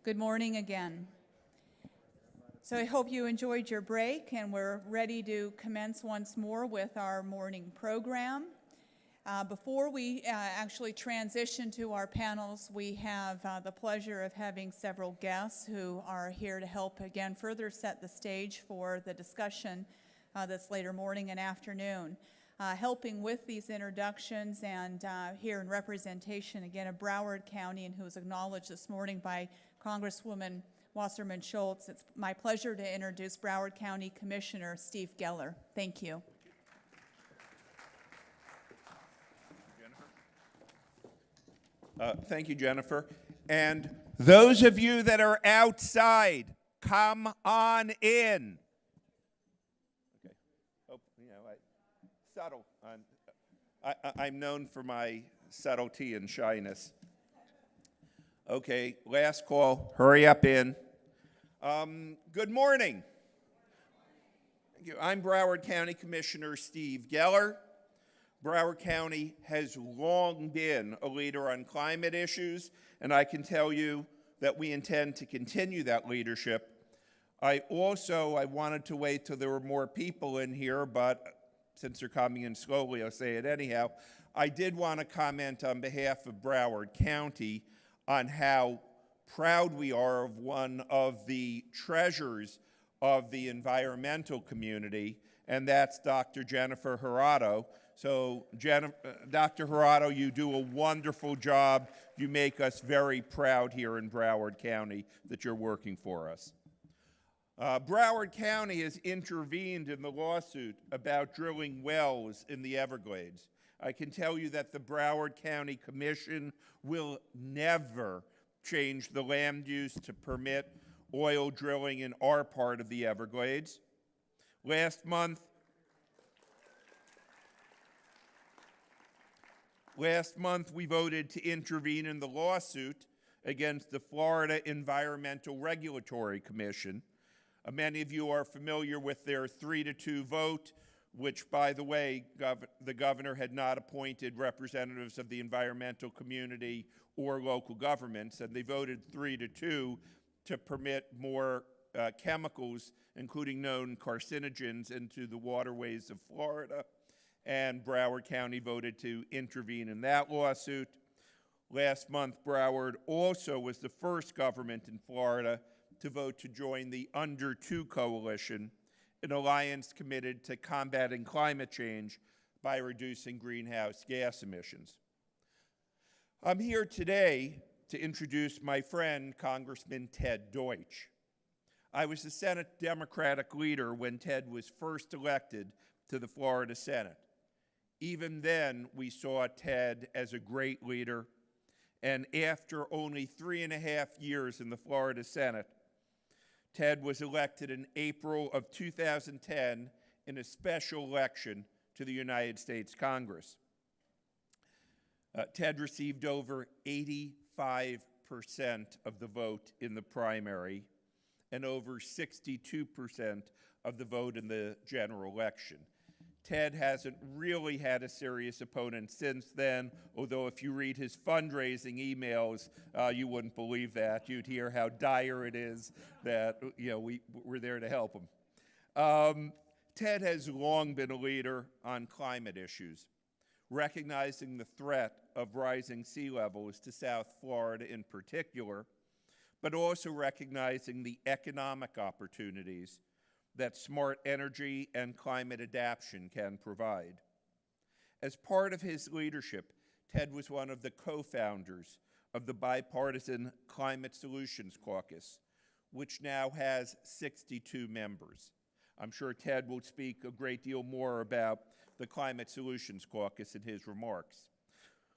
Good morning again. So I hope you enjoyed your break, and we're ready to commence once more with our morning program. Before we actually transition to our panels, we have the pleasure of having several guests who are here to help, again, further set the stage for the discussion this later morning and afternoon. Helping with these introductions and here in representation, again, of Broward County, and who was acknowledged this morning by Congresswoman Wasserman Schultz. It's my pleasure to introduce Broward County Commissioner Steve Geller. Thank you. Thank you, Jennifer. And those of you that are outside, come on in. Okay. Oh, subtle. I'm known for my subtlety and shyness. Okay, last call. Hurry up in. Good morning. Thank you. I'm Broward County Commissioner Steve Geller. Broward County has long been a leader on climate issues, and I can tell you that we intend to continue that leadership. I wanted to wait till there were more people in here, but since they're coming in slowly, I'll say it anyhow. I did want to comment on behalf of Broward County on how proud we are of one of the treasures of the environmental community, and that's Dr. Jennifer Hirado. So, Dr. Hirado, you do a wonderful job. You make us very proud here in Broward County that you're working for us. Broward County has intervened in the lawsuit about drilling wells in the Everglades. I can tell you that the Broward County Commission will never change the land use to permit oil drilling in our part of the Everglades. Last month, we voted to intervene in the lawsuit against the Florida Environmental Regulatory Commission. Many of you are familiar with their 3-2 vote, which, by the way, the governor had not appointed representatives of the environmental community or local governments, and they voted 3-2 to permit more chemicals, including known carcinogens, into the waterways of Florida. And Broward County voted to intervene in that lawsuit. Last month, Broward also was the first government in Florida to vote to join the Under 2 Coalition, an alliance committed to combating climate change by reducing greenhouse gas emissions. I'm here today to introduce my friend, Congressman Ted Deutsche. I was the Senate Democratic leader when Ted was first elected to the Florida Senate. Even then, we saw Ted as a great leader, and after only 3.5 years in the Florida Senate, Ted was elected in April of 2010 in a special election to the United States Congress. Ted received over 85% of the vote in the primary and over 62% of the vote in the general election. Ted hasn't really had a serious opponent since then, although if you read his fundraising emails, you wouldn't believe that. You'd hear how dire it is that we're there to help him. Ted has long been a leader on climate issues, recognizing the threat of rising sea levels to South Florida in particular, but also recognizing the economic opportunities that smart energy and climate adaptation can provide. As part of his leadership, Ted was one of the co-founders of the bipartisan Climate Solutions Caucus, which now has 62 members. I'm sure Ted will speak a great deal more about the Climate Solutions Caucus in his remarks.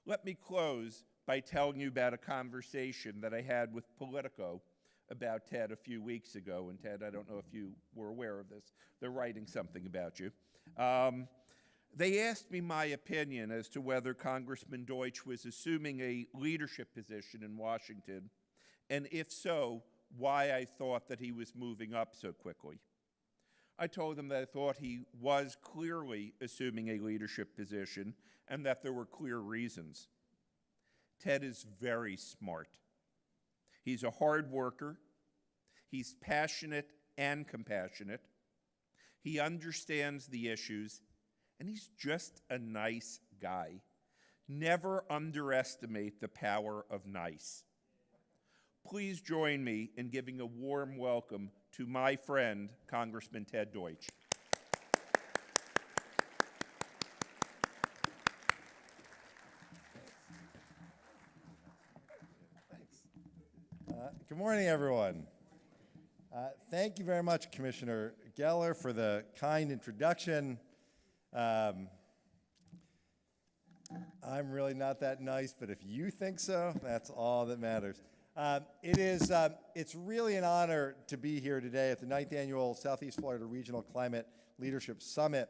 Let me close by telling you about a conversation that I had with Politico about Ted a few weeks ago. And Ted, I don't know if you were aware of this. They're writing something about you. They asked me my opinion as to whether Congressman Deutsche was assuming a leadership position in Washington, and if so, why I thought that he was moving up so quickly. I told them that I thought he was clearly assuming a leadership position and that there were clear reasons. Ted is very smart. He's a hard worker. He's passionate and compassionate. He understands the issues, and he's just a nice guy. Never underestimate the power of nice. Please join me in giving a warm welcome to my friend, Congressman Ted Deutsche. Good morning, everyone. Thank you very much, Commissioner Geller, for the kind introduction. I'm really not that nice, but if you think so, that's all that matters. It's really an honor to be here today at the 9th Annual Southeast Florida Regional Climate Leadership Summit.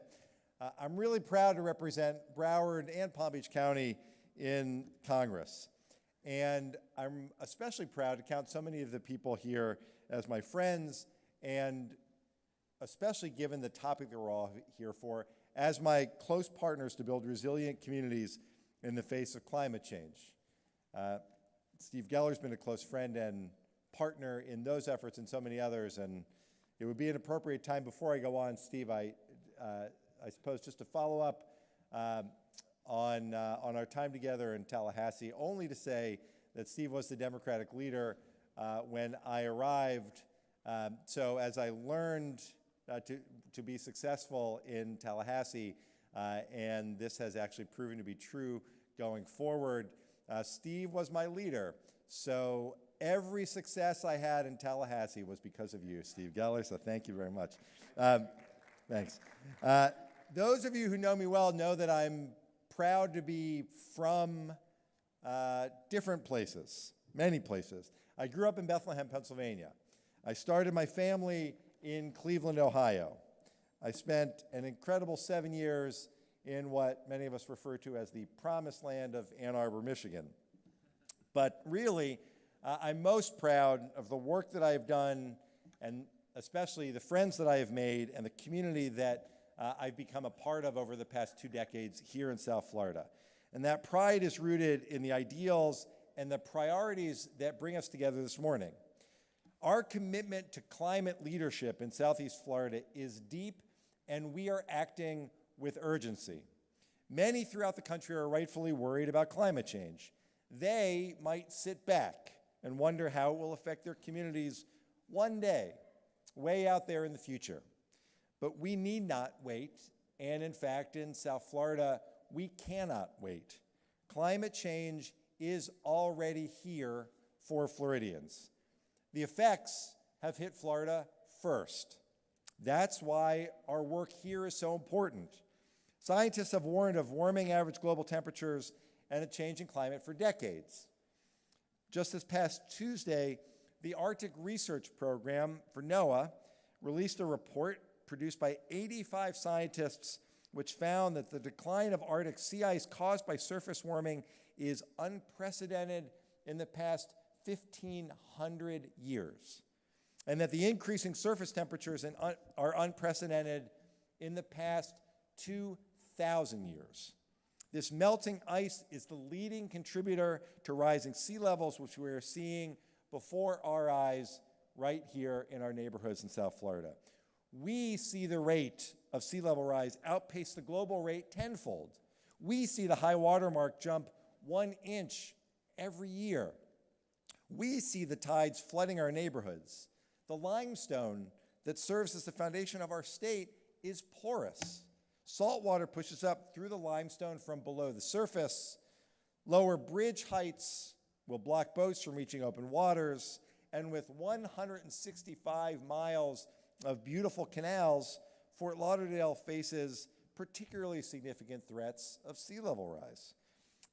I'm really proud to represent Broward and Palm Beach County in Congress. And I'm especially proud to count so many of the people here as my friends, and especially given the topic that we're all here for, as my close partners to build resilient communities in the face of climate change. Steve Geller's been a close friend and partner in those efforts and so many others, and it would be an appropriate time before I go on, Steve, I suppose just to follow up on our time together in Tallahassee, only to say that Steve was the Democratic leader when I arrived. So as I learned to be successful in Tallahassee, and this has actually proven to be true going forward, Steve was my leader. So every success I had in Tallahassee was because of you, Steve Geller, so thank you very much. Thanks. Those of you who know me well know that I'm proud to be from different places, many places. I grew up in Bethlehem, Pennsylvania. I started my family in Cleveland, Ohio. I spent an incredible 7 years in what many of us refer to as the promised land of Ann Arbor, Michigan. But really, I'm most proud of the work that I have done, and especially the friends that I have made and the community that I've become a part of over the past 2 decades here in South Florida. And that pride is rooted in the ideals and the priorities that bring us together this morning. Our commitment to climate leadership in Southeast Florida is deep, and we are acting with urgency. Many throughout the country are rightfully worried about climate change. They might sit back and wonder how it will affect their communities one day, way out there in the future. But we need not wait, and in fact, in South Florida, we cannot wait. Climate change is already here for Floridians. The effects have hit Florida first. That's why our work here is so important. Scientists have warned of warming average global temperatures and a changing climate for decades. Just this past Tuesday, the Arctic Research Program for NOAA released a report produced by 85 scientists which found that the decline of Arctic sea ice caused by surface warming is unprecedented in the past 1,500 years, and that the increasing surface temperatures are unprecedented in the past 2,000 years. This melting ice is the leading contributor to rising sea levels, which we are seeing before our eyes right here in our neighborhoods in South Florida. We see the rate of sea level rise outpace the global rate tenfold. We see the high water mark jump 1 inch every year. We see the tides flooding our neighborhoods. The limestone that serves as the foundation of our state is porous. Salt water pushes up through the limestone from below the surface. Lower bridge heights will block boats from reaching open waters. And with 165 miles of beautiful canals, Fort Lauderdale faces particularly significant threats of sea level rise.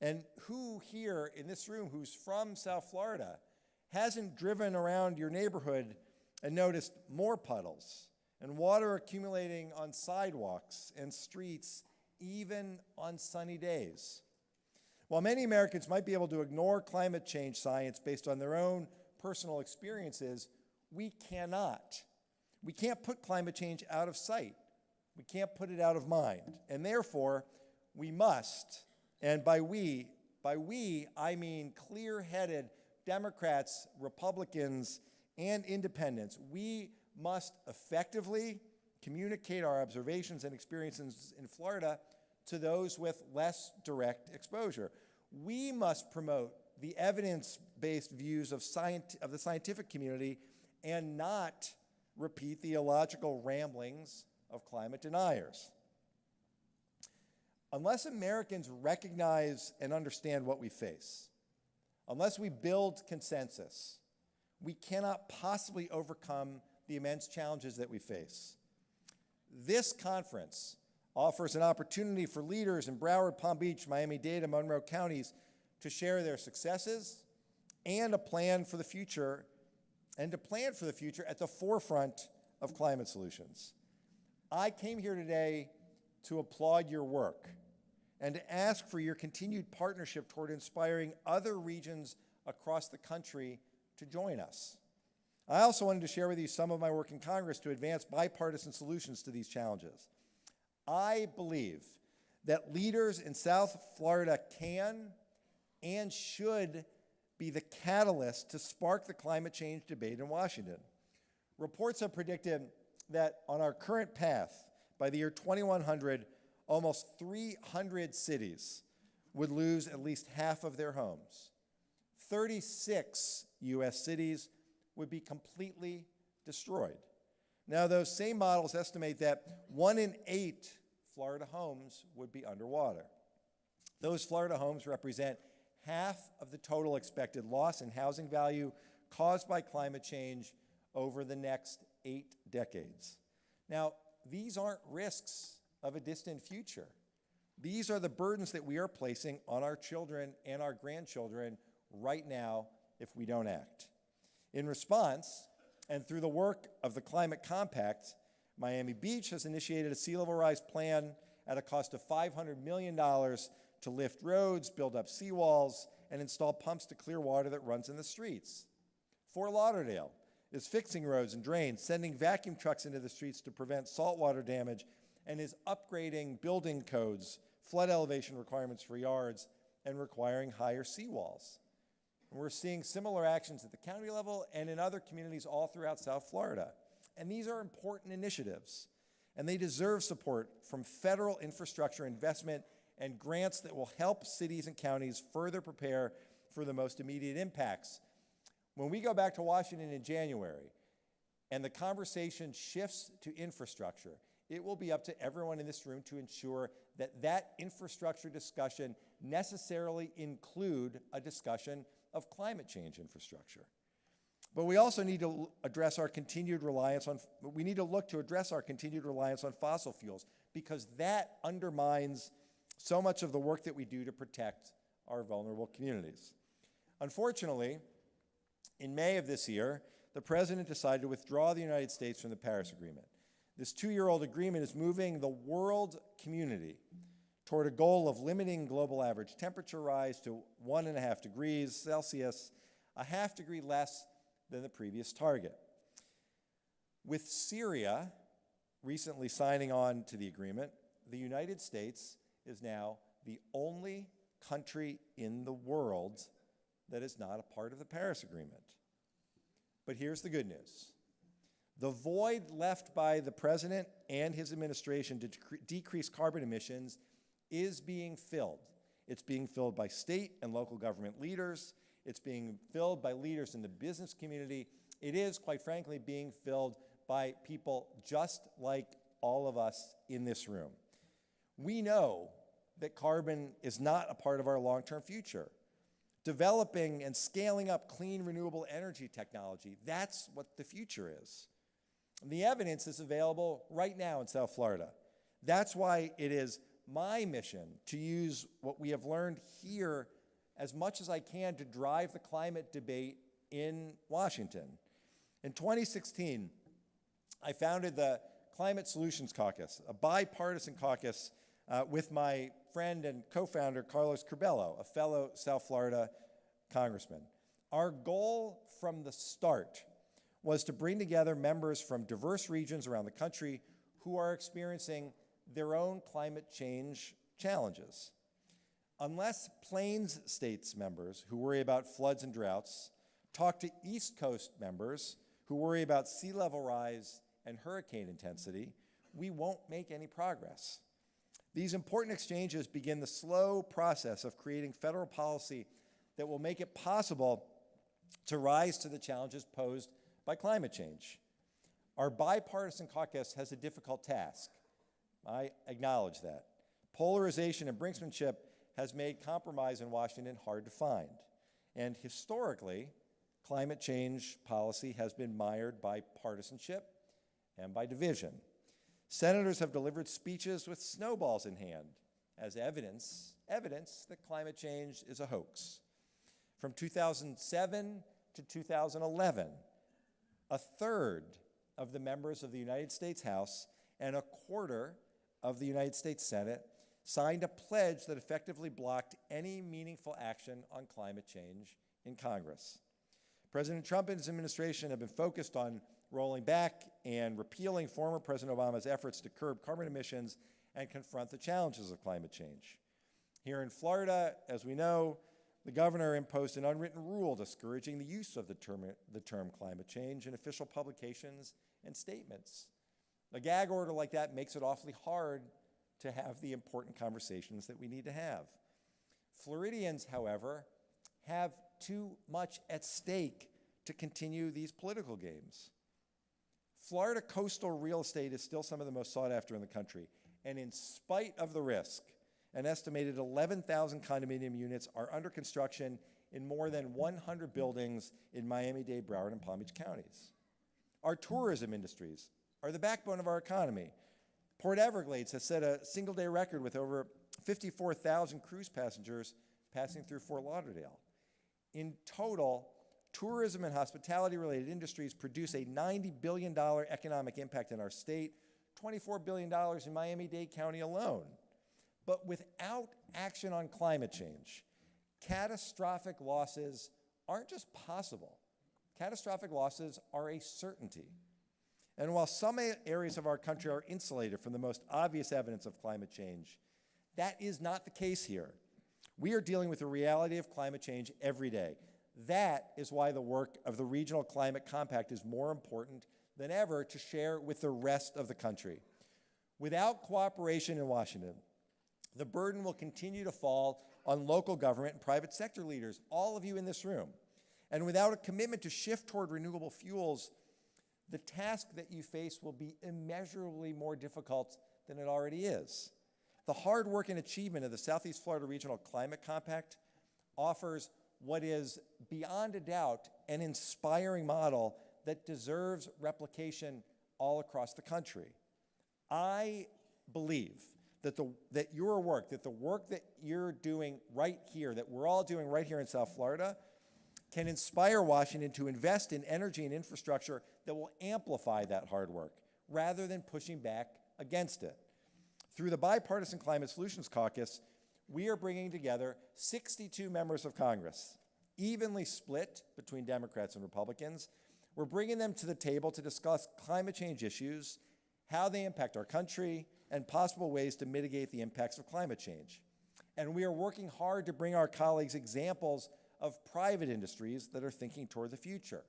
And who here in this room who's from South Florida hasn't driven around your neighborhood and noticed more puddles and water accumulating on sidewalks and streets, even on sunny days? While many Americans might be able to ignore climate change science based on their own personal experiences, we cannot. We can't put climate change out of sight. We can't put it out of mind. And therefore, we must, and by we, I mean clear-headed, Democrats, Republicans, and independents, we must effectively communicate our observations and experiences in Florida to those with less direct exposure. We must promote the evidence-based views of the scientific community and not repeat the illogical ramblings of climate deniers. Unless Americans recognize and understand what we face, unless we build consensus, we cannot possibly overcome the immense challenges that we face. This conference offers an opportunity for leaders in Broward, Palm Beach, Miami-Dade, and Monroe counties to share their successes and a plan for the future, and to plan for the future at the forefront of climate solutions. I came here today to applaud your work and to ask for your continued partnership toward inspiring other regions across the country to join us. I also wanted to share with you some of my work in Congress to advance bipartisan solutions to these challenges. I believe that leaders in South Florida can and should be the catalyst to spark the climate change debate in Washington. Reports have predicted that on our current path, by the year 2100, almost 300 cities would lose at least half of their homes. 36 U.S. cities would be completely destroyed. Now, those same models estimate that 1 in 8 Florida homes would be underwater. Those Florida homes represent half of the total expected loss in housing value caused by climate change over the next 8 decades. Now, these aren't risks of a distant future. These are the burdens that we are placing on our children and our grandchildren right now if we don't act. In response, and through the work of the Climate Compact, Miami Beach has initiated a sea level rise plan at a cost of $500 million to lift roads, build up seawalls, and install pumps to clear water that runs in the streets. Fort Lauderdale is fixing roads and drains, sending vacuum trucks into the streets to prevent saltwater damage, and is upgrading building codes, flood elevation requirements for yards, and requiring higher seawalls. And we're seeing similar actions at the county level and in other communities all throughout South Florida. And these are important initiatives, and they deserve support from federal infrastructure investment and grants that will help cities and counties further prepare for the most immediate impacts. When we go back to Washington in January and the conversation shifts to infrastructure, it will be up to everyone in this room to ensure that that infrastructure discussion necessarily include a discussion of climate change infrastructure. But we also need to address our continued reliance on, we need to look to address our continued reliance on fossil fuels, because that undermines so much of the work that we do to protect our vulnerable communities. Unfortunately, in May of this year, the President decided to withdraw the United States from the Paris Agreement. This 2-year-old agreement is moving the world community toward a goal of limiting global average temperature rise to 1.5 degrees Celsius, a half degree less than the previous target. With Syria recently signing on to the agreement, the United States is now the only country in the world that is not a part of the Paris Agreement. But here's the good news. The void left by the President and his administration to decrease carbon emissions is being filled. It's being filled by state and local government leaders. It's being filled by leaders in the business community. It is, quite frankly, being filled by people just like all of us in this room. We know that carbon is not a part of our long-term future. Developing and scaling up clean, renewable energy technology, that's what the future is. And the evidence is available right now in South Florida. That's why it is my mission to use what we have learned here as much as I can to drive the climate debate in Washington. In 2016, I founded the Climate Solutions Caucus, a bipartisan caucus with my friend and co-founder, Carlos Curbelo, a fellow South Florida congressman. Our goal from the start was to bring together members from diverse regions around the country who are experiencing their own climate change challenges. Unless Plains States members who worry about floods and droughts talk to East Coast members who worry about sea level rise and hurricane intensity, we won't make any progress. These important exchanges begin the slow process of creating federal policy that will make it possible to rise to the challenges posed by climate change. Our bipartisan caucus has a difficult task. I acknowledge that. Polarization and brinksmanship has made compromise in Washington hard to find. And historically, climate change policy has been mired by partisanship and by division. Senators have delivered speeches with snowballs in hand as evidence that climate change is a hoax. From 2007 to 2011, a third of the members of the United States House and a quarter of the United States Senate signed a pledge that effectively blocked any meaningful action on climate change in Congress. President Trump and his administration have been focused on rolling back and repealing former President Obama's efforts to curb carbon emissions and confront the challenges of climate change. Here in Florida, as we know, the governor imposed an unwritten rule discouraging the use of the term climate change in official publications and statements. A gag order like that makes it awfully hard to have the important conversations that we need to have. Floridians, however, have too much at stake to continue these political games. Florida coastal real estate is still some of the most sought after in the country, and in spite of the risk, an estimated 11,000 condominium units are under construction in more than 100 buildings in Miami-Dade, Broward, and Palm Beach counties. Our tourism industries are the backbone of our economy. Port Everglades has set a single-day record with over 54,000 cruise passengers passing through Fort Lauderdale. In total, tourism and hospitality-related industries produce a $90 billion economic impact in our state, $24 billion in Miami-Dade County alone. But without action on climate change, catastrophic losses aren't just possible. Catastrophic losses are a certainty. And while some areas of our country are insulated from the most obvious evidence of climate change, that is not the case here. We are dealing with the reality of climate change every day. That is why the work of the Regional Climate Compact is more important than ever to share with the rest of the country. Without cooperation in Washington, the burden will continue to fall on local government and private sector leaders, all of you in this room. And without a commitment to shift toward renewable fuels, the task that you face will be immeasurably more difficult than it already is. The hard work and achievement of the Southeast Florida Regional Climate Compact offers what is, beyond a doubt, an inspiring model that deserves replication all across the country. I believe that your work, that the work that you're doing right here, that we're all doing right here in South Florida, can inspire Washington to invest in energy and infrastructure that will amplify that hard work, rather than pushing back against it. Through the Bipartisan Climate Solutions Caucus, we are bringing together 62 members of Congress, evenly split between Democrats and Republicans. We're bringing them to the table to discuss climate change issues, how they impact our country, and possible ways to mitigate the impacts of climate change. And we are working hard to bring our colleagues examples of private industries that are thinking toward the future.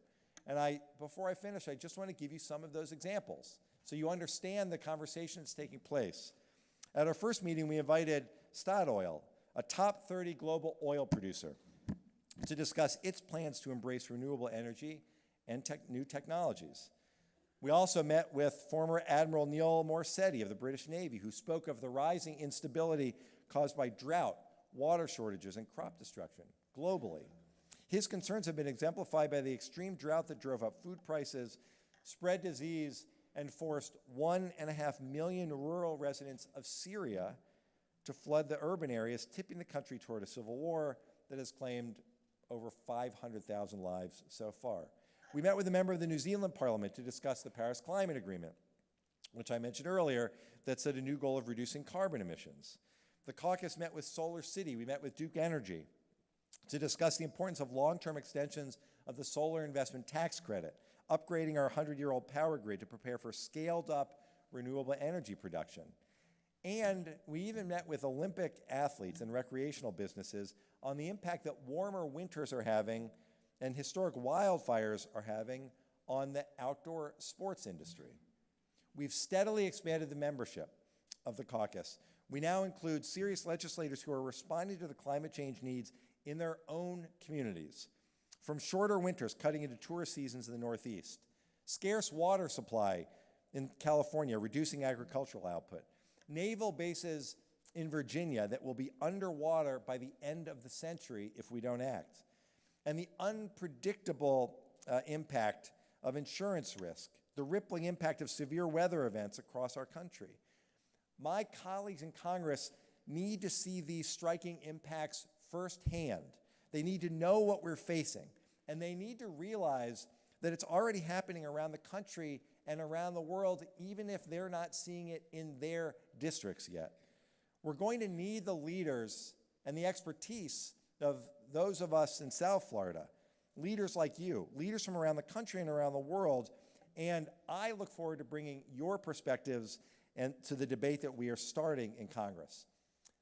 And before I finish, I just want to give you some of those examples so you understand the conversation that's taking place. At our first meeting, we invited Statoil, a top 30 global oil producer, to discuss its plans to embrace renewable energy and new technologies. We also met with former Admiral Neil Morsetti of the British Navy, who spoke of the rising instability caused by drought, water shortages, and crop destruction globally. His concerns have been exemplified by the extreme drought that drove up food prices, spread disease, and forced 1.5 million rural residents of Syria to flood the urban areas, tipping the country toward a civil war that has claimed over 500,000 lives so far. We met with a member of the New Zealand Parliament to discuss the Paris Climate Agreement, which I mentioned earlier, that set a new goal of reducing carbon emissions. The caucus met with Solar City. We met with Duke Energy to discuss the importance of long-term extensions of the solar investment tax credit, upgrading our 100-year-old power grid to prepare for scaled-up renewable energy production. And we even met with Olympic athletes and recreational businesses on the impact that warmer winters are having and historic wildfires are having on the outdoor sports industry. We've steadily expanded the membership of the caucus. We now include serious legislators who are responding to the climate change needs in their own communities. From shorter winters cutting into tourist seasons in the Northeast, scarce water supply in California, reducing agricultural output, naval bases in Virginia that will be underwater by the end of the century if we don't act, and the unpredictable impact of insurance risk, the rippling impact of severe weather events across our country. My colleagues in Congress need to see these striking impacts firsthand. They need to know what we're facing, and they need to realize that it's already happening around the country and around the world, even if they're not seeing it in their districts yet. We're going to need the leaders and the expertise of those of us in South Florida, leaders like you, leaders from around the country and around the world, and I look forward to bringing your perspectives and to the debate that we are starting in Congress.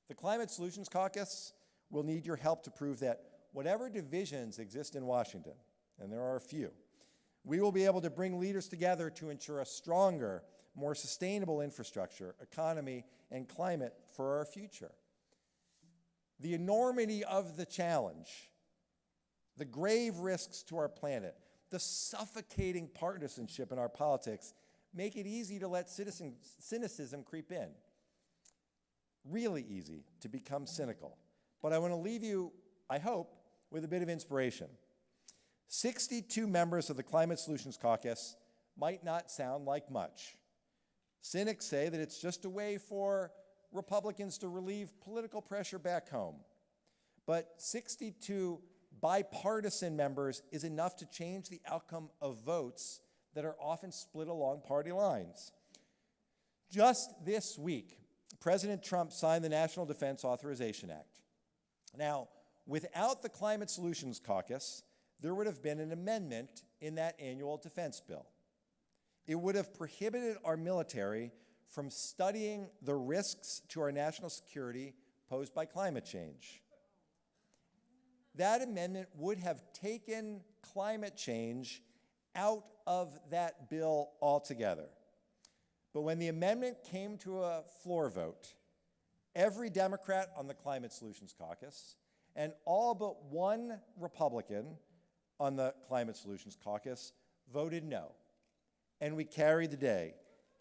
The Climate Solutions Caucus will need your help to prove that whatever divisions exist in Washington, and there are a few, we will be able to bring leaders together to ensure a stronger, more sustainable infrastructure, economy, and climate for our future. The enormity of the challenge, the grave risks to our planet, the suffocating partisanship in our politics make it easy to let cynicism creep in. Really easy to become cynical. But I want to leave you, I hope, with a bit of inspiration. 62 members of the Climate Solutions Caucus might not sound like much. Cynics say that it's just a way for Republicans to relieve political pressure back home. But 62 bipartisan members is enough to change the outcome of votes that are often split along party lines. Just this week, President Trump signed the National Defense Authorization Act. Now, without the Climate Solutions Caucus, there would have been an amendment in that annual defense bill. It would have prohibited our military from studying the risks to our national security posed by climate change. That amendment would have taken climate change out of that bill altogether. But when the amendment came to a floor vote, every Democrat on the Climate Solutions Caucus and all but one Republican on the Climate Solutions Caucus voted no. And we carried the day.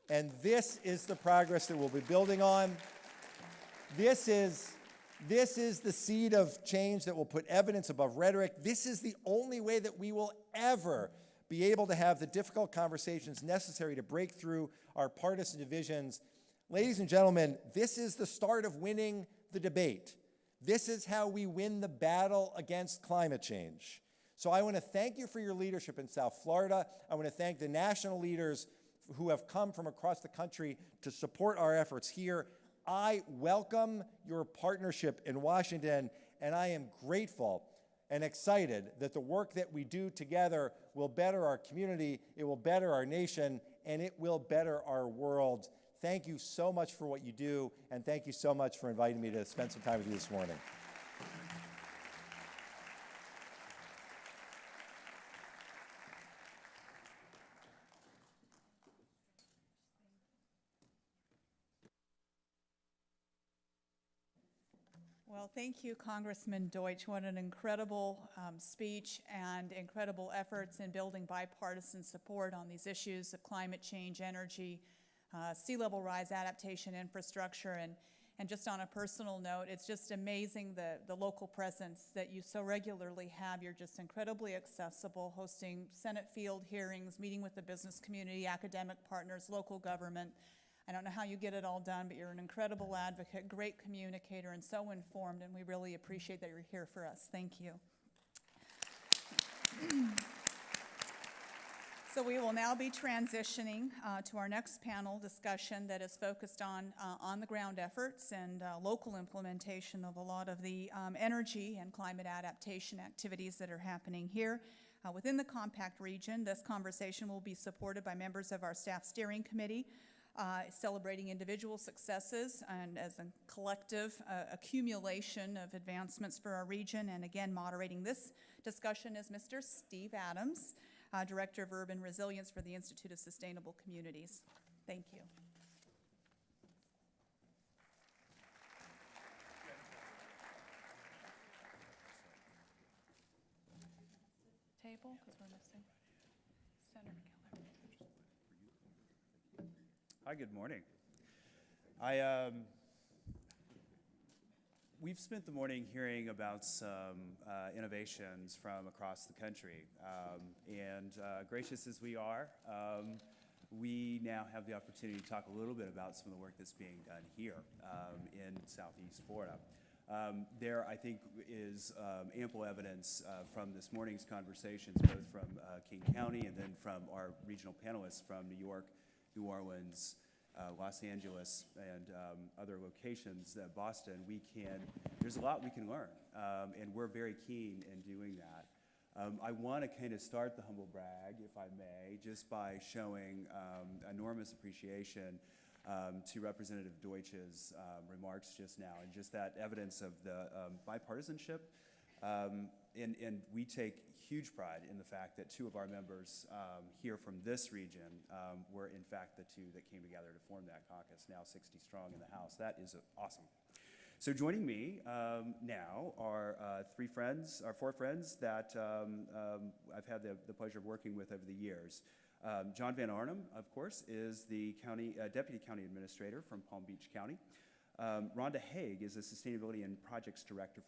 And this is the progress that we'll be building on. This is the seed of change that will put evidence above rhetoric. This is the only way that we will ever be able to have the difficult conversations necessary to break through our partisan divisions. Ladies and gentlemen, this is the start of winning the debate. This is how we win the battle against climate change. So I want to thank you for your leadership in South Florida. I want to thank the national leaders who have come from across the country to support our efforts here. I welcome your partnership in Washington, and I am grateful and excited that the work that we do together will better our community, it will better our nation, and it will better our world. Thank you so much for what you do, and thank you so much for inviting me to spend some time with you this morning. Well, thank you, Congressman Deutsche. What an incredible speech and incredible efforts in building bipartisan support on these issues of climate change, energy, sea level rise, adaptation, infrastructure, and just on a personal note, it's just amazing the local presence that you so regularly have. You're just incredibly accessible, hosting Senate field hearings, meeting with the business community, academic partners, local government. I don't know how you get it all done, but you're an incredible advocate, great communicator, and so informed, and we really appreciate that you're here for us. Thank you. So we will now be transitioning to our next panel discussion that is focused on on-the-ground efforts and local implementation of a lot of the energy and climate adaptation activities that are happening here within the compact region. This conversation will be supported by members of our staff steering committee, celebrating individual successes and as a collective accumulation of advancements for our region. And again, moderating this discussion is Mr. Steve Adams, Director of Urban Resilience for the Institute of Sustainable Communities. Thank you. Table, because we're missing Senator Keller. Hi, good morning. We've spent the morning hearing about some innovations from across the country, and gracious as we are, we now have the opportunity to talk a little bit about some of the work that's being done here in Southeast Florida. There, I think, is ample evidence from this morning's conversations, both from King County and then from our regional panelists from New York, New Orleans, Los Angeles, and other locations, Boston. There's a lot we can learn, and we're very keen in doing that. I want to kind of start the humble brag, if I may, just by showing enormous appreciation to Representative Deutsche's remarks just now, and just that evidence of the bipartisanship. And we take huge pride in the fact that two of our members here from this region were in fact the two that came together to form that caucus, now 60 strong in the House. That is awesome. So joining me now are four friends that I've had the pleasure of working with over the years. John Van Arnhem, of course, is the Deputy County Administrator from Palm Beach County. Rhonda Haig is a Sustainability and Projects Director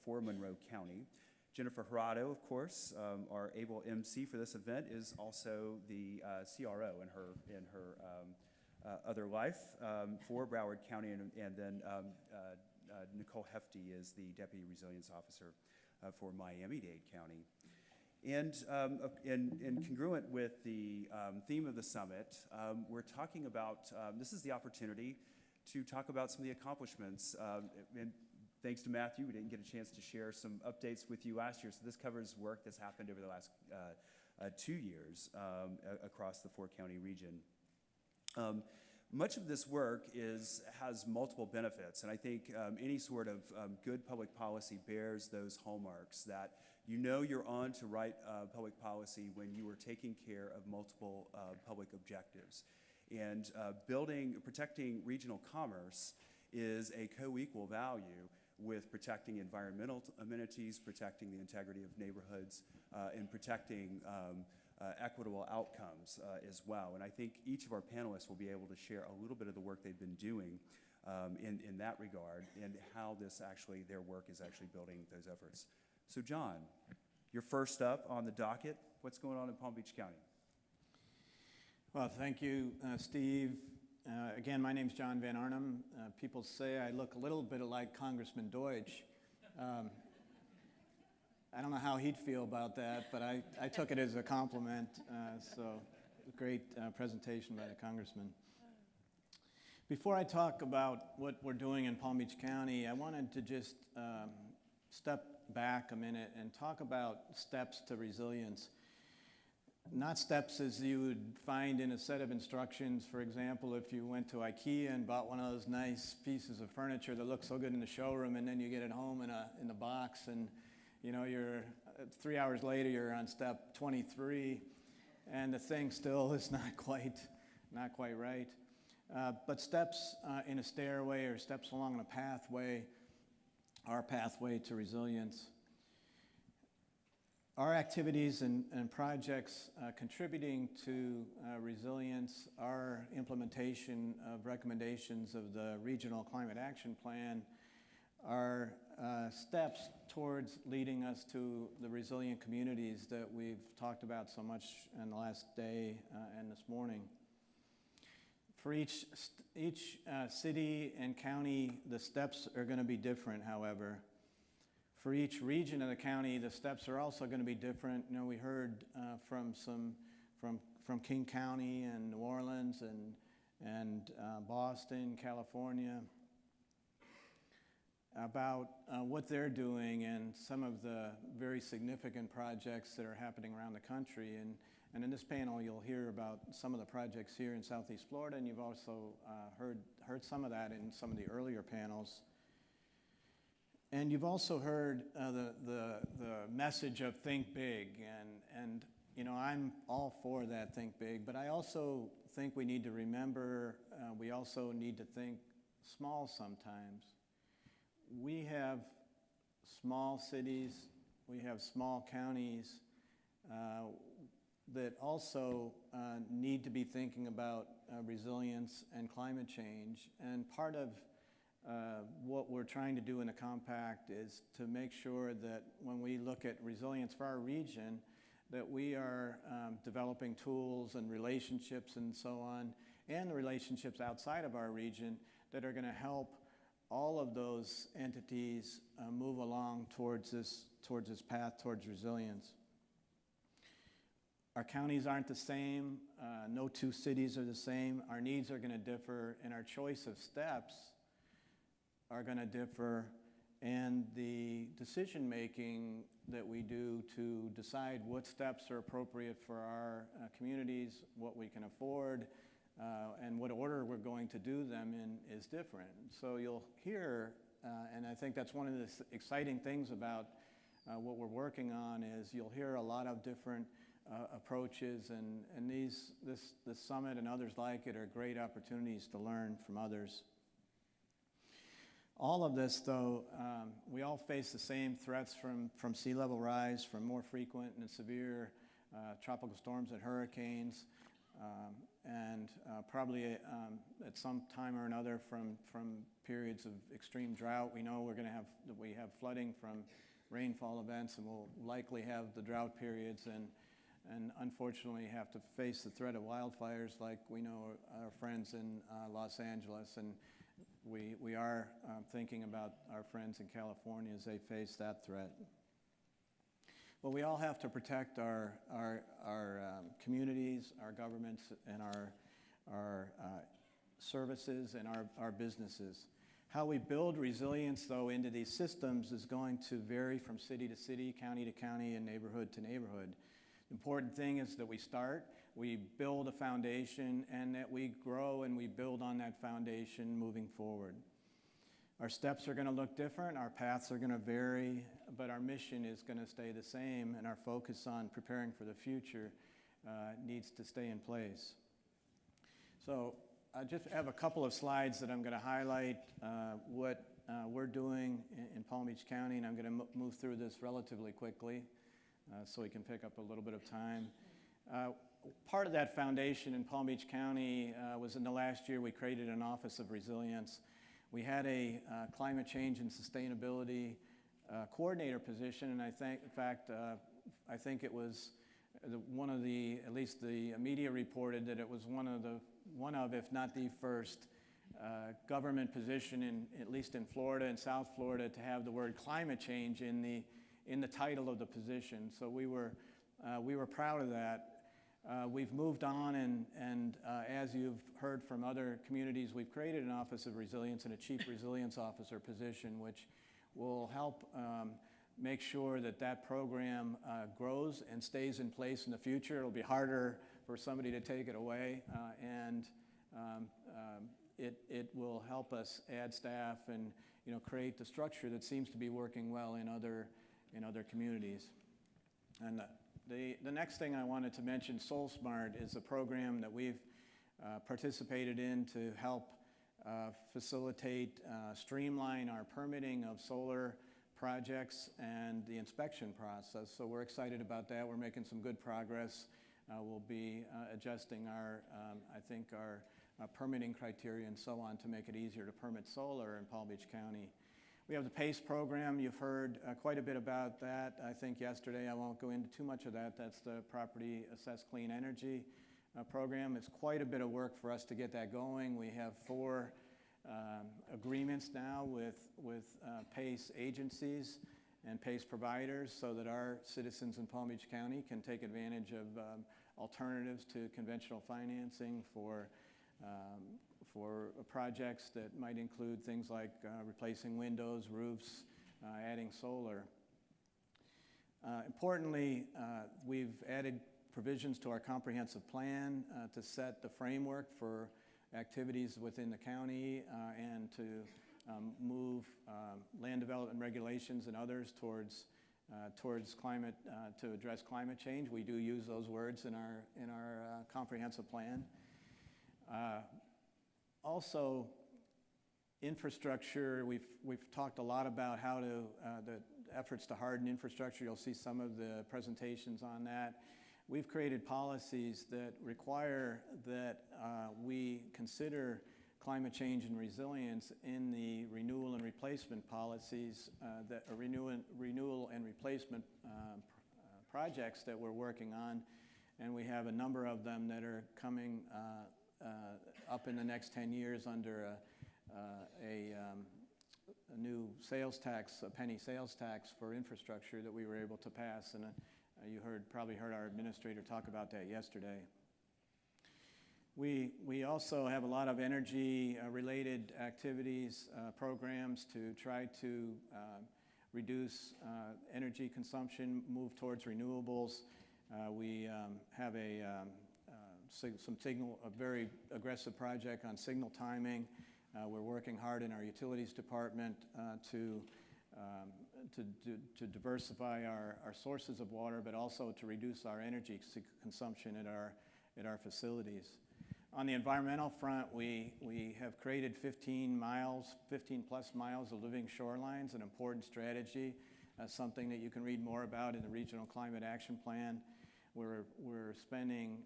for Monroe County. Jennifer Gerardo, of course, our able MC for this event, is also the CRO in her other life for Broward County, and then Nicole Hefty is the Deputy Resilience Officer for Miami-Dade County. And congruent with the theme of the summit, we're talking about, this is the opportunity to talk about some of the accomplishments. And thanks to Matthew, we didn't get a chance to share some updates with you last year, so this covers work that's happened over the last 2 years across the four-county region. Much of this work has multiple benefits, and I think any sort of good public policy bears those hallmarks, that you know you're on to right public policy when you are taking care of multiple public objectives. And protecting regional commerce is a co-equal value with protecting environmental amenities, protecting the integrity of neighborhoods, and protecting equitable outcomes as well. And I think each of our panelists will be able to share a little bit of the work they've been doing in that regard, and how their work is actually building those efforts. So John, you're first up on the docket. What's going on in Palm Beach County? Well, thank you, Steve. Again, my name's John Van Arnhem. People say I look a little bit like Congressman Deutsche. I don't know how he'd feel about that, but I took it as a compliment. So great presentation by the Congressman. Before I talk about what we're doing in Palm Beach County, I wanted to just step back a minute and talk about steps to resilience. Not steps as you would find in a set of instructions. For example, if you went to IKEA and bought one of those nice pieces of furniture that looks so good in the showroom, and then you get it home in the box, and you know, you're 3 hours later, you're on step 23, and the thing still is not quite right. But steps in a stairway or steps along a pathway are a pathway to resilience. Our activities and projects contributing to resilience, our implementation of recommendations of the Regional Climate Action Plan, are steps towards leading us to the resilient communities that we've talked about so much in the last day and this morning. For each city and county, the steps are going to be different, however. For each region of the county, the steps are also going to be different. You know, we heard from King County and New Orleans and Boston, California. about what they're doing and some of the very significant projects that are happening around the country. And in this panel, you'll hear about some of the projects here in Southeast Florida, and you've also heard some of that in some of the earlier panels. And you've also heard the message of think big, and you know, I'm all for that think big, but I also think we need to remember, we also need to think small sometimes. We have small cities, we have small counties that also need to be thinking about resilience and climate change. And part of what we're trying to do in the compact is to make sure that when we look at resilience for our region, that we are developing tools and relationships and so on, and the relationships outside of our region that are going to help all of those entities move along towards this path towards resilience. Our counties aren't the same. No two cities are the same. Our needs are going to differ, and our choice of steps are going to differ, and the decision making that we do to decide what steps are appropriate for our communities, what we can afford, and what order we're going to do them in is different. So you'll hear, and I think that's one of the exciting things about what we're working on, is you'll hear a lot of different approaches, and this summit and others like it are great opportunities to learn from others. All of this, though, we all face the same threats from sea level rise, from more frequent and severe tropical storms and hurricanes, and probably at some time or another from periods of extreme drought. We know we have flooding from rainfall events, and we'll likely have the drought periods, and unfortunately have to face the threat of wildfires like we know our friends in Los Angeles, and we are thinking about our friends in California as they face that threat. Well, we all have to protect our communities, our governments, and our services and our businesses. How we build resilience, though, into these systems is going to vary from city to city, county to county, and neighborhood to neighborhood. The important thing is that we start, we build a foundation, and that we grow and we build on that foundation moving forward. Our steps are going to look different, our paths are going to vary, but our mission is going to stay the same, and our focus on preparing for the future needs to stay in place. So I just have a couple of slides that I'm going to highlight what we're doing in Palm Beach County, and I'm going to move through this relatively quickly so we can pick up a little bit of time. Part of that foundation in Palm Beach County was in the last year we created an Office of Resilience. We had a climate change and sustainability coordinator position, and I think it was at least the media reported that it was one of, if not the first, government position at least in Florida and South Florida to have the word climate change in the title of the position. So we were proud of that. We've moved on, and as you've heard from other communities, we've created an Office of Resilience and a Chief Resilience Officer position, which will help make sure that program grows and stays in place in the future. It'll be harder for somebody to take it away, and it will help us add staff and create the structure that seems to be working well in other communities. And the next thing I wanted to mention, SoulSmart, is a program that we've participated in to help facilitate, streamline our permitting of solar projects and the inspection process. So we're excited about that. We're making some good progress. We'll be adjusting our permitting criteria and so on to make it easier to permit solar in Palm Beach County. We have the PACE program. You've heard quite a bit about that. I think yesterday, I won't go into too much of that. That's the Property Assessed Clean Energy program. It's quite a bit of work for us to get that going. We have 4 agreements now with PACE agencies and PACE providers so that our citizens in Palm Beach County can take advantage of alternatives to conventional financing for projects that might include things like replacing windows, roofs, adding solar. Importantly, we've added provisions to our comprehensive plan to set the framework for activities within the county and to move land development regulations and others towards climate, to address climate change. We do use those words in our comprehensive plan. Also, infrastructure, we've talked a lot about how to, the efforts to harden infrastructure. You'll see some of the presentations on that. We've created policies that require that we consider climate change and resilience in the renewal and replacement policies, renewal and replacement projects that we're working on. And we have a number of them that are coming up in the next 10 years under a new sales tax, a penny sales tax for infrastructure that we were able to pass. And you probably heard our administrator talk about that yesterday. We also have a lot of energy-related activities, programs to try to reduce energy consumption, move towards renewables. We have a very aggressive project on signal timing. We're working hard in our utilities department to diversify our sources of water, but also to reduce our energy consumption at our facilities. On the environmental front, we have created 15 plus miles of living shorelines, an important strategy, something that you can read more about in the Regional Climate Action Plan. We're spending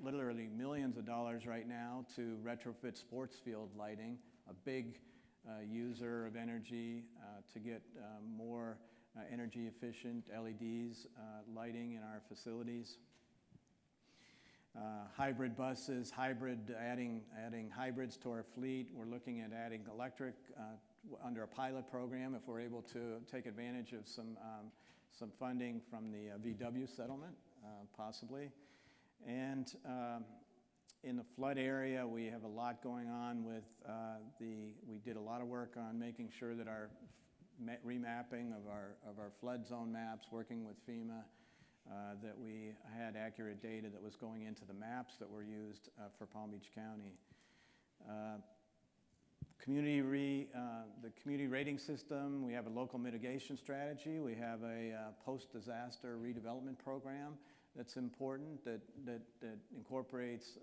literally millions of dollars right now to retrofit sports field lighting, a big user of energy, to get more energy efficient LEDs lighting in our facilities. Hybrid buses, adding hybrids to our fleet. We're looking at adding electric under a pilot program if we're able to take advantage of some funding from the VW settlement, possibly. And in the flood area, we have a lot going on with we did a lot of work on making sure that our remapping of our flood zone maps, working with FEMA, that we had accurate data that was going into the maps that were used for Palm Beach County. The community rating system, we have a local mitigation strategy. We have a post-disaster redevelopment program that's important, that incorporates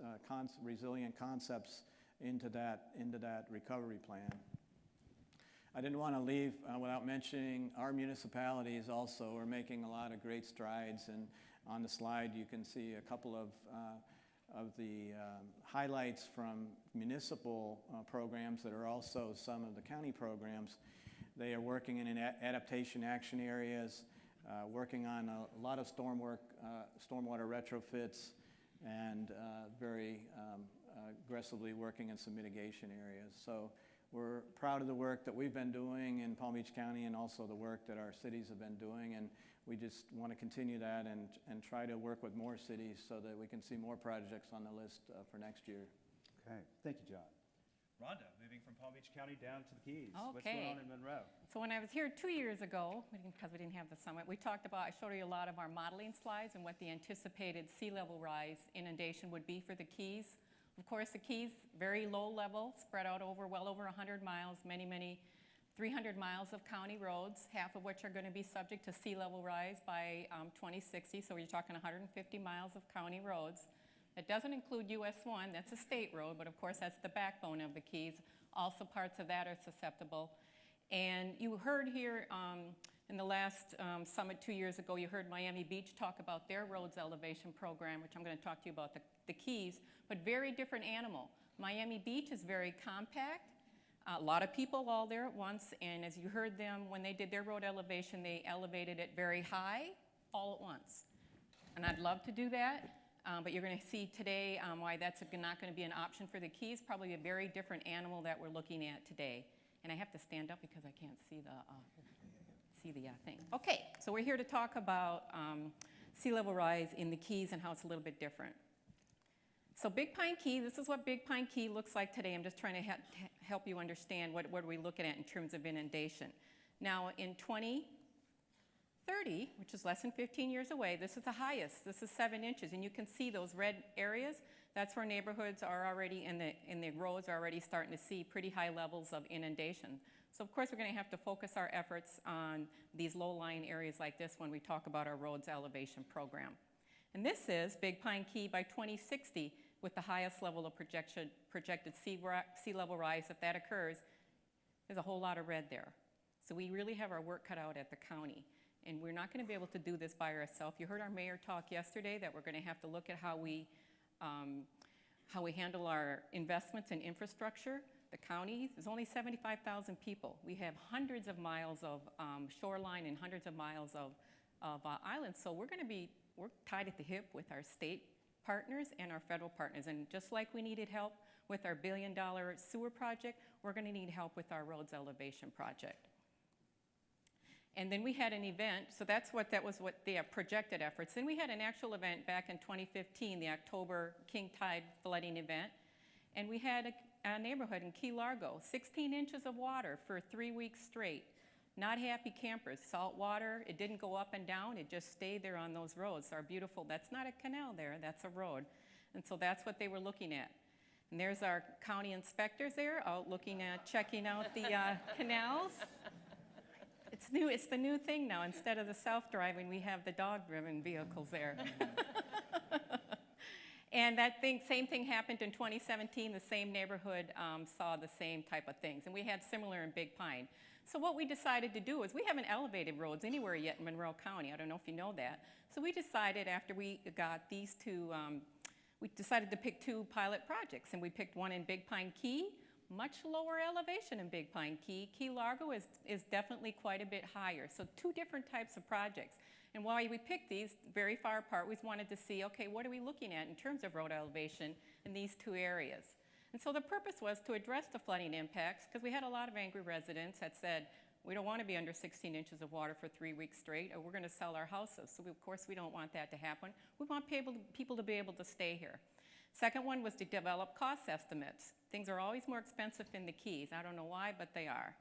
resilient concepts into that recovery plan. I didn't want to leave without mentioning our municipalities also are making a lot of great strides, and on the slide you can see a couple of the highlights from municipal programs that are also some of the county programs. They are working in adaptation action areas, working on a lot of stormwater retrofits, and very aggressively working in some mitigation areas. So we're proud of the work that we've been doing in Palm Beach County and also the work that our cities have been doing, and we just want to continue that and try to work with more cities so that we can see more projects on the list for next year. Okay, thank you, John. Rhonda, moving from Palm Beach County down to the Keys. Okay. What's going on in Monroe? So when I was here 2 years ago, because we didn't have the summit, I showed you a lot of our modeling slides and what the anticipated sea level rise inundation would be for the Keys. Of course, the Keys, very low level, spread out over well over 100 miles, many 300 miles of county roads, half of which are going to be subject to sea level rise by 2060, so you're talking 150 miles of county roads. It doesn't include US 1, that's a state road, but of course that's the backbone of the Keys. Also parts of that are susceptible. And you heard here in the last summit 2 years ago, you heard Miami Beach talk about their roads elevation program, which I'm going to talk to you about the Keys, but very different animal. Miami Beach is very compact, a lot of people all there at once, and as you heard them, when they did their road elevation, they elevated it very high all at once. And I'd love to do that, but you're going to see today why that's not going to be an option for the Keys, probably a very different animal that we're looking at today. And I have to stand up because I can't see the thing. Okay, so we're here to talk about sea level rise in the Keys and how it's a little bit different. So Big Pine Key, this is what Big Pine Key looks like today. I'm just trying to help you understand what are we looking at in terms of inundation. Now in 2030, which is less than 15 years away, this is the highest. This is 7 inches, and you can see those red areas. That's where neighborhoods are already, and the roads are already starting to see pretty high levels of inundation. So of course we're going to have to focus our efforts on these low-lying areas like this when we talk about our roads elevation program. And this is Big Pine Key by 2060 with the highest level of projected sea level rise. If that occurs, there's a whole lot of red there. So we really have our work cut out at the county. And we're not going to be able to do this by ourselves. You heard our mayor talk yesterday that we're going to have to look at how we handle our investments in infrastructure. The county is only 75,000 people. We have hundreds of miles of shoreline and hundreds of miles of islands. So we're tied at the hip with our state partners and our federal partners. And just like we needed help with our $1 billion sewer project, we're going to need help with our roads elevation project. And then we had an event, so that was what the projected efforts. Then we had an actual event back in 2015, the October King Tide flooding event. And we had a neighborhood in Key Largo, 16 inches of water for 3 weeks straight. Not happy campers, salt water, it didn't go up and down, it just stayed there on those roads. Our beautiful, that's not a canal there, that's a road. And so that's what they were looking at. And there's our county inspectors there out looking at, checking out the canals. It's the new thing now. Instead of the self-driving, we have the dog-driven vehicles there. And same thing happened in 2017. The same neighborhood saw the same type of things. And we had similar in Big Pine. So what we decided to do is we haven't elevated roads anywhere yet in Monroe County. I don't know if you know that. So we decided after we got these two, we decided to pick 2 pilot projects. And we picked one in Big Pine Key, much lower elevation in Big Pine Key. Key Largo is definitely quite a bit higher. So 2 different types of projects. And why we picked these very far apart, we wanted to see, okay, what are we looking at in terms of road elevation in these 2 areas? And so the purpose was to address the flooding impacts, because we had a lot of angry residents that said, we don't want to be under 16 inches of water for 3 weeks straight, or we're going to sell our houses. So of course we don't want that to happen. We want people to be able to stay here. Second one was to develop cost estimates. Things are always more expensive in the Keys. I don't know why, but they are.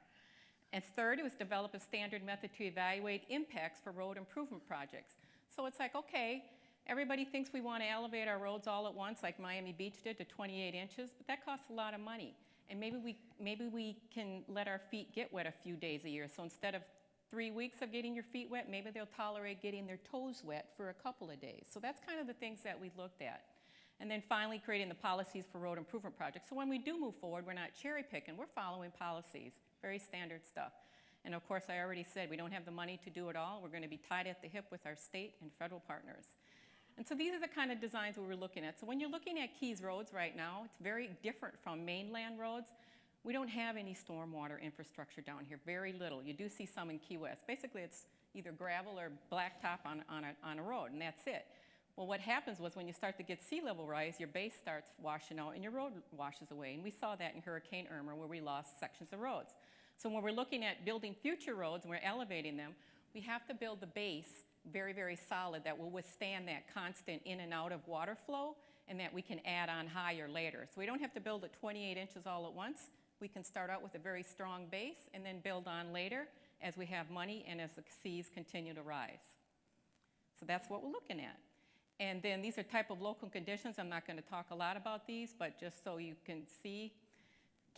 And third, it was develop a standard method to evaluate impacts for road improvement projects. So it's like, okay, everybody thinks we want to elevate our roads all at once, like Miami Beach did, to 28 inches, but that costs a lot of money. And maybe we can let our feet get wet a few days a year. So instead of 3 weeks of getting your feet wet, maybe they'll tolerate getting their toes wet for a couple of days. So that's kind of the things that we looked at. And then finally, creating the policies for road improvement projects. So when we do move forward, we're not cherry picking, we're following policies, very standard stuff. And of course, I already said we don't have the money to do it all. We're going to be tied at the hip with our state and federal partners. And so these are the kind of designs we were looking at. So when you're looking at Keys roads right now, it's very different from mainland roads. We don't have any stormwater infrastructure down here, very little. You do see some in Key West. Basically, it's either gravel or blacktop on a road, and that's it. Well, what happens was when you start to get sea level rise, your base starts washing out and your road washes away. And we saw that in Hurricane Irma where we lost sections of roads. So when we're looking at building future roads and we're elevating them, we have to build the base very, very solid that will withstand that constant in and out of water flow and that we can add on higher later. So we don't have to build at 28 inches all at once. We can start out with a very strong base and then build on later as we have money and as the seas continue to rise. So that's what we're looking at. And then these are type of local conditions. I'm not going to talk a lot about these, but just so you can see,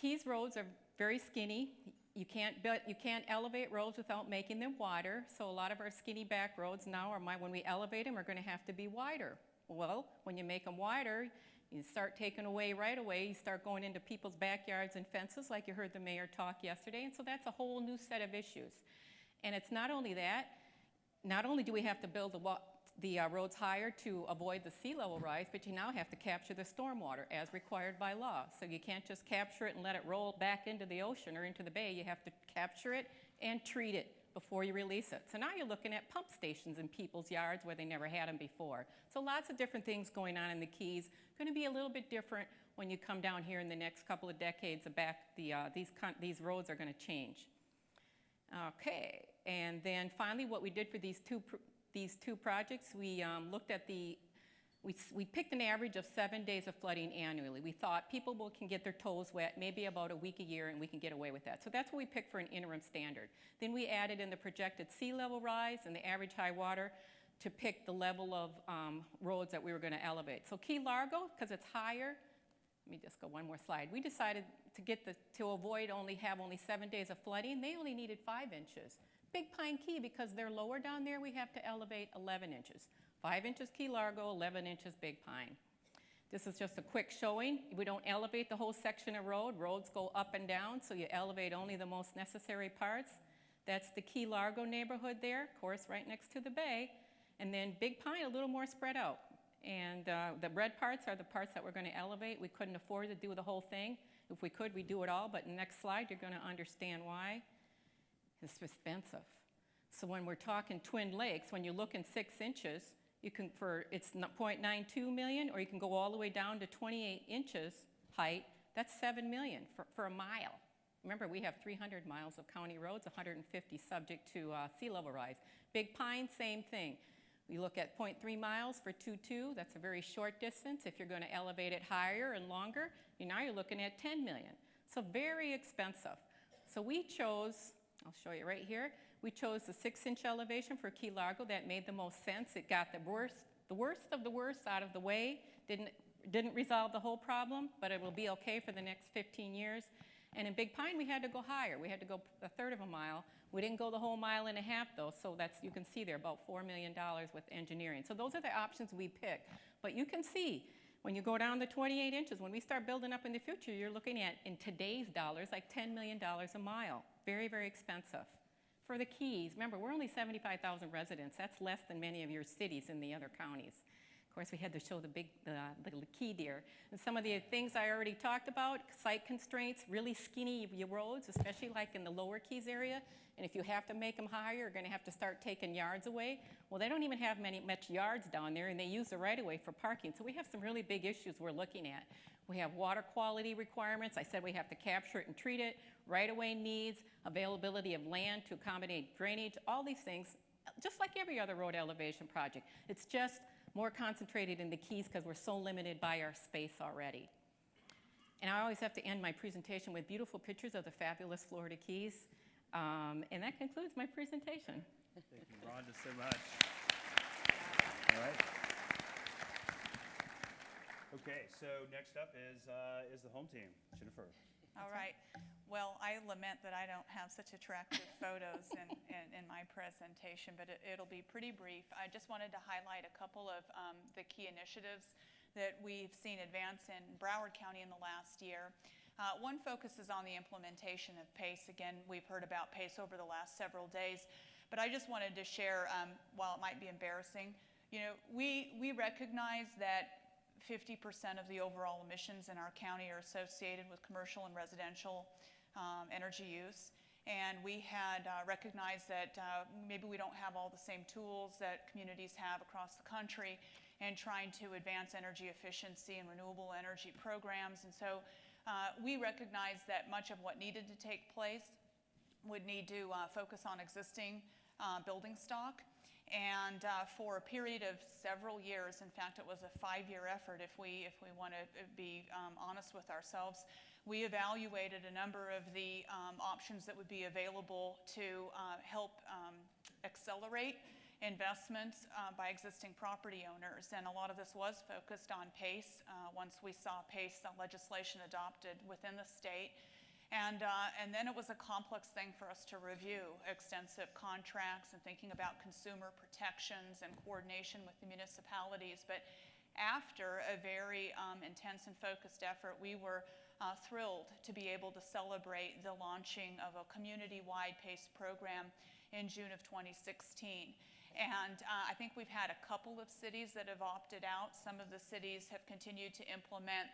Keys roads are very skinny. You can't elevate roads without making them wider. So a lot of our skinny back roads now, when we elevate them, are going to have to be wider. Well, when you make them wider, you start taking away right away. You start going into people's backyards and fences, like you heard the mayor talk yesterday. And so that's a whole new set of issues. And it's not only that. Not only do we have to build the roads higher to avoid the sea level rise, but you now have to capture the stormwater as required by law. So you can't just capture it and let it roll back into the ocean or into the bay. You have to capture it and treat it before you release it. So now you're looking at pump stations in people's yards where they never had them before. So lots of different things going on in the Keys. Going to be a little bit different when you come down here in the next couple of decades. These roads are going to change. Okay, and then finally what we did for these two projects, we looked at the We picked an average of 7 days of flooding annually. We thought can get their toes wet, maybe about a week a year, and we can get away with that. So that's what we picked for an interim standard. Then we added in the projected sea level rise and the average high water to pick the level of roads that we were going to elevate. So Key Largo, because it's higher, let me just go one more slide. We decided to avoid have only 7 days of flooding. They only needed 5 inches. Big Pine Key, because they're lower down there, we have to elevate 11 inches. 5 inches Key Largo, 11 inches Big Pine. This is just a quick showing. We don't elevate the whole section of road. Roads go up and down, so you elevate only the most necessary parts. That's the Key Largo neighborhood there, of course, right next to the bay. And then Big Pine, a little more spread out. And the red parts are the parts that we're going to elevate. We couldn't afford to do the whole thing. If we could, we'd do it all. But in the next slide, you're going to understand why. It's expensive. So when we're talking Twin Lakes, when you look in 6 inches, it's 0.92 million, or you can go all the way down to 28 inches height. That's $7 million for a mile. Remember, we have 300 miles of county roads, 150 subject to sea level rise. Big Pine, same thing. We look at 0.3 miles for 2.2. That's a very short distance. If you're going to elevate it higher and longer, now you're looking at 10 million. So very expensive. So we chose, I'll show you right here, we chose the 6-inch elevation for Key Largo. That made the most sense. It got the worst of the worst out of the way. Didn't resolve the whole problem, but it will be okay for the next 15 years. And in Big Pine, we had to go higher. We had to go a third of a mile. We didn't go the whole 1.5 miles, though, so you can see there, about $4 million with engineering. So those are the options we picked. But you can see, when you go down to 28 inches, when we start building up in the future, you're looking at, in today's dollars, like $10 million a mile. Very, very expensive. For the Keys, remember, we're only 75,000 residents. That's less than many of your cities in the other counties. Of course, we had to show the key there. And some of the things I already talked about, site constraints, really skinny roads, especially like in the lower Keys area. And if you have to make them higher, you're going to have to start taking yards away. Well, they don't even have much yards down there, and they use the right-of-way for parking. So we have some really big issues we're looking at. We have water quality requirements. I said we have to capture it and treat it. Right-of-way needs, availability of land to accommodate drainage, all these things, just like every other road elevation project. It's just more concentrated in the Keys because we're so limited by our space already. And I always have to end my presentation with beautiful pictures of the fabulous Florida Keys. And that concludes my presentation. Thank you, Rhonda, so much. All right. Okay, so next up is the home team, Jennifer. All right. Well, I lament that I don't have such attractive photos in my presentation, but it'll be pretty brief. I just wanted to highlight a couple of the key initiatives that we've seen advance in Broward County in the last year. One focuses on the implementation of PACE. Again, we've heard about PACE over the last several days, but I just wanted to share, while it might be embarrassing, we recognize that 50% of the overall emissions in our county are associated with commercial and residential energy use. And we had recognized that maybe we don't have all the same tools that communities have across the country in trying to advance energy efficiency and renewable energy programs. And so we recognized that much of what needed to take place would need to focus on existing building stock. And for a period of several years, in fact, it was a 5-year effort if we want to be honest with ourselves, we evaluated a number of the options that would be available to help accelerate investments by existing property owners. And a lot of this was focused on PACE once we saw PACE legislation adopted within the state. And then it was a complex thing for us to review extensive contracts and thinking about consumer protections and coordination with the municipalities. But after a very intense and focused effort, we were thrilled to be able to celebrate the launching of a community-wide PACE program in June of 2016. And I think we've had a couple of cities that have opted out. Some of the cities have continued to implement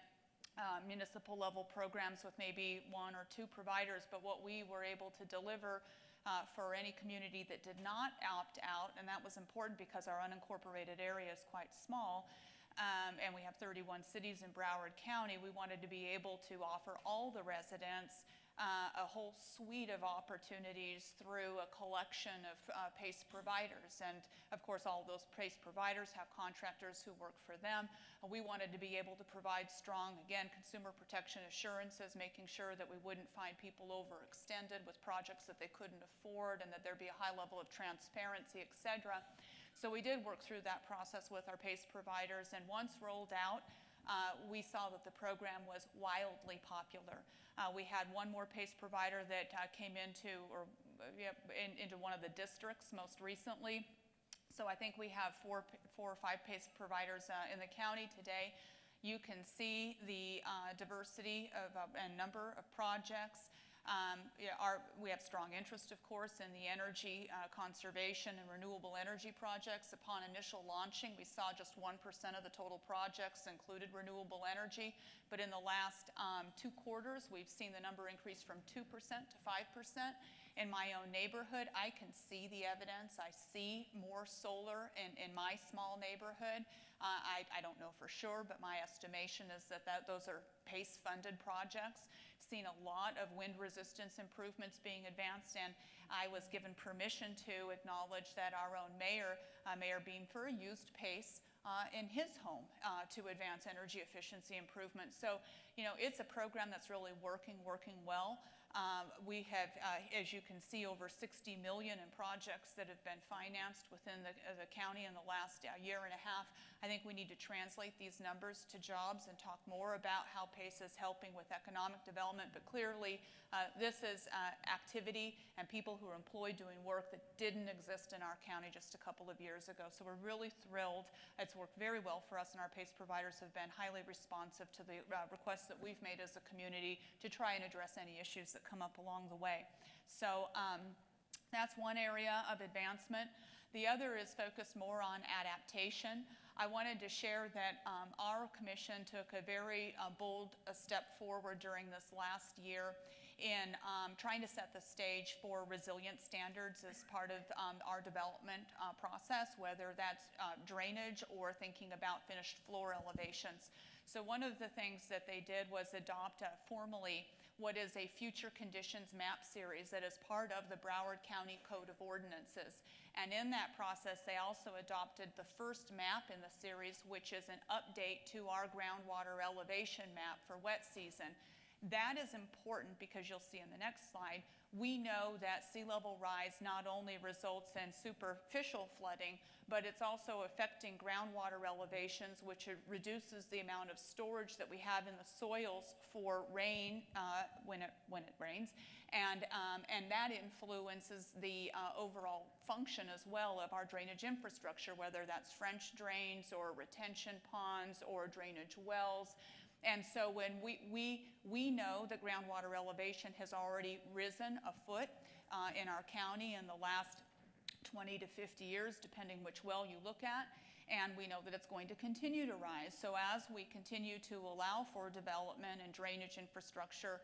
municipal level programs with maybe 1 or 2 providers, but what we were able to deliver for any community that did not opt out, and that was important because our unincorporated area is quite small, and we have 31 cities in Broward County, we wanted to be able to offer all the residents a whole suite of opportunities through a collection of PACE providers. And of course, all of those PACE providers have contractors who work for them. We wanted to be able to provide strong, again, consumer protection assurances, making sure that we wouldn't find people overextended with projects that they couldn't afford, and that there'd be a high level of transparency, et cetera. So we did work through that process with our PACE providers, and once rolled out, we saw that the program was wildly popular. We had one more PACE provider that came into one of the districts most recently. So I think we have four or five PACE providers in the county today. You can see the diversity of and number of projects. We have strong interest, of course, in the energy conservation and renewable energy projects. Upon initial launching, we saw just 1% of the total projects included renewable energy. But in the last 2 quarters, we've seen the number increase from 2% to 5%. In my own neighborhood, I can see the evidence. I see more solar in my small neighborhood. I don't know for sure, but my estimation is that those are PACE-funded projects. Seen a lot of wind resistance improvements being advanced, and I was given permission to acknowledge that our own mayor, Mayor Beamfer, used PACE in his home to advance energy efficiency improvements. So, it's a program that's really working well. We have, as you can see, over $60 million in projects that have been financed within the county in the last year and a half. I think we need to translate these numbers to jobs and talk more about how PACE is helping with economic development. But clearly, this is activity and people who are employed doing work that didn't exist in our county just a couple of years ago. So we're really thrilled. It's worked very well for us, and our PACE providers have been highly responsive to the requests that we've made as a community to try and address any issues that come up along the way. So that's one area of advancement. The other is focused more on adaptation. I wanted to share that our commission took a very bold step forward during this last year in trying to set the stage for resilient standards as part of our development process, whether that's drainage or thinking about finished floor elevations. So one of the things that they did was adopt formally what is a future conditions map series that is part of the Broward County Code of Ordinances. And in that process, they also adopted the first map in the series, which is an update to our groundwater elevation map for wet season. That is important because you'll see in the next slide, we know that sea level rise not only results in superficial flooding, but it's also affecting groundwater elevations, which reduces the amount of storage that we have in the soils for rain when it rains, and that influences the overall function as well of our drainage infrastructure, whether that's French drains or retention ponds or drainage wells. And so when we know that groundwater elevation has already risen a foot in our county in the last 20 to 50 years, depending which well you look at, and we know that it's going to continue to rise. So as we continue to allow for development and drainage infrastructure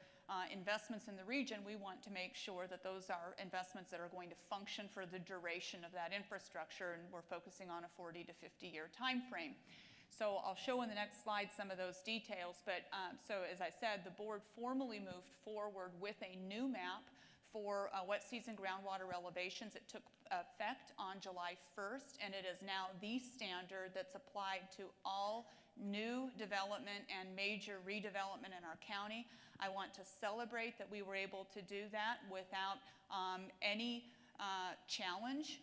investments in the region, we want to make sure that those are investments that are going to function for the duration of that infrastructure, and we're focusing on a 40 to 50-year time frame. So I'll show in the next slide some of those details, but so as I said, the board formally moved forward with a new map for wet season groundwater elevations. It took effect on July 1st, and it is now the standard that's applied to all new development and major redevelopment in our county. I want to celebrate that we were able to do that without any challenge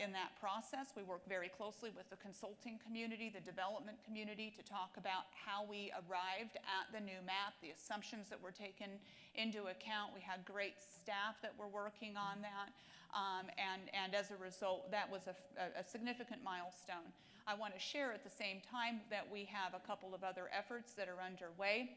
in that process. We work very closely with the consulting community, the development community, to talk about how we arrived at the new map, the assumptions that were taken into account. We had great staff that were working on that, and as a result, that was a significant milestone. I want to share at the same time that we have a couple of other efforts that are underway.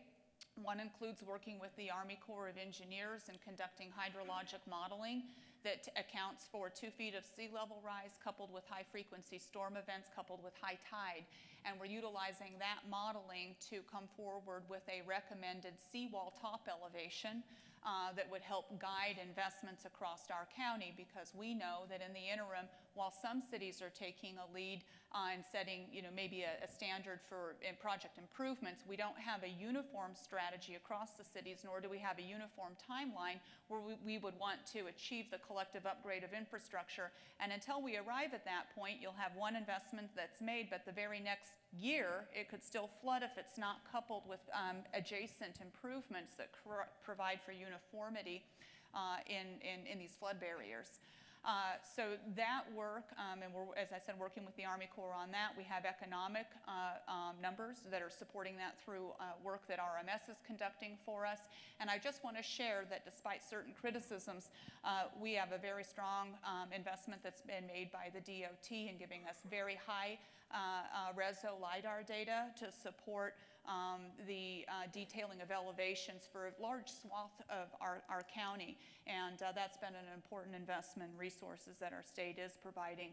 One includes working with the Army Corps of Engineers and conducting hydrologic modeling that accounts for 2 feet of sea level rise coupled with high frequency storm events coupled with high tide. And we're utilizing that modeling to come forward with a recommended seawall top elevation that would help guide investments across our county, because we know that in the interim while some cities are taking a lead on setting, maybe a standard for project improvements, we don't have a uniform strategy across the cities, nor do we have a uniform timeline where we would want to achieve the collective upgrade of infrastructure. And until we arrive at that point, you'll have one investment that's made, but the very next year, it could still flood if it's not coupled with adjacent improvements that provide for uniformity in these flood barriers. So that work, and we're, as I said, working with the Army Corps on that. We have economic numbers that are supporting that through work that RMS is conducting for us. And I just want to share that despite certain criticisms, we have a very strong investment that's been made by the DOT in giving us very high reso LiDAR data to support the detailing of elevations for a large swath of our county. And that's been an important investment in resources that our state is providing.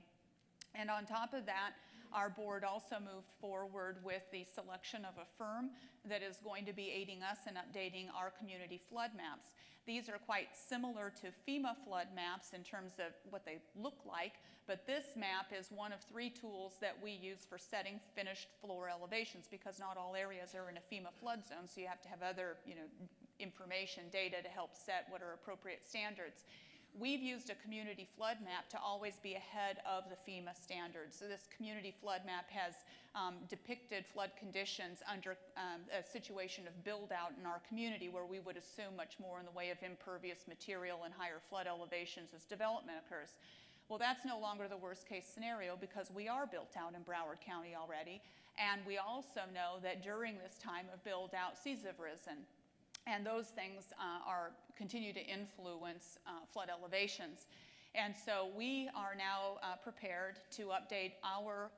And on top of that, our board also moved forward with the selection of a firm that is going to be aiding us in updating our community flood maps. These are quite similar to FEMA flood maps in terms of what they look like, but this map is one of 3 tools that we use for setting finished floor elevations, because not all areas are in a FEMA flood zone, so you have to have other information, data to help set what are appropriate standards. We've used a community flood map to always be ahead of the FEMA standards. So this community flood map has depicted flood conditions under a situation of build out in our community, where we would assume much more in the way of impervious material and higher flood elevations as development occurs. Well, that's no longer the worst case scenario, because we are built out in Broward County already. And we also know that during this time of build out, seas have risen. And those things continue to influence flood elevations. And so we are now prepared to update our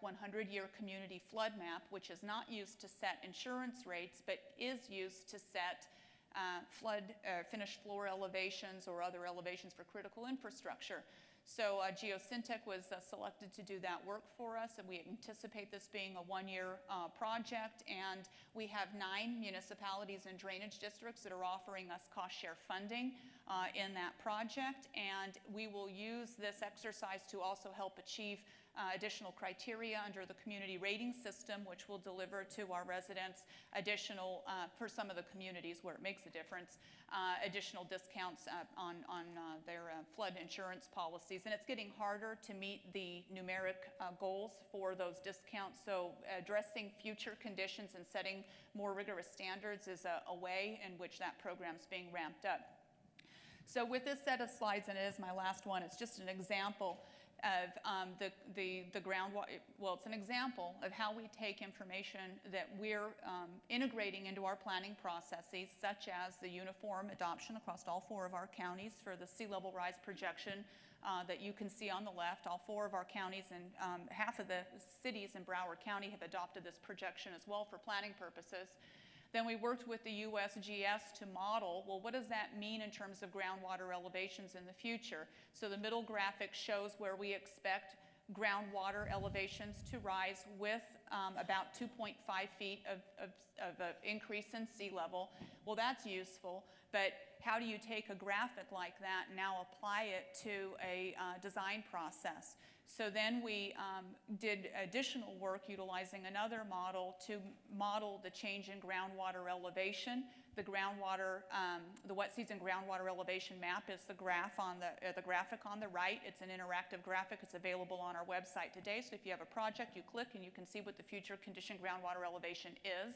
100-year community flood map, which is not used to set insurance rates, but is used to set finished floor elevations or other elevations for critical infrastructure. So Geosyntec was selected to do that work for us, and we anticipate this being a 1-year project. And we have 9 municipalities and drainage districts that are offering us cost share funding in that project. And we will use this exercise to also help achieve additional criteria under the community rating system, which will deliver to our residents additional, for some of the communities where it makes a difference, additional discounts on their flood insurance policies. And it's getting harder to meet the numeric goals for those discounts. So addressing future conditions and setting more rigorous standards is a way in which that program is being ramped up. So with this set of slides, and it is my last one, it's just an example of the groundwater. Well, it's an example of how we take information that we're integrating into our planning processes, such as the uniform adoption across all 4 of our counties for the sea level rise projection that you can see on the left. All 4 of our counties and half of the cities in Broward County have adopted this projection as well for planning purposes. Then we worked with the USGS to model, well, what does that mean in terms of groundwater elevations in the future? So the middle graphic shows where we expect groundwater elevations to rise with about 2.5 feet of an increase in sea level. Well, that's useful, but how do you take a graphic like that and now apply it to a design process? So then we did additional work utilizing another model to model the change in groundwater elevation. The groundwater, the wet season groundwater elevation map is the graph on the graphic on the right. It's an interactive graphic. It's available on our website today. So if you have a project, you click and you can see what the future condition groundwater elevation is.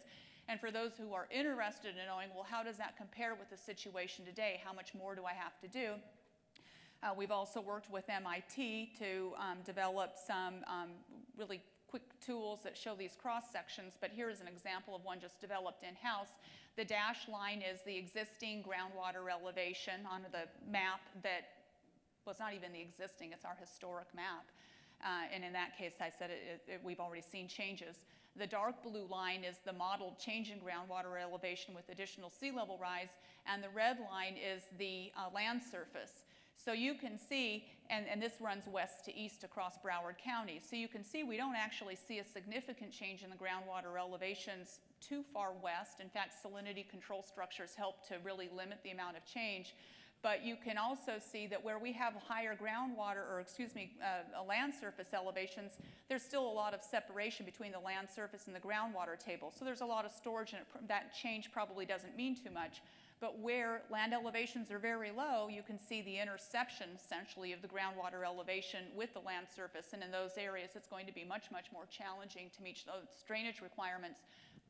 And for those who are interested in knowing, well, how does that compare with the situation today? How much more do I have to do? We've also worked with MIT to develop some really quick tools that show these cross sections, but here is an example of one just developed in-house. The dashed line is the existing groundwater elevation on the map that was not even the existing, it's our historic map. And in that case, I said we've already seen changes. The dark blue line is the modeled change in groundwater elevation with additional sea level rise, and the red line is the land surface. So you can see, and this runs west to east across Broward County, so you can see we don't actually see a significant change in the groundwater elevations too far west. In fact, salinity control structures help to really limit the amount of change. But you can also see that where we have higher groundwater, or excuse me, land surface elevations, there's still a lot of separation between the land surface and the groundwater table. So there's a lot of storage, and that change probably doesn't mean too much. But where land elevations are very low, you can see the interception, essentially, of the groundwater elevation with the land surface. And in those areas, it's going to be much, much more challenging to meet those drainage requirements.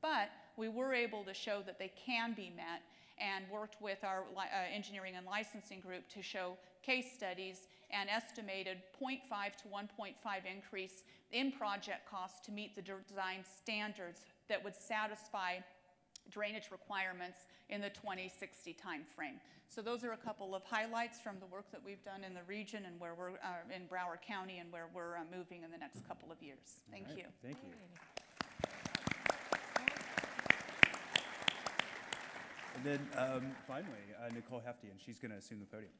But we were able to show that they can be met, and worked with our engineering and licensing group to show case studies and estimated 0.5 to 1.5 increase in project costs to meet the design standards that would satisfy drainage requirements in the 2060 timeframe. So those are a couple of highlights from the work that we've done in the region and where we're in Broward County, and where we're moving in the next couple of years. Thank you. Thank you. And then finally, Nicole Hefty, and she's going to assume the podium.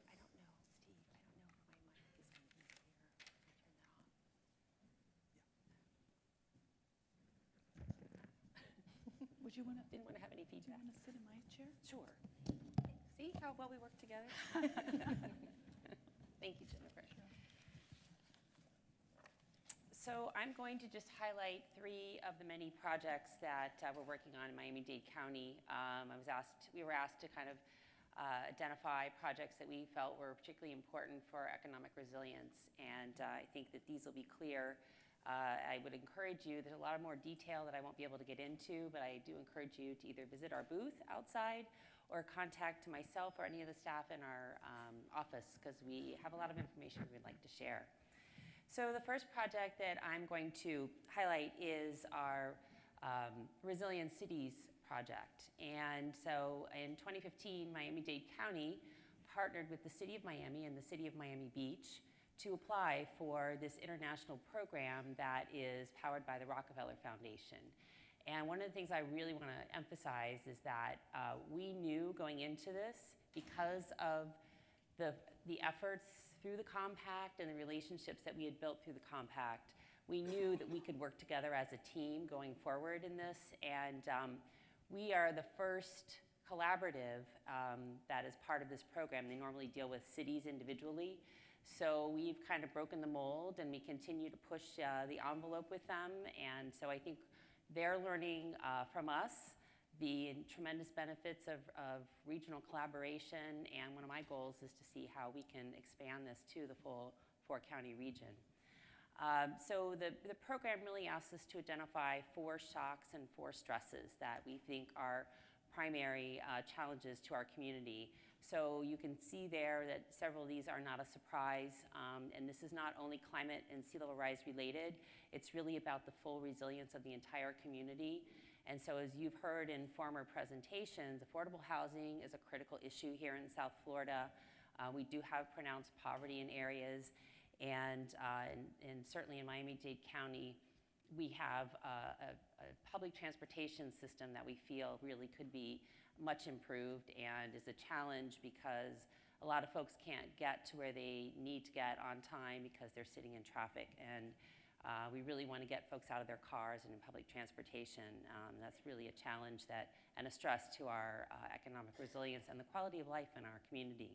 Would you want to? Didn't want to have any Do you feedback. want to sit in my chair? Sure. See how well we work together? Thank you, Jennifer. So I'm going to just highlight 3 of the many projects that we're working on in Miami-Dade County. We were asked to kind of identify projects that we felt were particularly important for economic resilience, and I think that these will be clear. I would encourage you, there's a lot of more detail that I won't be able to get into, but I do encourage you to either visit our booth outside or contact myself or any of the staff in our office, because we have a lot of information we'd like to share. So the first project that I'm going to highlight is our Resilient Cities project. And so in 2015, Miami-Dade County partnered with the City of Miami and the City of Miami Beach to apply for this international program that is powered by the Rockefeller Foundation. And one of the things I really want to emphasize is that we knew going into this, because of the efforts through the compact and the relationships that we had built through the compact, we knew that we could work together as a team going forward in this. And we are the first collaborative that is part of this program. They normally deal with cities individually. So we've kind of broken the mold, and we continue to push the envelope with them. And so I think they're learning from us the tremendous benefits of regional collaboration, and one of my goals is to see how we can expand this to the full 4-county region. So the program really asks us to identify 4 shocks and 4 stresses that we think are primary challenges to our community. So you can see there that several of these are not a surprise, and this is not only climate and sea level rise related, it's really about the full resilience of the entire community. And so as you've heard in former presentations, affordable housing is a critical issue here in South Florida. We do have pronounced poverty in areas, and certainly in Miami-Dade County, we have a public transportation system that we feel really could be much improved, and is a challenge because a lot of folks can't get to where they need to get on time because they're sitting in traffic. And we really want to get folks out of their cars and in public transportation. That's really a challenge and a stress to our economic resilience and the quality of life in our community.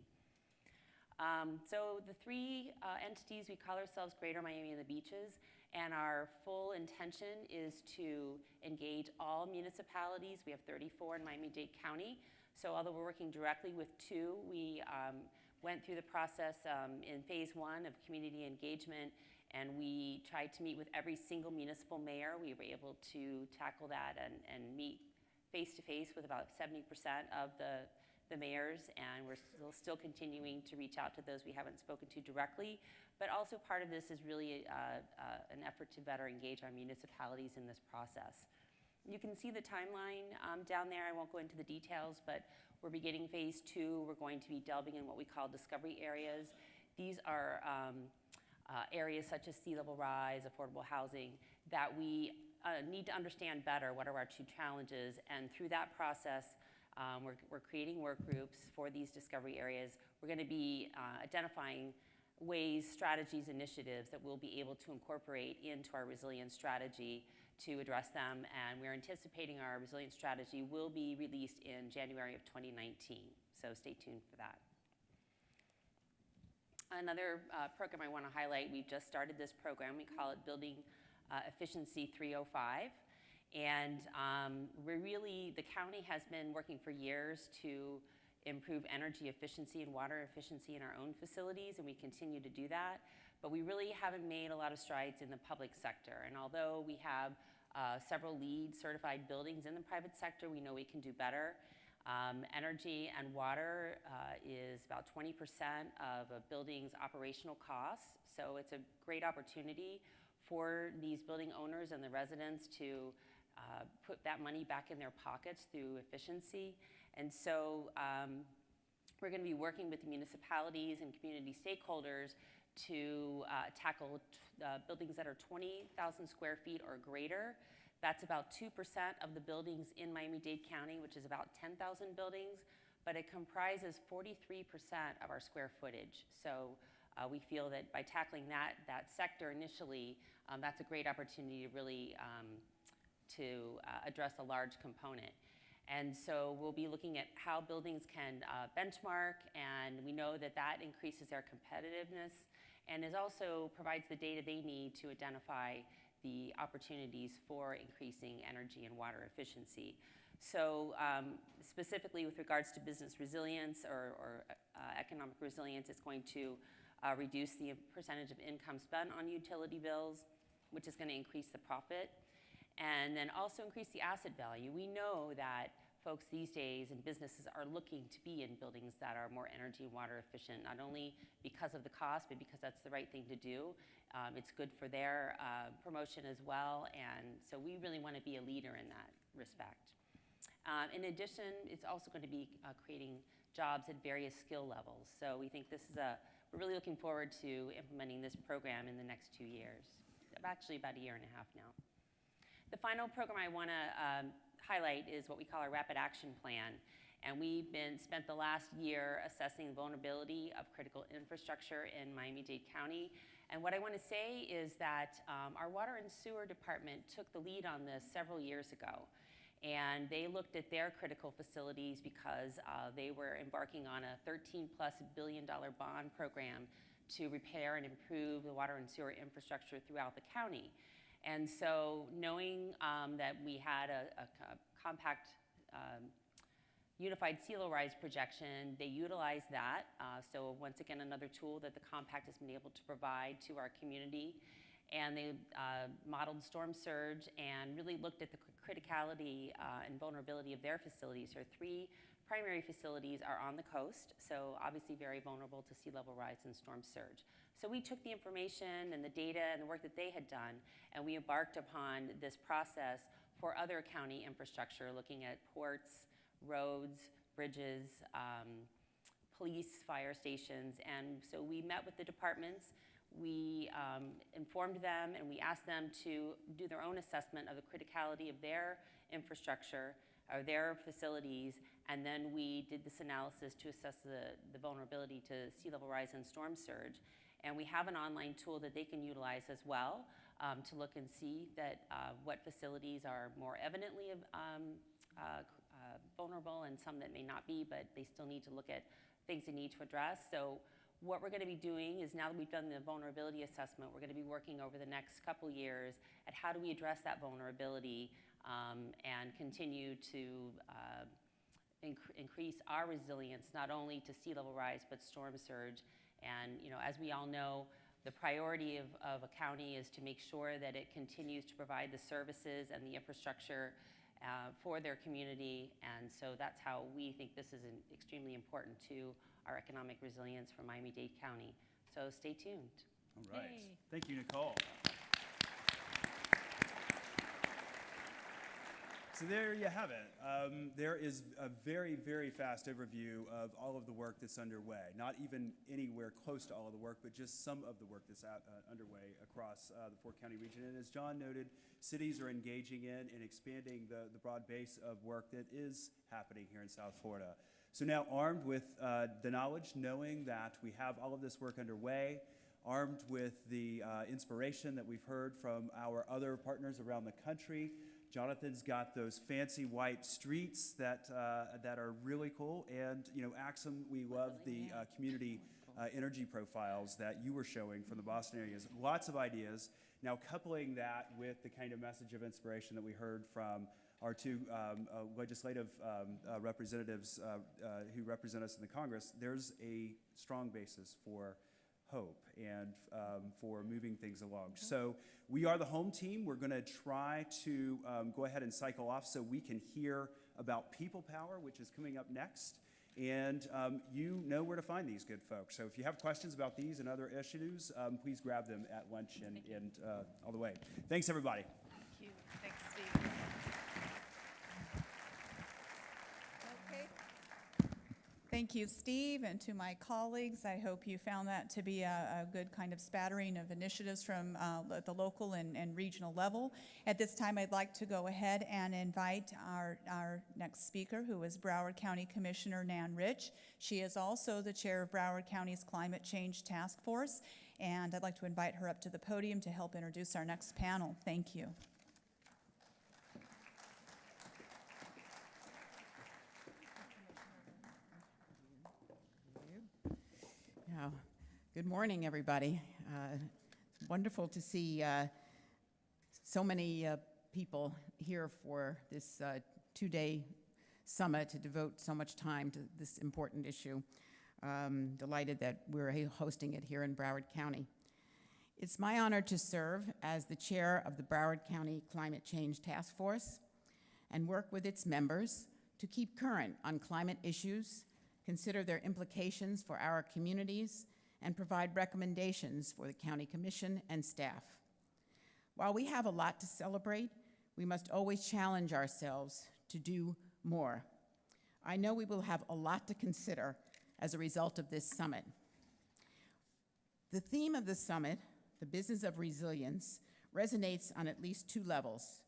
So the 3 entities, we call ourselves Greater Miami and the Beaches, and our full intention is to engage all municipalities. We have 34 in Miami-Dade County. So although we're working directly with 2, we went through the process in phase 1 of community engagement, and we tried to meet with every single municipal mayor. We were able to tackle that and meet face-to-face with about 70% of the mayors, and we're still continuing to reach out to those we haven't spoken to directly. But also part of this is really an effort to better engage our municipalities in this process. You can see the timeline down there. I won't go into the details, but we're beginning phase 2. We're going to be delving in what we call discovery areas. These are areas such as sea level rise, affordable housing, that we need to understand better what are our 2 challenges. And through that process, we're creating work groups for these discovery areas. We're going to be identifying ways, strategies, initiatives that we'll be able to incorporate into our resilience strategy to address them. And we're anticipating our resilience strategy will be released in January of 2019. So stay tuned for that. Another program I want to highlight, we just started this program. We call it Building Efficiency 305. And the county has been working for years to improve energy efficiency and water efficiency in our own facilities, and we continue to do that. But we really haven't made a lot of strides in the public sector. And although we have several LEED certified buildings in the private sector, we know we can do better. Energy and water is about 20% of a building's operational costs. So it's a great opportunity for these building owners and the residents to put that money back in their pockets through efficiency. And so we're going to be working with the municipalities and community stakeholders to tackle buildings that are 20,000 square feet or greater. That's about 2% of the buildings in Miami-Dade County, which is about 10,000 buildings, but it comprises 43% of our square footage. So we feel that by tackling that sector initially, that's a great opportunity to really address a large component. And so we'll be looking at how buildings can benchmark, and we know that that increases their competitiveness and also provides the data they need to identify the opportunities for increasing energy and water efficiency. So specifically with regards to business resilience or economic resilience, it's going to reduce the percentage of income spent on utility bills, which is going to increase the profit, and then also increase the asset value. We know that folks these days and businesses are looking to be in buildings that are more energy and water efficient, not only because of the cost, but because that's the right thing to do. It's good for their promotion as well, and so we really want to be a leader in that respect. In addition, it's also going to be creating jobs at various skill levels. So we think this is we're really looking forward to implementing this program in the next 2 years, actually about a year and a half now. The final program I want to highlight is what we call our Rapid Action Plan. And we've spent the last year assessing the vulnerability of critical infrastructure in Miami-Dade County. And what I want to say is that our Water and Sewer Department took the lead on this several years ago. And they looked at their critical facilities because they were embarking on a $13+ billion bond program to repair and improve the water and sewer infrastructure throughout the county. And so knowing that we had a compact unified sea level rise projection, they utilized that. So once again, another tool that the compact has been able to provide to our community. And they modeled storm surge and really looked at the criticality and vulnerability of their facilities. Their 3 primary facilities are on the coast, so obviously very vulnerable to sea level rise and storm surge. So we took the information and the data and the work that they had done, and we embarked upon this process for other county infrastructure, looking at ports, roads, bridges, police, fire stations. And so we met with the departments. We informed them and we asked them to do their own assessment of the criticality of their infrastructure or their facilities, and then we did this analysis to assess the vulnerability to sea level rise and storm surge. And we have an online tool that they can utilize as well to look and see that what facilities are more evidently vulnerable and some that may not be, but they still need to look at things they need to address. So what we're going to be doing is, now that we've done the vulnerability assessment, we're going to be working over the next couple years at how do we address that vulnerability and continue to increase our resilience, not only to sea level rise, but storm surge. And as we all know, the priority of a county is to make sure that it continues to provide the services and the infrastructure for their community. And so that's how we think this is extremely important to our economic resilience for Miami-Dade County. So stay tuned. All right. Yay. Thank you, Nicole. So there you have it. There is a very, very fast overview of all of the work that's underway. Not even anywhere close to all of the work, but just some of the work that's underway across the 4-county region. And as John noted, cities are engaging in and expanding the broad base of work that is happening here in South Florida. So now, armed with the knowledge, knowing that we have all of this work underway, armed with the inspiration that we've heard from our other partners around the country, Jonathan's got those fancy white streets that are really cool, and Axum, we love the community energy profiles that you were showing from the Boston area. Lots of ideas. Now coupling that with the kind of message of inspiration that we heard from our two legislative representatives who represent us in the Congress, there's a strong basis for hope and for moving things along. So we are the home team. We're going to try to go ahead and cycle off so we can hear about people power, which is coming up next. And you know where to find these good folks. So if you have questions about these and other issues, please grab them at lunch and all the way. Thanks, everybody. Thank you. Thanks, Steve. Okay. Thank you, Steve, and to my colleagues. I hope you found that to be a good kind of spattering of initiatives from the local and regional level. At this time, I'd like to go ahead and invite our next speaker, who is Broward County Commissioner Nan Rich. She is also the chair of Broward County's Climate Change Task Force, and I'd like to invite her up to the podium to help introduce our next panel. Thank you. Good morning, everybody. It's wonderful to see so many people here for this two-day summit to devote so much time to this important issue. Delighted that we're hosting it here in Broward County. It's my honor to serve as the chair of the Broward County Climate Change Task Force and work with its members to keep current on climate issues, consider their implications for our communities, and provide recommendations for the County Commission and staff. While we have a lot to celebrate, we must always challenge ourselves to do more. I know we will have a lot to consider as a result of this summit. The theme of the summit, the business of resilience, resonates on at least two levels.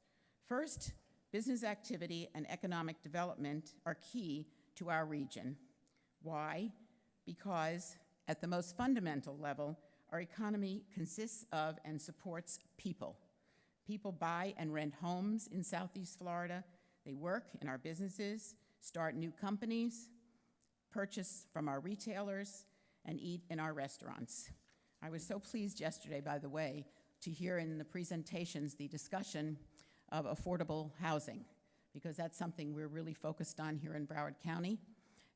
First, business activity and economic development are key to our region. Why? Because at the most fundamental level, our economy consists of and supports people. People buy and rent homes in Southeast Florida. They work in our businesses, start new companies, purchase from our retailers, and eat in our restaurants. I was so pleased yesterday, by the way, to hear in the presentations the discussion of affordable housing, because that's something we're really focused on here in Broward County.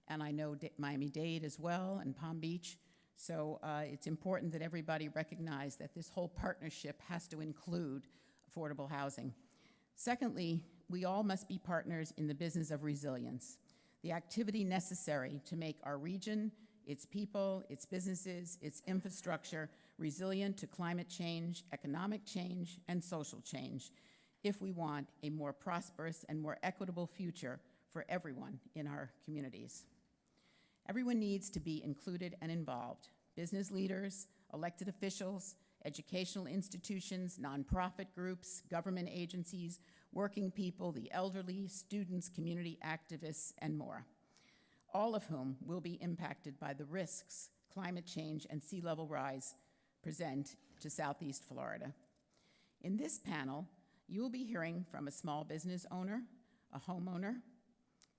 And I know Miami-Dade as well, and Palm Beach. So it's important that everybody recognize that this whole partnership has to include affordable housing. Secondly, we all must be partners in the business of resilience, the activity necessary to make our region, its people, its businesses, its infrastructure resilient to climate change, economic change, and social change, if we want a more prosperous and more equitable future for everyone in our communities. Everyone needs to be included and involved. Business leaders, elected officials, educational institutions, nonprofit groups, government agencies, working people, the elderly, students, community activists, and more, all of whom will be impacted by the risks climate change and sea level rise present to Southeast Florida. In this panel, you will be hearing from a small business owner, a homeowner,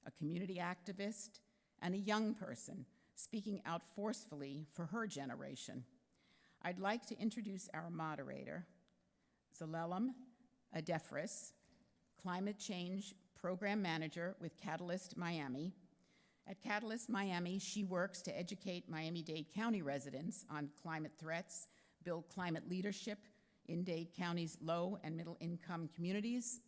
a community activist, and a young person speaking out forcefully for her generation. I'd like to introduce our moderator, Zelalem Adefris, Climate Change Program Manager with Catalyst Miami. At Catalyst Miami, she works to educate Miami-Dade County residents on climate threats, build climate leadership in Dade County's low and middle income communities,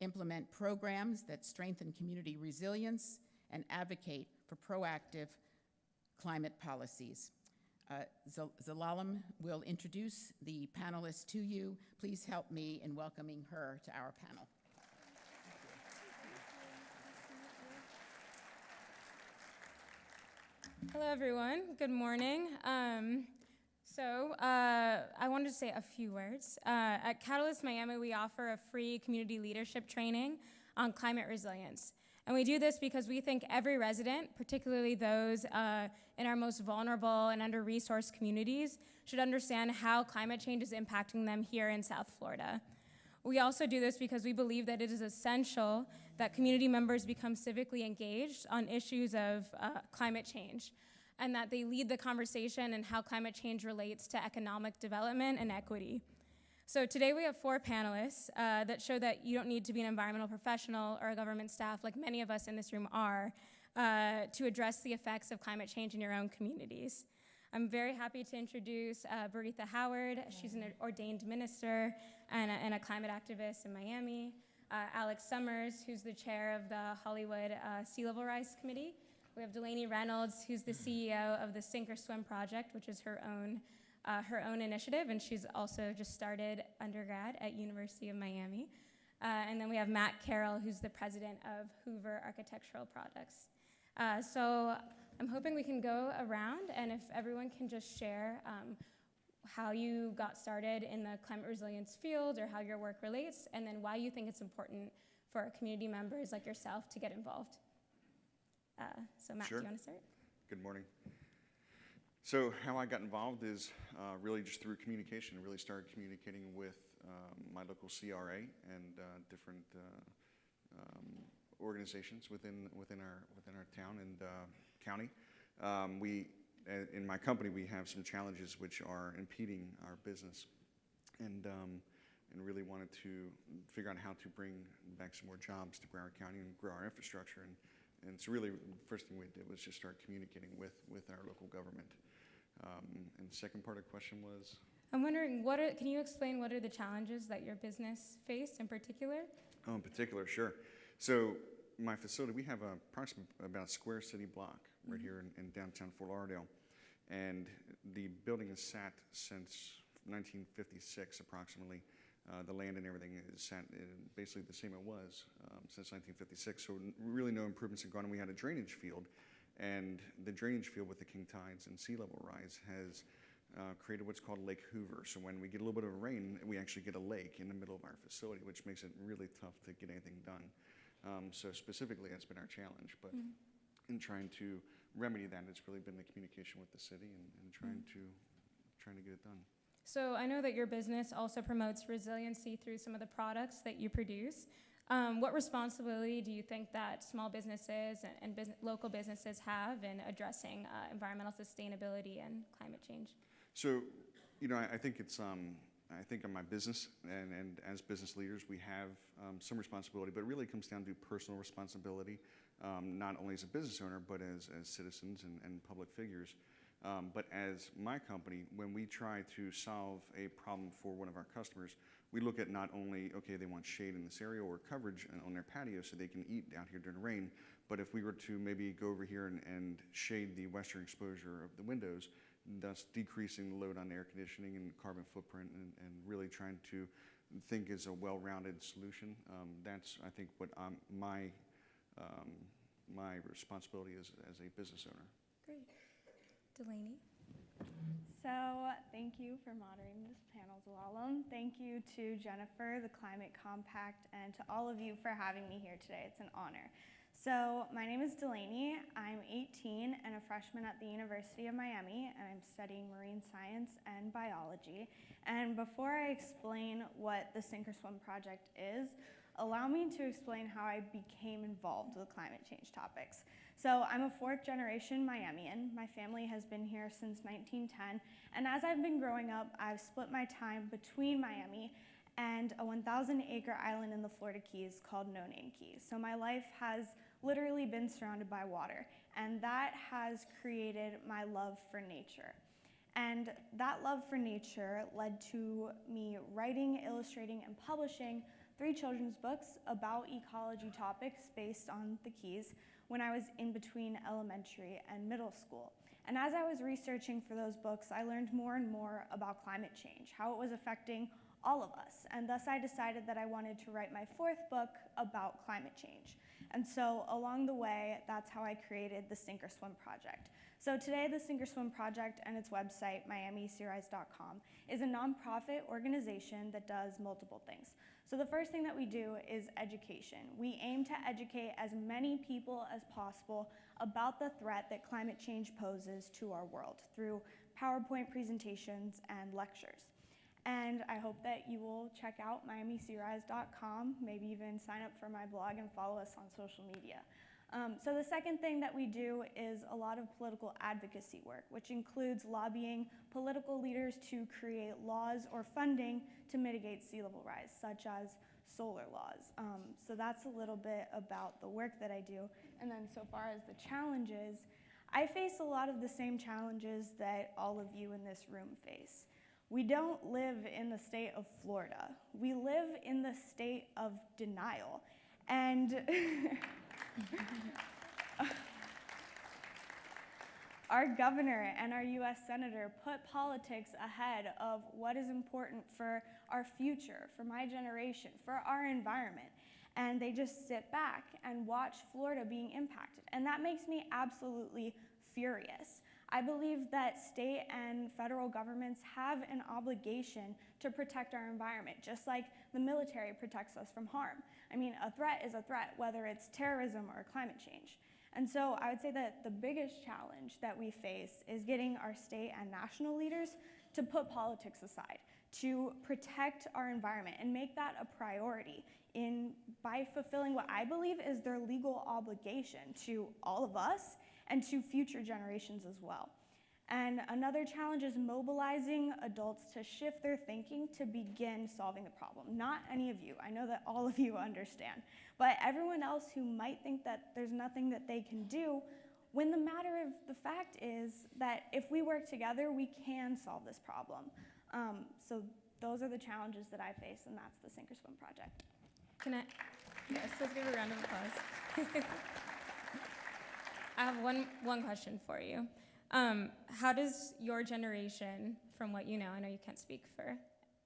implement programs that strengthen community resilience, and advocate for proactive climate policies. Zelalem will introduce the panelists to you. Please help me in welcoming her to our panel. Hello, everyone. Good morning. I wanted to say a few words. At Catalyst Miami, we offer a free community leadership training on climate resilience. And we do this because we think every resident, particularly those in our most vulnerable and under-resourced communities, should understand how climate change is impacting them here in South Florida. We also do this because we believe that it is essential that community members become civically engaged on issues of climate change. and that they lead the conversation in how climate change relates to economic development and equity. So today we have 4 panelists that show that you don't need to be an environmental professional or a government staff, like many of us in this room are, to address the effects of climate change in your own communities. I'm very happy to introduce Baritha Howard. She's an ordained minister and a climate activist in Miami. Alex Summers, who's the chair of the Hollywood Sea Level Rise Committee. We have Delaney Reynolds, who's the CEO of the Sink or Swim Project, which is her own initiative, and she's also just started undergrad at University of Miami. And then we have Matt Carroll, who's the president of Hoover Architectural Products. So I'm hoping we can go around, and if everyone can just share how you got started in the climate resilience field or how your work relates, and then why you think it's important for community members like yourself to get involved. So Matt, Sure. do you want to start? Good morning. So how I got involved is really just through communication. I really started communicating with my local CRA and different organizations within our town and county. In my company, we have some challenges which are impeding our business, and really wanted to figure out how to bring back some more jobs to Broward County and grow our infrastructure. And so really, the first thing we did was just start communicating with our local government. And the second part of the question was? I'm wondering, can you explain what are the challenges that your business faced in particular? Oh, in particular, sure. So my facility, we have approximately about a square city block right here in downtown Fort Lauderdale. And the building has sat since 1956 approximately. The land and everything is sat basically the same it was since 1956. So really no improvements have gone. And we had a drainage field. And the drainage field with the king tides and sea level rise has created what's called Lake Hoover. So when we get a little bit of rain, we actually get a lake in the middle of our facility, which makes it really tough to get anything done. So specifically, that's been our challenge. But in trying to remedy that, it's really been the communication with the city and trying to get it done. So I know that your business also promotes resiliency through some of the products that you produce. What responsibility do you think that small businesses and local businesses have in addressing environmental sustainability and climate change? So, I think it's, I think on my business and as business leaders, we have some responsibility, but it really comes down to personal responsibility, not only as a business owner, but as citizens and public figures. But as my company, when we try to solve a problem for one of our customers, we look at not only, okay, they want shade in this area or coverage on their patio so they can eat out here during the rain, but if we were to maybe go over here and shade the western exposure of the windows, thus decreasing the load on air conditioning and carbon footprint and really trying to think is a well-rounded solution. That's, I think, what my responsibility is as a business owner. Great. Delaney? So thank you for moderating this panel, Zelalem. Thank you to Jennifer, the Climate Compact, and to all of you for having me here today. It's an honor. So my name is Delaney. I'm 18 and a freshman at the University of Miami, and I'm studying marine science and biology. And before I explain what the Sink or Swim project is, allow me to explain how I became involved with climate change topics. So I'm a 4th generation Miamian. My family has been here since 1910, and as I've been growing up, I've split my time between Miami and a 1,000-acre island in the Florida Keys called No Name Key. So my life has literally been surrounded by water, and that has created my love for nature. And that love for nature led to me writing, illustrating, and publishing 3 children's books about ecology topics based on the Keys when I was in between elementary and middle school. And as I was researching for those books, I learned more and more about climate change, how it was affecting all of us. And thus I decided that I wanted to write my 4th book about climate change. And so along the way, that's how I created the Sink or Swim project. So today, the Sink or Swim project and its website, miamisearise.com, is a nonprofit organization that does multiple things. So the first thing that we do is education. We aim to educate as many people as possible about the threat that climate change poses to our world through PowerPoint presentations and lectures. And I hope that you will check out miamisearise.com, maybe even sign up for my blog and follow us on social media. So the second thing that we do is a lot of political advocacy work, which includes lobbying political leaders to create laws or funding to mitigate sea level rise, such as solar laws. So that's a little bit about the work that I do. And then so far as the challenges, I face a lot of the same challenges that all of you in this room face. We don't live in the state of Florida. We live in the state of denial. And our governor and our US Senator put politics ahead of what is important for our future, for my generation, for our environment. And they just sit back and watch Florida being impacted. And that makes me absolutely furious. I believe that state and federal governments have an obligation to protect our environment, just like the military protects us from harm. I mean, a threat is a threat, whether it's terrorism or climate change. And so I would say that the biggest challenge that we face is getting our state and national leaders to put politics aside, to protect our environment and make that a priority by fulfilling what I believe is their legal obligation to all of us and to future generations as well. And another challenge is mobilizing adults to shift their thinking to begin solving the problem. Not any of you, I know that all of you understand, but everyone else who might think that there's nothing that they can do, when the matter of the fact is that if we work together, we can solve this problem. So those are the challenges that I face, and that's the Sink or Swim project. Yes, let's give a round of applause. I have one question for you. How does your generation, from what you know, I know you can't speak for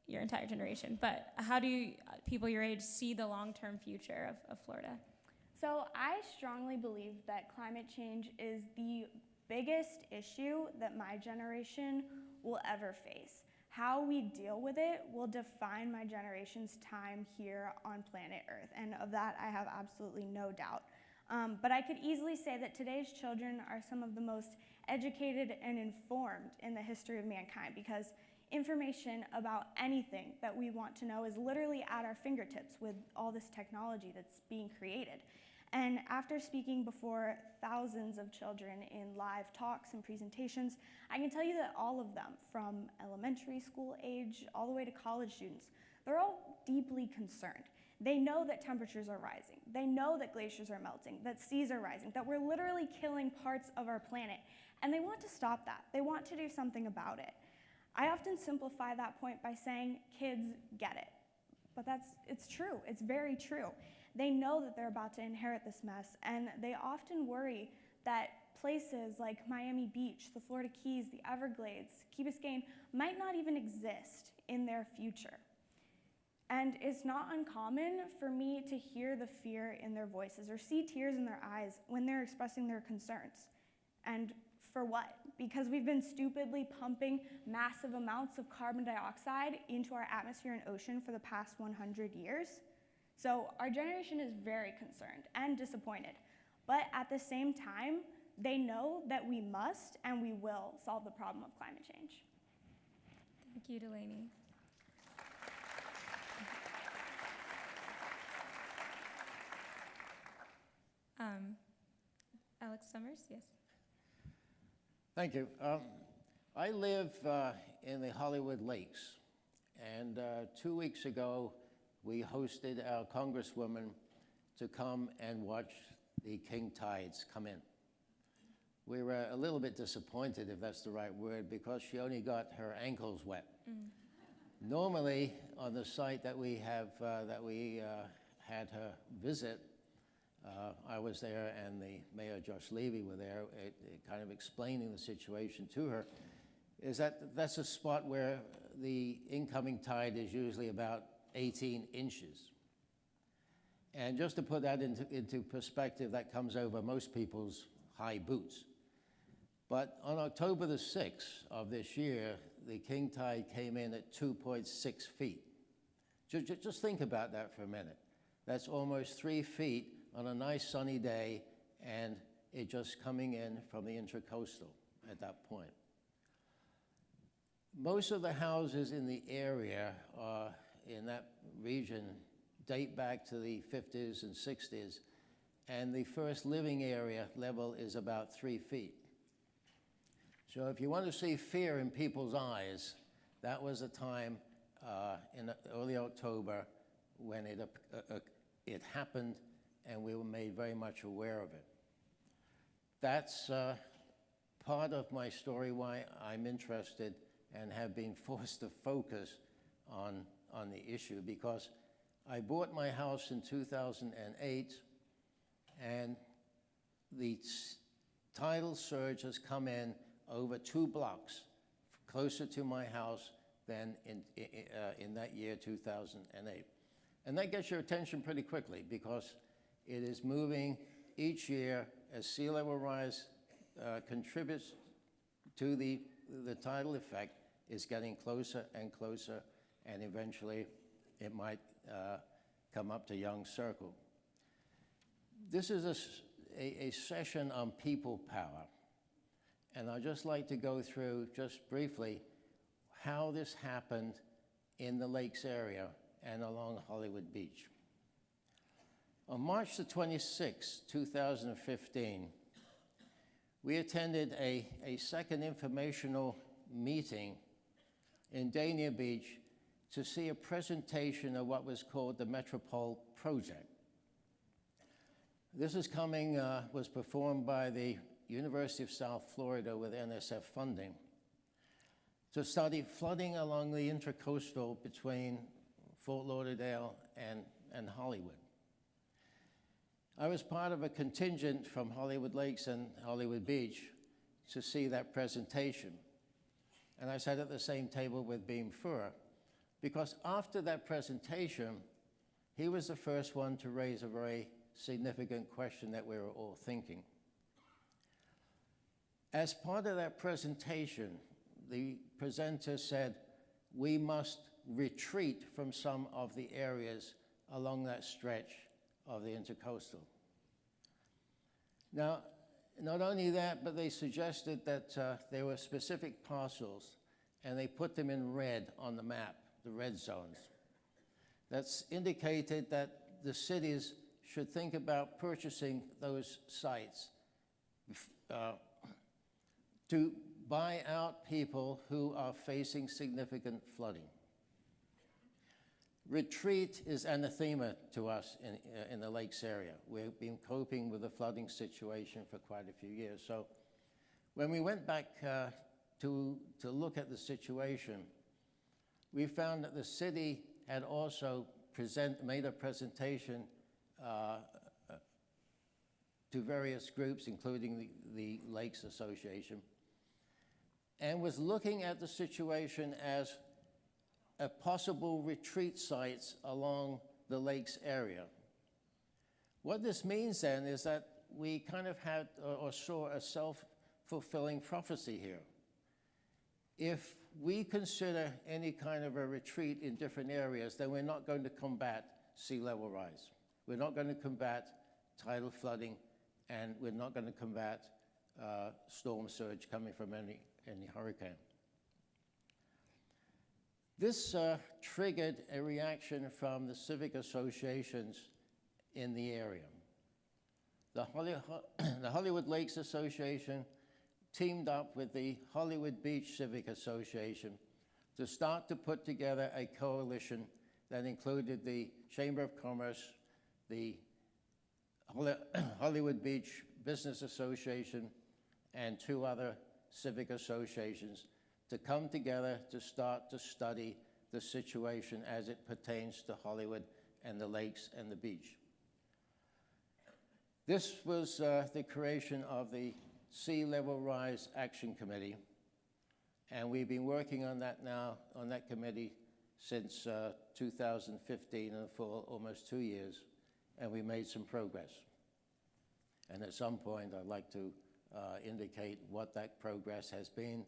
your entire generation, but how do people your age see the long-term future of Florida? So I strongly believe that climate change is the biggest issue that my generation will ever face. How we deal with it will define my generation's time here on planet Earth, and of that I have absolutely no doubt. But I could easily say that today's children are some of the most educated and informed in the history of mankind, because information about anything that we want to know is literally at our fingertips with all this technology that's being created. And after speaking before thousands of children in live talks and presentations, I can tell you that all of them, from elementary school age all the way to college students, they're all deeply concerned. They know that temperatures are rising. They know that glaciers are melting, that seas are rising, that we're literally killing parts of our planet. And they want to stop that. They want to do something about it. I often simplify that point by saying kids get it. But it's true. It's very true. They know that they're about to inherit this mess, and they often worry that places like Miami Beach, the Florida Keys, the Everglades, Key Biscayne might not even exist in their future. And it's not uncommon for me to hear the fear in their voices or see tears in their eyes when they're expressing their concerns. And for what? Because we've been stupidly pumping massive amounts of carbon dioxide into our atmosphere and ocean for the past 100 years. So our generation is very concerned and disappointed. But at the same time, they know that we must and we will solve the problem of climate change. Thank you, Delaney. Alex Summers, yes. Thank you. I live in the Hollywood Lakes, and 2 weeks ago, we hosted our Congresswoman to come and watch the king tides come in. We were a little bit disappointed, if that's the right word, because she only got her ankles wet. Normally, on the site that we have, had her visit, I was there and the Mayor Josh Levy were there, kind of explaining the situation to her, is that's a spot where the incoming tide is usually about 18 inches. And just to put that into perspective, that comes over most people's high boots. But on October the 6th of this year, the king tide came in at 2.6 feet. Just think about that for a minute. That's almost 3 feet on a nice sunny day, and it just coming in from the intracoastal at that point. Most of the houses in the area in that region date back to the 50s and 60s, and the first living area level is about 3 feet. So if you want to see fear in people's eyes, that was a time in early October when it happened, and we were made very much aware of it. That's part of my story why I'm interested and have been forced to focus on the issue, because I bought my house in 2008, and the tidal surge has come in over 2 blocks closer to my house than in that year, 2008. And that gets your attention pretty quickly, because it is moving each year as sea level rise contributes to the tidal effect. Is getting closer and closer, and eventually it might come up to Young's Circle. This is a session on people power, and I'd just like to go through just briefly how this happened in the Lakes area and along Hollywood Beach. On March the 26th, 2015, we attended a second informational meeting in Dania Beach to see a presentation of what was called the Metropole Project. This is was performed by the University of South Florida with NSF funding to study flooding along the intercoastal between Fort Lauderdale and Hollywood. I was part of a contingent from Hollywood Lakes and Hollywood Beach to see that presentation. And I sat at the same table with Beam Furr, because after that presentation, he was the first one to raise a very significant question that we were all thinking. As part of that presentation, the presenter said, we must retreat from some of the areas along that stretch of the intercoastal. Now, not only that, but they suggested that there were specific parcels, and they put them in red on the map, the red zones. That's indicated that the cities should think about purchasing those sites to buy out people who are facing significant flooding. Retreat is anathema to us in the Lakes area. We've been coping with the flooding situation for quite a few years. So when we went back to look at the situation, we found that the city had also made a presentation to various groups, including the Lakes Association, and was looking at the situation as a possible retreat sites along the lakes area. What this means then is that we kind of had or saw a self-fulfilling prophecy here. If we consider any kind of a retreat in different areas, then we're not going to combat sea level rise. We're not going to combat tidal flooding, and we're not going to combat storm surge coming from any hurricane. This triggered a reaction from the civic associations in the area. The Hollywood Lakes Association teamed up with the Hollywood Beach Civic Association to start to put together a coalition that included the Chamber of Commerce, the Hollywood Beach Business Association, and 2 other civic associations to come together to start to study the situation as it pertains to Hollywood and the lakes and the beach. This was the creation of the Sea Level Rise Action Committee, and we've been working on that committee since 2015 and for almost 2 years, and we made some progress. And at some point, I'd like to indicate what that progress has been,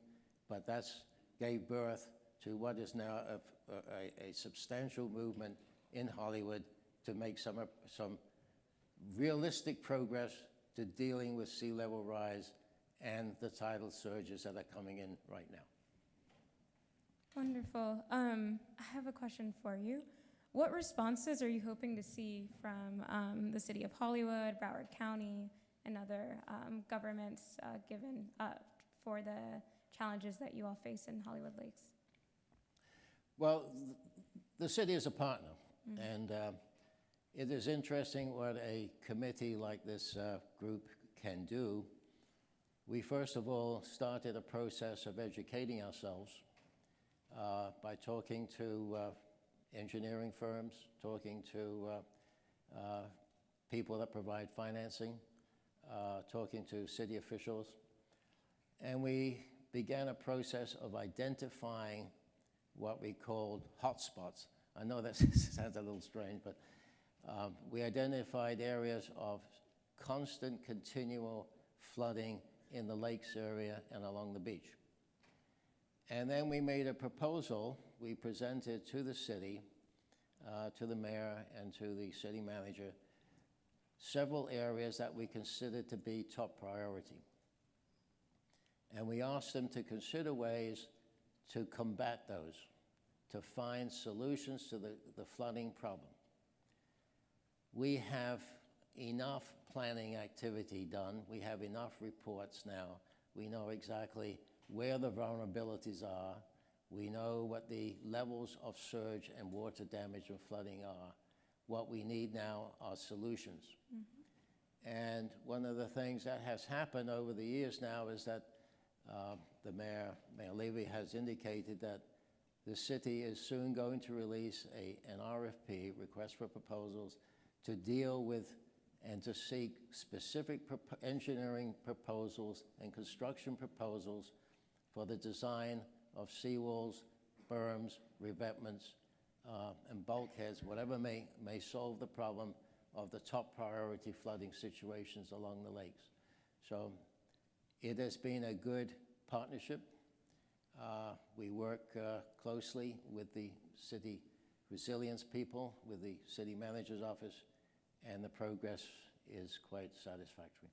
but that's gave birth to what is now a substantial movement in Hollywood to make some realistic progress to dealing with sea level rise and the tidal surges that are coming in right now. Wonderful. I have a question for you. What responses are you hoping to see from the City of Hollywood, Broward County, and other governments given for the challenges that you all face in Hollywood Lakes? Well, the city is a partner, and it is interesting what a committee like this group can do. We first of all started a process of educating ourselves by talking to engineering firms, talking to people that provide financing, talking to city officials, and we began a process of identifying what we called hotspots. I know that sounds a little strange, but we identified areas of constant, continual flooding in the lakes area and along the beach. And then we made a proposal we presented to the city, to the mayor and to the city manager, several areas that we considered to be top priority. And we asked them to consider ways to combat those, to find solutions to the flooding problem. We have enough planning activity done. We have enough reports now. We know exactly where the vulnerabilities are. We know what the levels of surge and water damage and flooding are. What we need now are solutions. And one of the things that has happened over the years now is that the Mayor Levy, has indicated that the city is soon going to release an RFP, request for proposals, to deal with and to seek specific engineering proposals and construction proposals for the design of seawalls, berms, revetments, and bulkheads, whatever may solve the problem of the top priority flooding situations along the lakes. So it has been a good partnership. We work closely with the city resilience people, with the city manager's office, and the progress is quite satisfactory.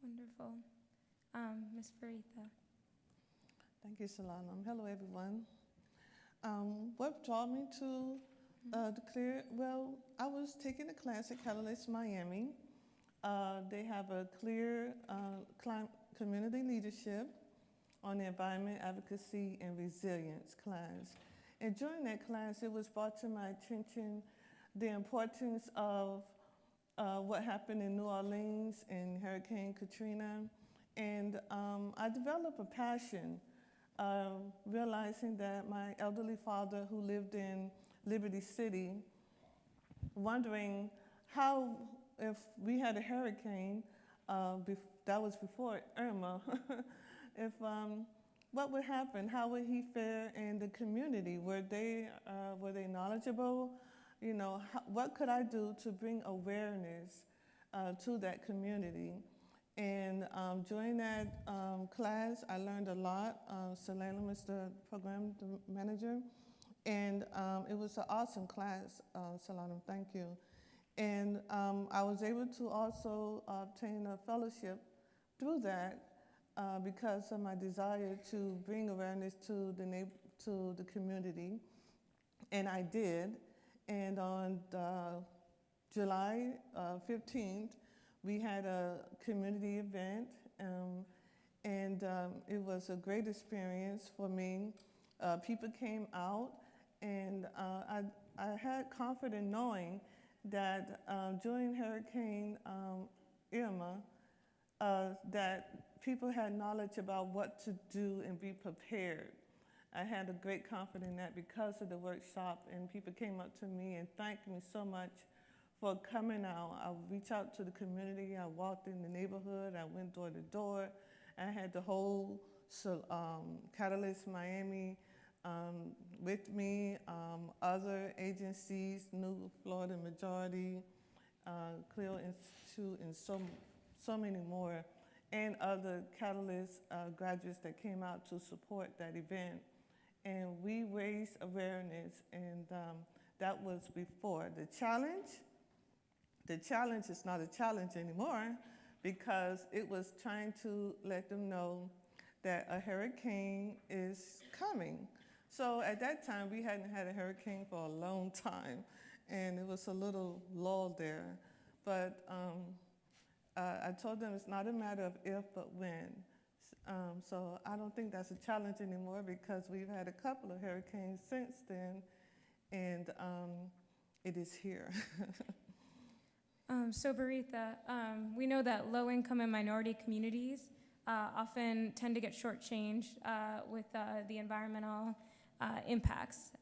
Wonderful. Ms. Baritha. Thank you, Salanam. Hello, everyone. What brought me to declare? Well, I was taking a class at Catalyst Miami. They have a clear community leadership on the environment advocacy and resilience class. And during that class, it was brought to my attention the importance of what happened in New Orleans in Hurricane Katrina. And I developed a passion, realizing that my elderly father, who lived in Liberty City, wondering how, if we had a hurricane, that was before Irma, if what would happen? How would he fare in the community? Were they knowledgeable? You know, what could I do to bring awareness to that community? And during that class, I learned a lot. Selena was the program manager, and it was an awesome class, Selena, thank you. And I was able to also obtain a fellowship through that because of my desire to bring awareness to the community, and I did. And on July 15th, we had a community event, and it was a great experience for me. People came out, and I had confidence knowing that during Hurricane Irma, that people had knowledge about what to do and be prepared. I had a great confidence in that because of the workshop, and people came up to me and thanked me so much for coming out. I reached out to the community. I walked in the neighborhood. I went door to door. I had the whole Catalyst Miami with me, other agencies, New Florida Majority, Clio Institute, and so many more, and other Catalyst graduates that came out to support that event. And we raised awareness, and that was before. The challenge is not a challenge anymore, because it was trying to let them know that a hurricane is coming. So at that time, we hadn't had a hurricane for a long time, and it was a little lull there. But I told them it's not a matter of if, but when. So I don't think that's a challenge anymore because we've had a couple of hurricanes since then, and it is here. So Baritha, we know that low-income and minority communities often tend to get shortchanged with the environmental impacts.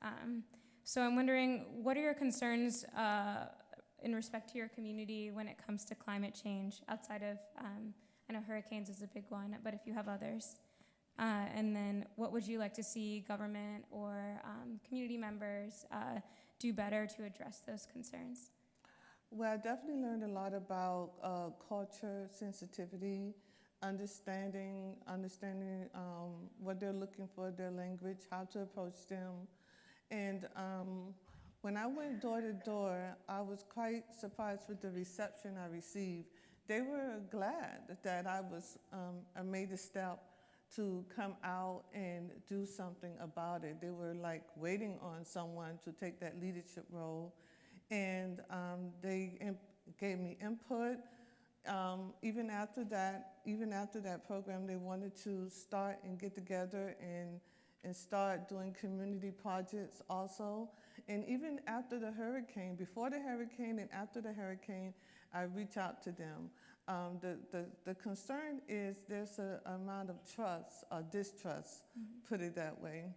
So I'm wondering, what are your concerns in respect to your community when it comes to climate change outside of, I know hurricanes is a big one, but if you have others. And then what would you like to see government or community members do better to address those concerns? Well, I definitely learned a lot about culture sensitivity, understanding what they're looking for, their language, how to approach them. And when I went door to door, I was quite surprised with the reception I received. They were glad that I made the step to come out and do something about it. They were like waiting on someone to take that leadership role. And they gave me input. Even after that program, they wanted to start and get together and start doing community projects also. And even after the hurricane, before the hurricane and after the hurricane, I reach out to them. The concern is there's an amount of trust or distrust, put it that way.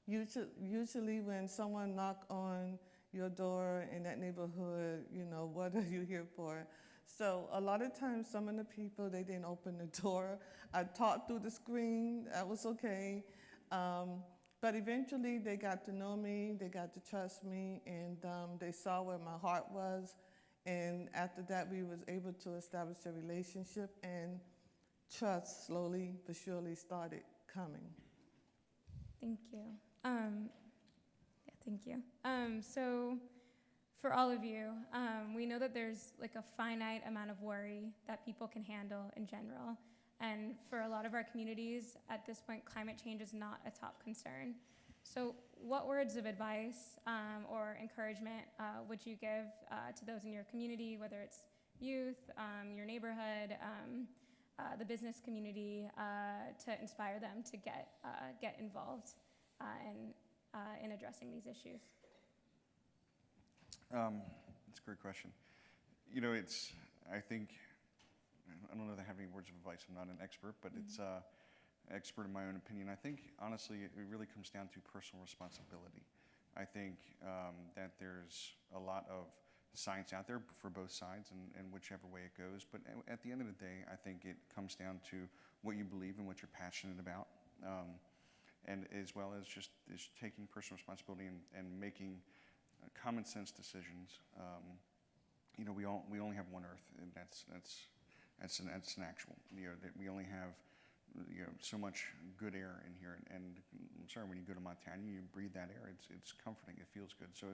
Usually when someone knocks on your door in that neighborhood, what are you here for? So a lot of times, some of the people, they didn't open the door. I talked through the screen, that was okay. But eventually they got to know me, they got to trust me, and they saw where my heart was. And after that, we was able to establish a relationship, and trust slowly but surely started coming. Thank you. Thank you. So for all of you, we know that there's like a finite amount of worry that people can handle in general. And for a lot of our communities, at this point, climate change is not a top concern. So what words of advice or encouragement would you give to those in your community, whether it's youth, your neighborhood, the business community, to inspire them to get involved in addressing these issues? That's a great question. I don't know that I have any words of advice. I'm not an expert, but it's expert in my own opinion. I think, honestly, it really comes down to personal responsibility. I think that there's a lot of science out there for both sides and whichever way it goes. But at the end of the day, I think it comes down to what you believe and what you're passionate about. And as well as just taking personal responsibility and making common sense decisions. We only have one Earth, and that's an actual. That we only have so much good air in here. And I'm sorry, when you go to Montana, you breathe that air. It's comforting. It feels good. So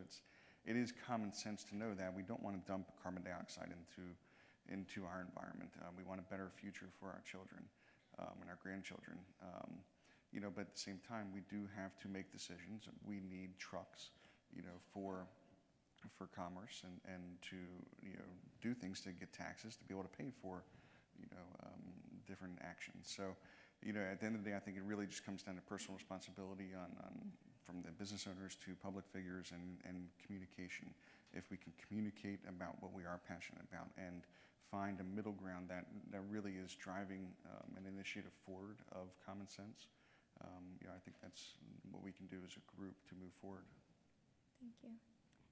it is common sense to know that we don't want to dump carbon dioxide into our environment. We want a better future for our children and our grandchildren. But at the same time, we do have to make decisions. We need trucks, for commerce and to, do things to get taxes to be able to pay for, different actions. So, at the end of the day, I think it really just comes down to personal responsibility from the business owners to public figures and communication. If we can communicate about what we are passionate about and find a middle ground that really is driving an initiative forward of common sense, I think that's what we can do as a group to move forward. Thank you.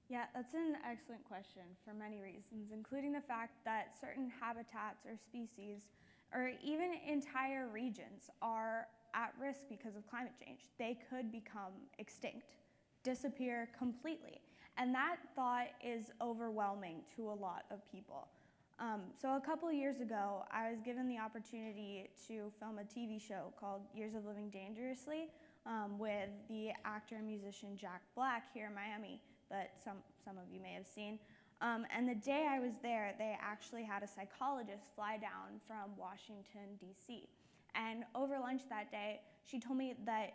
Yeah, that's an excellent question for many reasons, including the fact that certain habitats or species or even entire regions are at risk because of climate change. They could become extinct, disappear completely. And that thought is overwhelming to a lot of people. So a couple of years ago, I was given the opportunity to film a TV show called Years of Living Dangerously with the actor and musician Jack Black here in Miami that some of you may have seen. And the day I was there, they actually had a psychologist fly down from Washington, D.C. And over lunch that day, she told me that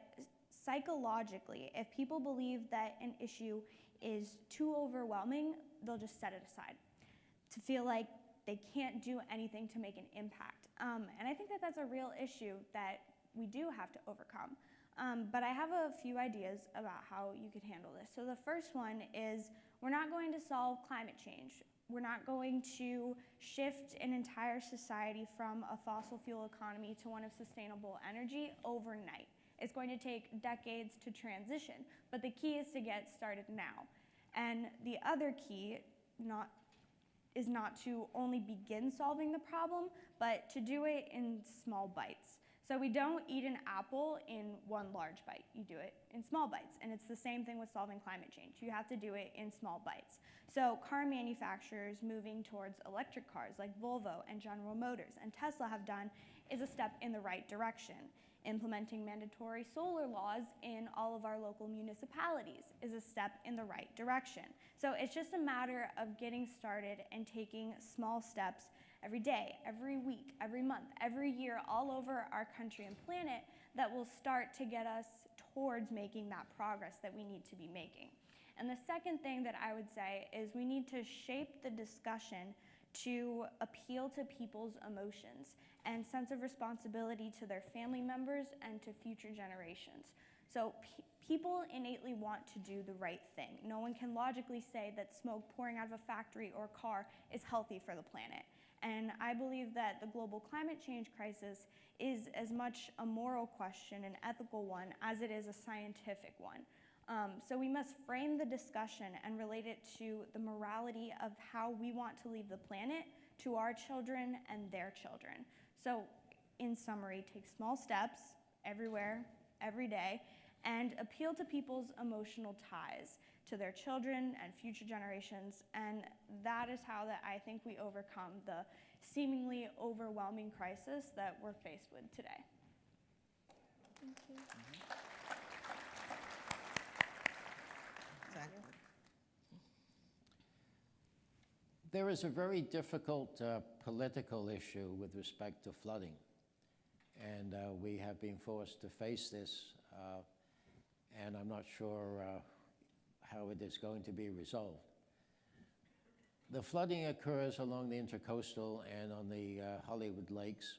psychologically, if people believe that an issue is too overwhelming, they'll just set it aside to feel like they can't do anything to make an impact. And I think that that's a real issue that we do have to overcome. But I have a few ideas about how you could handle this. So the first one is we're not going to solve climate change. We're not going to shift an entire society from a fossil fuel economy to one of sustainable energy overnight. It's going to take decades to transition, but the key is to get started now. And the other key is not to only begin solving the problem, but to do it in small bites. So we don't eat an apple in one large bite. You do it in small bites. And it's the same thing with solving climate change. You have to do it in small bites. So car manufacturers moving towards electric cars like Volvo and General Motors and Tesla have done is a step in the right direction. Implementing mandatory solar laws in all of our local municipalities is a step in the right direction. So it's just a matter of getting started and taking small steps every day, every week, every month, every year, all over our country and planet that will start to get us towards making that progress that we need to be making. And the second thing that I would say is we need to shape the discussion to appeal to people's emotions and sense of responsibility to their family members and to future generations. So people innately want to do the right thing. No one can logically say that smoke pouring out of a factory or car is healthy for the planet. And I believe that the global climate change crisis is as much a moral question, an ethical one, as it is a scientific one. So we must frame the discussion and relate it to the morality of how we want to leave the planet to our children and their children. So in summary, take small steps everywhere, every day, and appeal to people's emotional ties to their children and future generations. And that is how that I think we overcome the seemingly overwhelming crisis that we're faced with today. Thank you. Exactly. There is a very difficult political issue with respect to flooding, and we have been forced to face this, and I'm not sure how it is going to be resolved. The flooding occurs along the Intercoastal and on the Hollywood Lakes,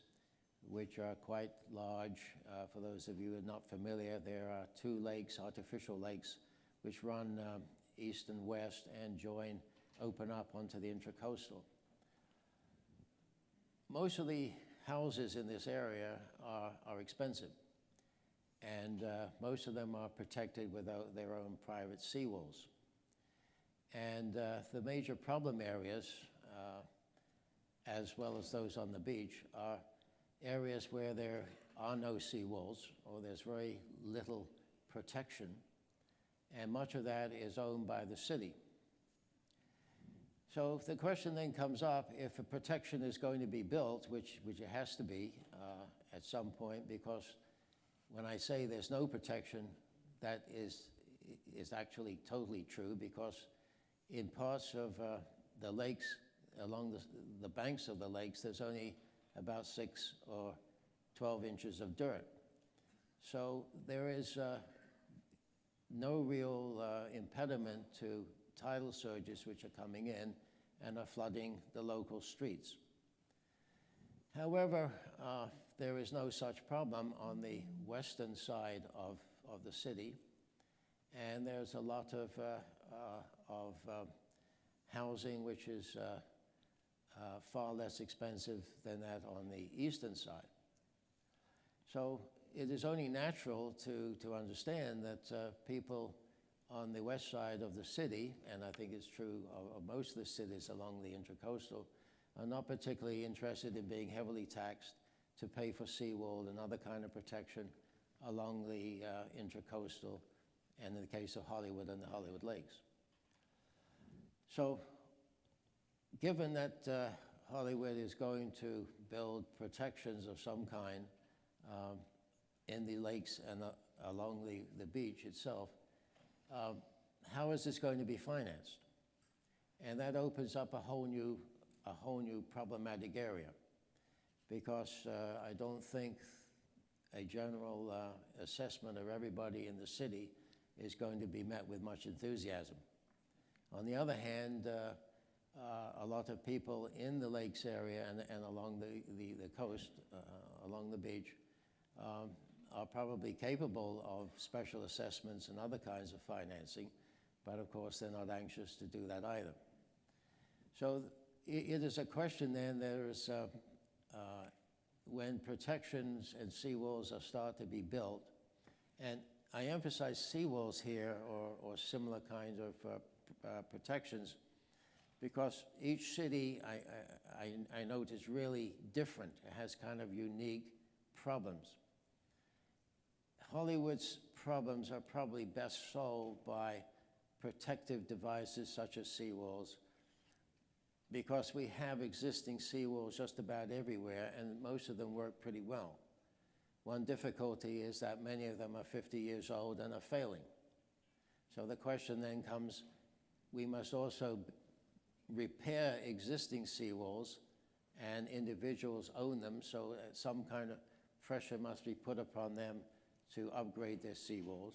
which are quite large. For those of you who are not familiar, there are two lakes, artificial lakes, which run east and west and open up onto the Intercoastal. Most of the houses in this area are expensive, and most of them are protected with their own private seawalls. And the major problem areas, as well as those on the beach, are areas where there are no seawalls or there's very little protection, and much of that is owned by the city. So the question then comes up, if a protection is going to be built, which it has to be at some point, because when I say there's no protection, that is actually totally true, because in parts of the lakes, along the banks of the lakes, there's only about 6 or 12 inches of dirt. So there is no real impediment to tidal surges which are coming in and are flooding the local streets. However, there is no such problem on the western side of the city, and there's a lot of housing which is far less expensive than that on the eastern side. So it is only natural to understand that people on the west side of the city, and I think it's true of most of the cities along the Intercoastal, are not particularly interested in being heavily taxed to pay for seawall and other kind of protection along the Intercoastal, and in the case of Hollywood and the Hollywood Lakes. So given that Hollywood is going to build protections of some kind in the lakes and along the beach itself, how is this going to be financed? And that opens up a whole new problematic area, because I don't think a general assessment of everybody in the city is going to be met with much enthusiasm. On the other hand, a lot of people in the lakes area and along the coast, along the beach, are probably capable of special assessments and other kinds of financing, but of course they're not anxious to do that either. So it is a question then, when protections and seawalls are start to be built, and I emphasize seawalls here or similar kinds of protections because each city I note is really different. It has kind of unique problems. Hollywood's problems are probably best solved by protective devices such as seawalls, because we have existing seawalls just about everywhere, and most of them work pretty well. One difficulty is that many of them are 50 years old and are failing. So the question then comes, we must also repair existing seawalls, and individuals own them, so some kind of pressure must be put upon them to upgrade their seawalls.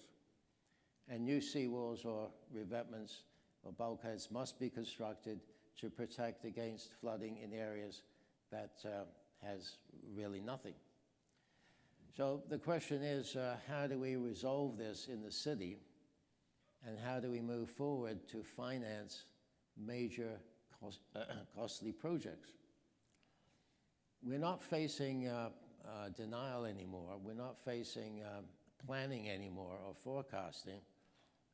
And new seawalls or revetments or bulkheads must be constructed to protect against flooding in areas that has really nothing. So the question is, how do we resolve this in the city, and how do we move forward to finance major costly projects? We're not facing denial anymore. We're not facing planning anymore or forecasting.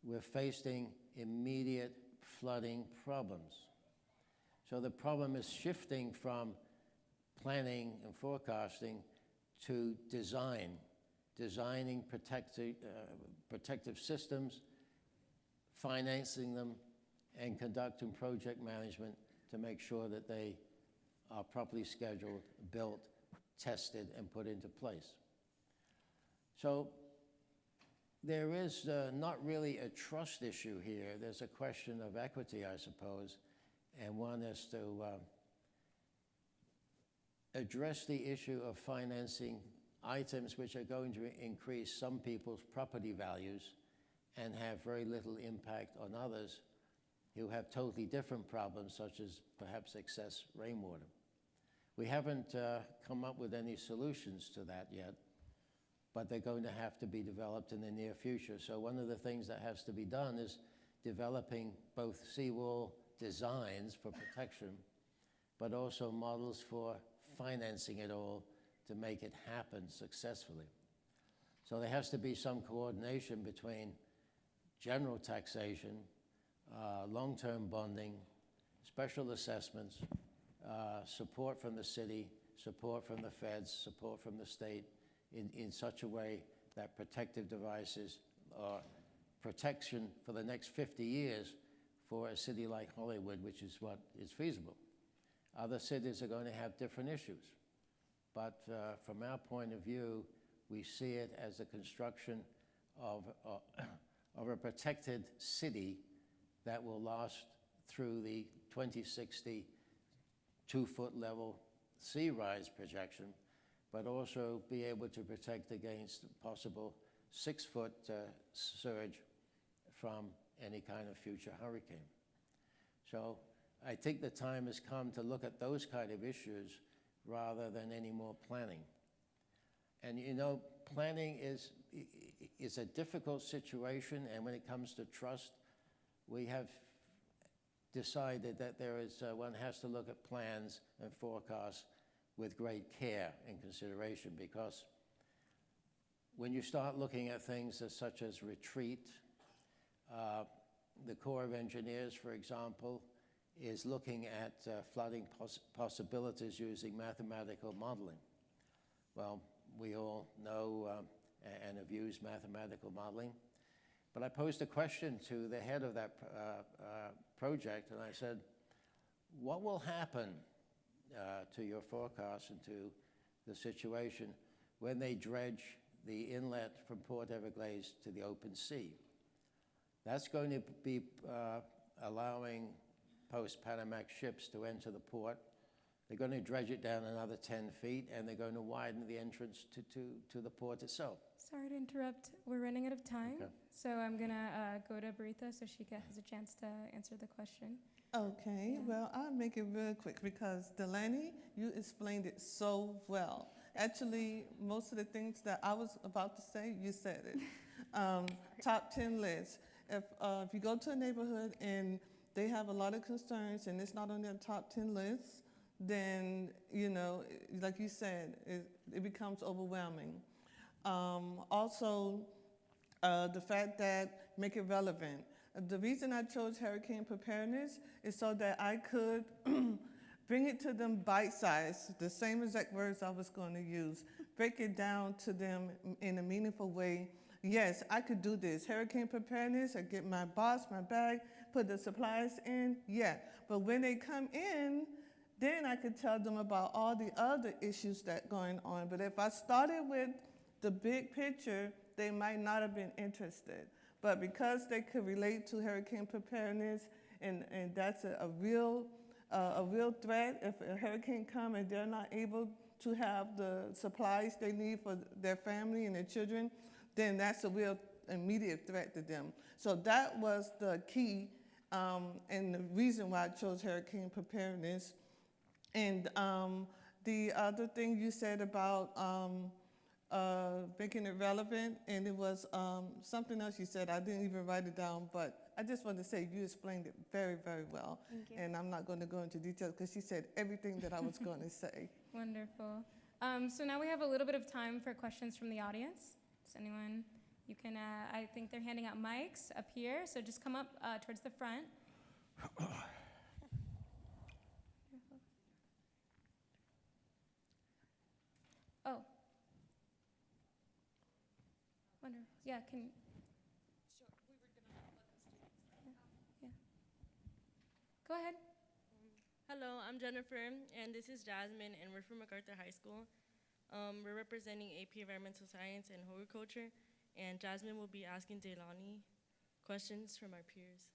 We're facing immediate flooding problems. So the problem is shifting from planning and forecasting to designing protective systems, financing them, and conducting project management to make sure that they are properly scheduled, built, tested, and put into place. So there is not really a trust issue here. There's a question of equity, I suppose, and one is to address the issue of financing items which are going to increase some people's property values and have very little impact on others who have totally different problems, such as perhaps excess rainwater. We haven't come up with any solutions to that yet, but they're going to have to be developed in the near future. So one of the things that has to be done is developing both seawall designs for protection, but also models for financing it all to make it happen successfully. So there has to be some coordination between general taxation, long-term bonding, special assessments, support from the city, support from the feds, support from the state, in such a way that protective devices are protection for the next 50 years for a city like Hollywood, which is what is feasible. Other cities are going to have different issues. But from our point of view, we see it as a construction of a protected city that will last through the 2060 2-foot level sea rise projection, but also be able to protect against possible 6-foot surge from any kind of future hurricane. So I think the time has come to look at those kind of issues rather than any more planning. And you know, planning is a difficult situation, and when it comes to trust, we have decided that one has to look at plans and forecasts with great care and consideration, because when you start looking at things such as retreat, the Corps of Engineers, for example, is looking at flooding possibilities using mathematical modeling. Well, we all know and have used mathematical modeling, but I posed a question to the head of that project, and I said, what will happen to your forecast and to the situation when they dredge the inlet from Port Everglades to the open sea? That's going to be allowing post-Panamax ships to enter the port, They're going to dredge it down another 10 feet, and they're going to widen the entrance to the port itself. Sorry to interrupt. We're running out of time. Okay. So I'm going to go to Baritha so she has a chance to answer the question. Okay, well, I'll make it real quick because Delaney, you explained it so well. Actually, most of the things that I was about to say, you said it. Top 10 list. If you go to a neighborhood and they have a lot of concerns and it's not on their top 10 list, then, you know, like you said, it becomes overwhelming. Also, the fact that make it relevant. The reason I chose hurricane preparedness is so that I could bring it to them bite-sized, the same exact words I was going to use, break it down to them in a meaningful way. Yes, I could do this. Hurricane preparedness, I get my box, my bag, put the supplies in, yeah. But when they come in, then I could tell them about all the other issues that going on. But if I started with the big picture, they might not have been interested. But because they could relate to hurricane preparedness, and that's a real threat, if a hurricane comes and they're not able to have the supplies they need for their family and their children, then that's a real immediate threat to them. So that was the key and the reason why I chose hurricane preparedness. And the other thing you said about making it relevant, and it was something else you said. I didn't even write it down, but I just wanted to say you explained it very, very well. Thank you. And I'm not going to go into detail because she said everything that I was going to say. Wonderful. So now we have a little bit of time for questions from the audience. Does anyone, you can, I think they're handing out mics up here, so just come up towards the front. Oh. Wonderful. Yeah, can. Sure. We were going to let the students. Yeah. Go ahead. Hello, I'm Jennifer, and this is Jasmine, and we're from MacArthur High School. We're representing AP Environmental Science and Horticulture, and Jasmine will be asking Delaney questions from our peers.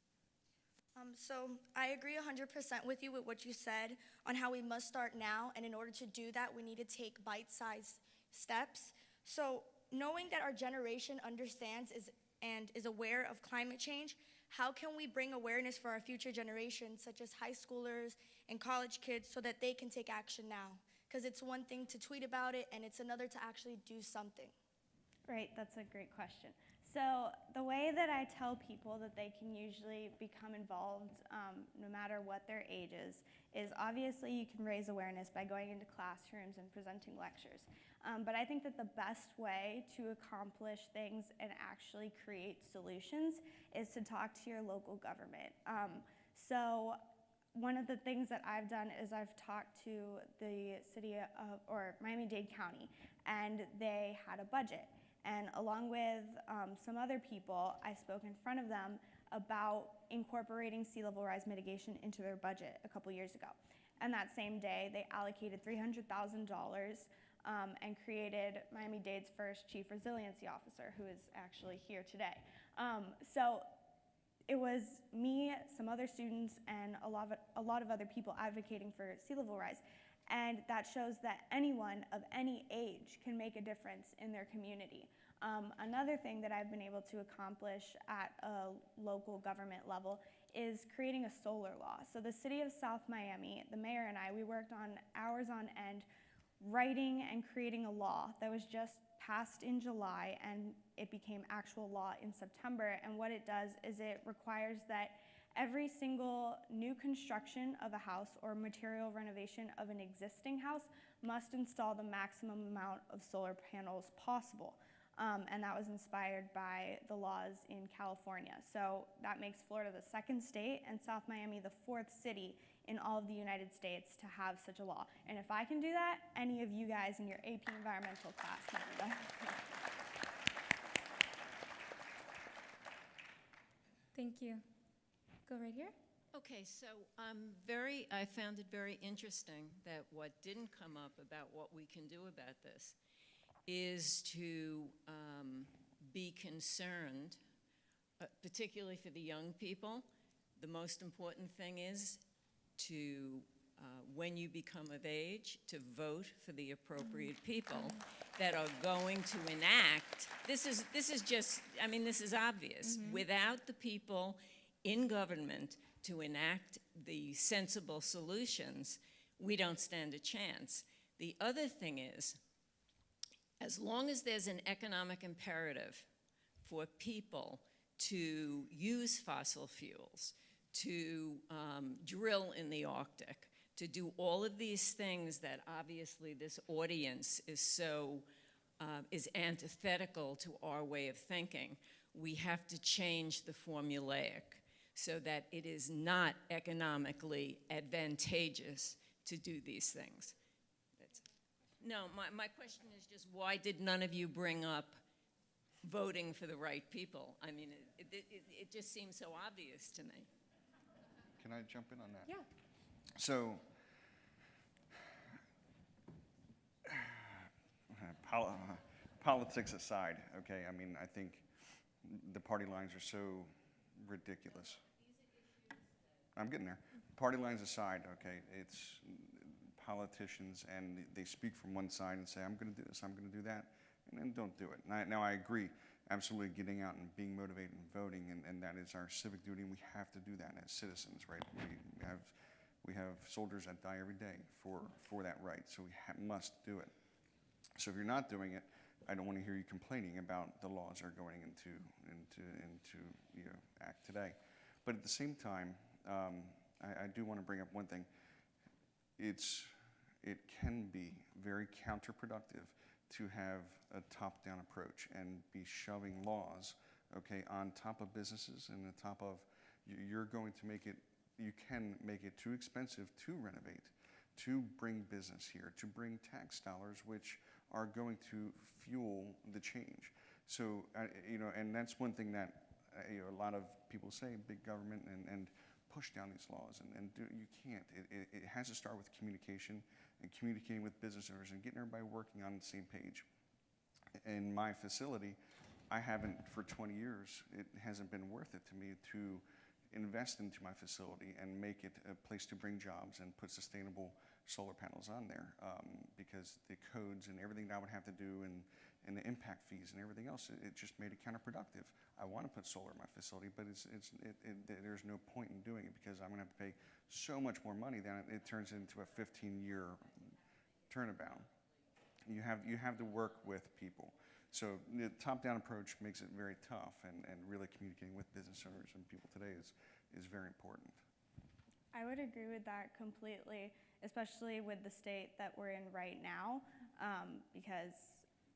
So I agree 100% with you with what you said on how we must start now, and in order to do that, we need to take bite-sized steps. So knowing that our generation understands and is aware of climate change, how can we bring awareness for our future generations, such as high schoolers and college kids, so that they can take action now? Because it's one thing to tweet about it, and it's another to actually do something. Great, that's a great question. So the way that I tell people that they can usually become involved, no matter what their age is obviously you can raise awareness by going into classrooms and presenting lectures. But I think that the best way to accomplish things and actually create solutions is to talk to your local government. So one of the things that I've done is I've talked to the city of, or Miami-Dade County, and they had a budget. And along with some other people, I spoke in front of them about incorporating sea level rise mitigation into their budget a couple years ago. And that same day, they allocated $300,000 and created Miami-Dade's first Chief Resiliency Officer, who is actually here today. So it was me, some other students, and a lot of other people advocating for sea level rise. And that shows that anyone of any age can make a difference in their community. Another thing that I've been able to accomplish at a local government level is creating a solar law. So the city of South Miami, the mayor and I, we worked on hours on end writing and creating a law that was just passed in July, and it became actual law in September. And what it does is it requires that every single new construction of a house or material renovation of an existing house must install the maximum amount of solar panels possible. And that was inspired by the laws in California. So that makes Florida the second state and South Miami the fourth city in all of the United States to have such a law. And if I can do that, any of you guys in your AP environmental class can do that. Thank you. Go right here. Okay, so I found it very interesting that what didn't come up about what we can do about this is to be concerned, particularly for the young people. The most important thing is to when you become of age, to vote for the appropriate people that are going to enact. This is just, I mean, this is obvious. Without the people in government to enact the sensible solutions, we don't stand a chance. The other thing is, as long as there's an economic imperative for people to use fossil fuels, to drill in the Arctic, to do all of these things that obviously this audience is so, is antithetical to our way of thinking, we have to change the formulaic so that it is not economically advantageous to do these things. No, my question is just, why did none of you bring up voting for the right people? I mean, it just seems so obvious to me. Can I jump in on that? Yeah. So, politics aside, okay, I mean, I think the party lines are so ridiculous. I'm getting there. Party lines aside, okay, it's politicians, and they speak from one side and say, I'm going to do this, I'm going to do that, and then don't do it. Now, I agree, absolutely getting out and being motivated and voting, and that is our civic duty, and we have to do that as citizens, right? We have soldiers that die every day for that right, so we must do it. So if you're not doing it, I don't want to hear you complaining about the laws are going into act today. But at the same time, I do want to bring up one thing. It can be very counterproductive to have a top-down approach and be shoving laws, okay, on top of businesses and on top of, you're going to make it, you can make it too expensive to renovate, to bring business here, to bring tax dollars, which are going to fuel the change. So, and that's one thing that a lot of people say, big government, and push down these laws, you can't. It has to start with communication and communicating with business owners and getting everybody working on the same page. In my facility, I haven't, for 20 years, it hasn't been worth it to me to invest into my facility and make it a place to bring jobs and put sustainable solar panels on there, because the codes and everything that I would have to do and the impact fees and everything else, it just made it counterproductive. I want to put solar in my facility, but there's no point in doing it because I'm going to have to pay so much more money that it turns into a 15-year turnabout. You have to work with people. So the top-down approach makes it very tough, and really communicating with business owners and people today is very important. I would agree with that completely, especially with the state that we're in right now, because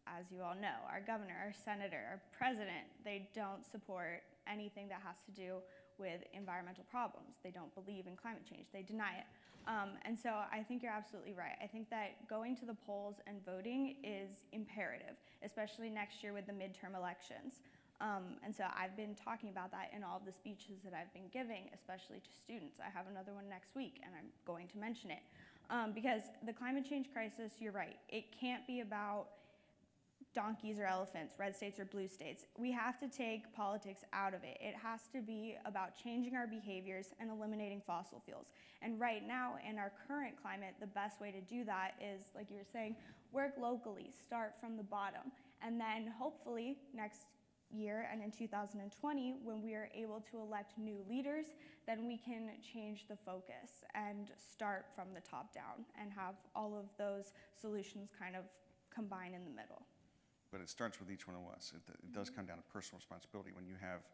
as you all know, our governor, our senator, our president, they don't support anything that has to do with environmental problems. They don't believe in climate change. They deny it. And so I think you're absolutely right. I think that going to the polls and voting is imperative, especially next year with the midterm elections. And so I've been talking about that in all of the speeches that I've been giving, especially to students. I have another one next week, and I'm going to mention it. Because the climate change crisis, you're right, it can't be about donkeys or elephants, red states or blue states. We have to take politics out of it. It has to be about changing our behaviors and eliminating fossil fuels. And right now, in our current climate, the best way to do that is, like you were saying, work locally, start from the bottom. And then hopefully next year and in 2020, when we are able to elect new leaders, then we can change the focus and start from the top down and have all of those solutions kind of combine in the middle. But it starts with each one of us. It does come down to personal responsibility. When you have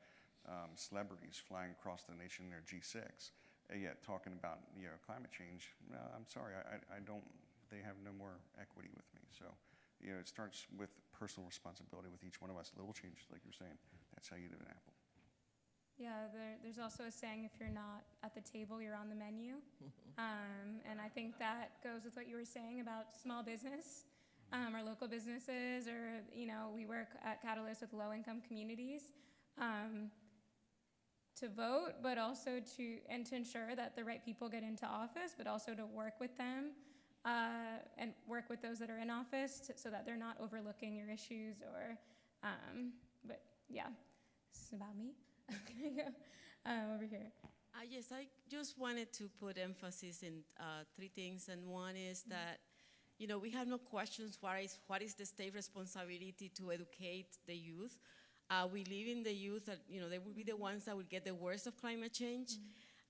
celebrities flying across the nation in their G6, yet talking about climate change, I'm sorry, I don't. They have no more equity with me. So, it starts with personal responsibility with each one of us. Little changes, like you're saying. That's how you do an apple. Yeah, there's also a saying, if you're not at the table, you're on the menu. And I think that goes with what you were saying about small business. Our local businesses, or we work at Catalyst with low-income communities to vote, but also to ensure that the right people get into office, but also to work with them and work with those that are in office so that they're not overlooking your issues. But yeah, this is about me. Over here. Yes, I just wanted to put emphasis in three things, and one is that, we have no questions what is the state responsibility to educate the youth. We live in the youth that, they will be the ones that will get the worst of climate change.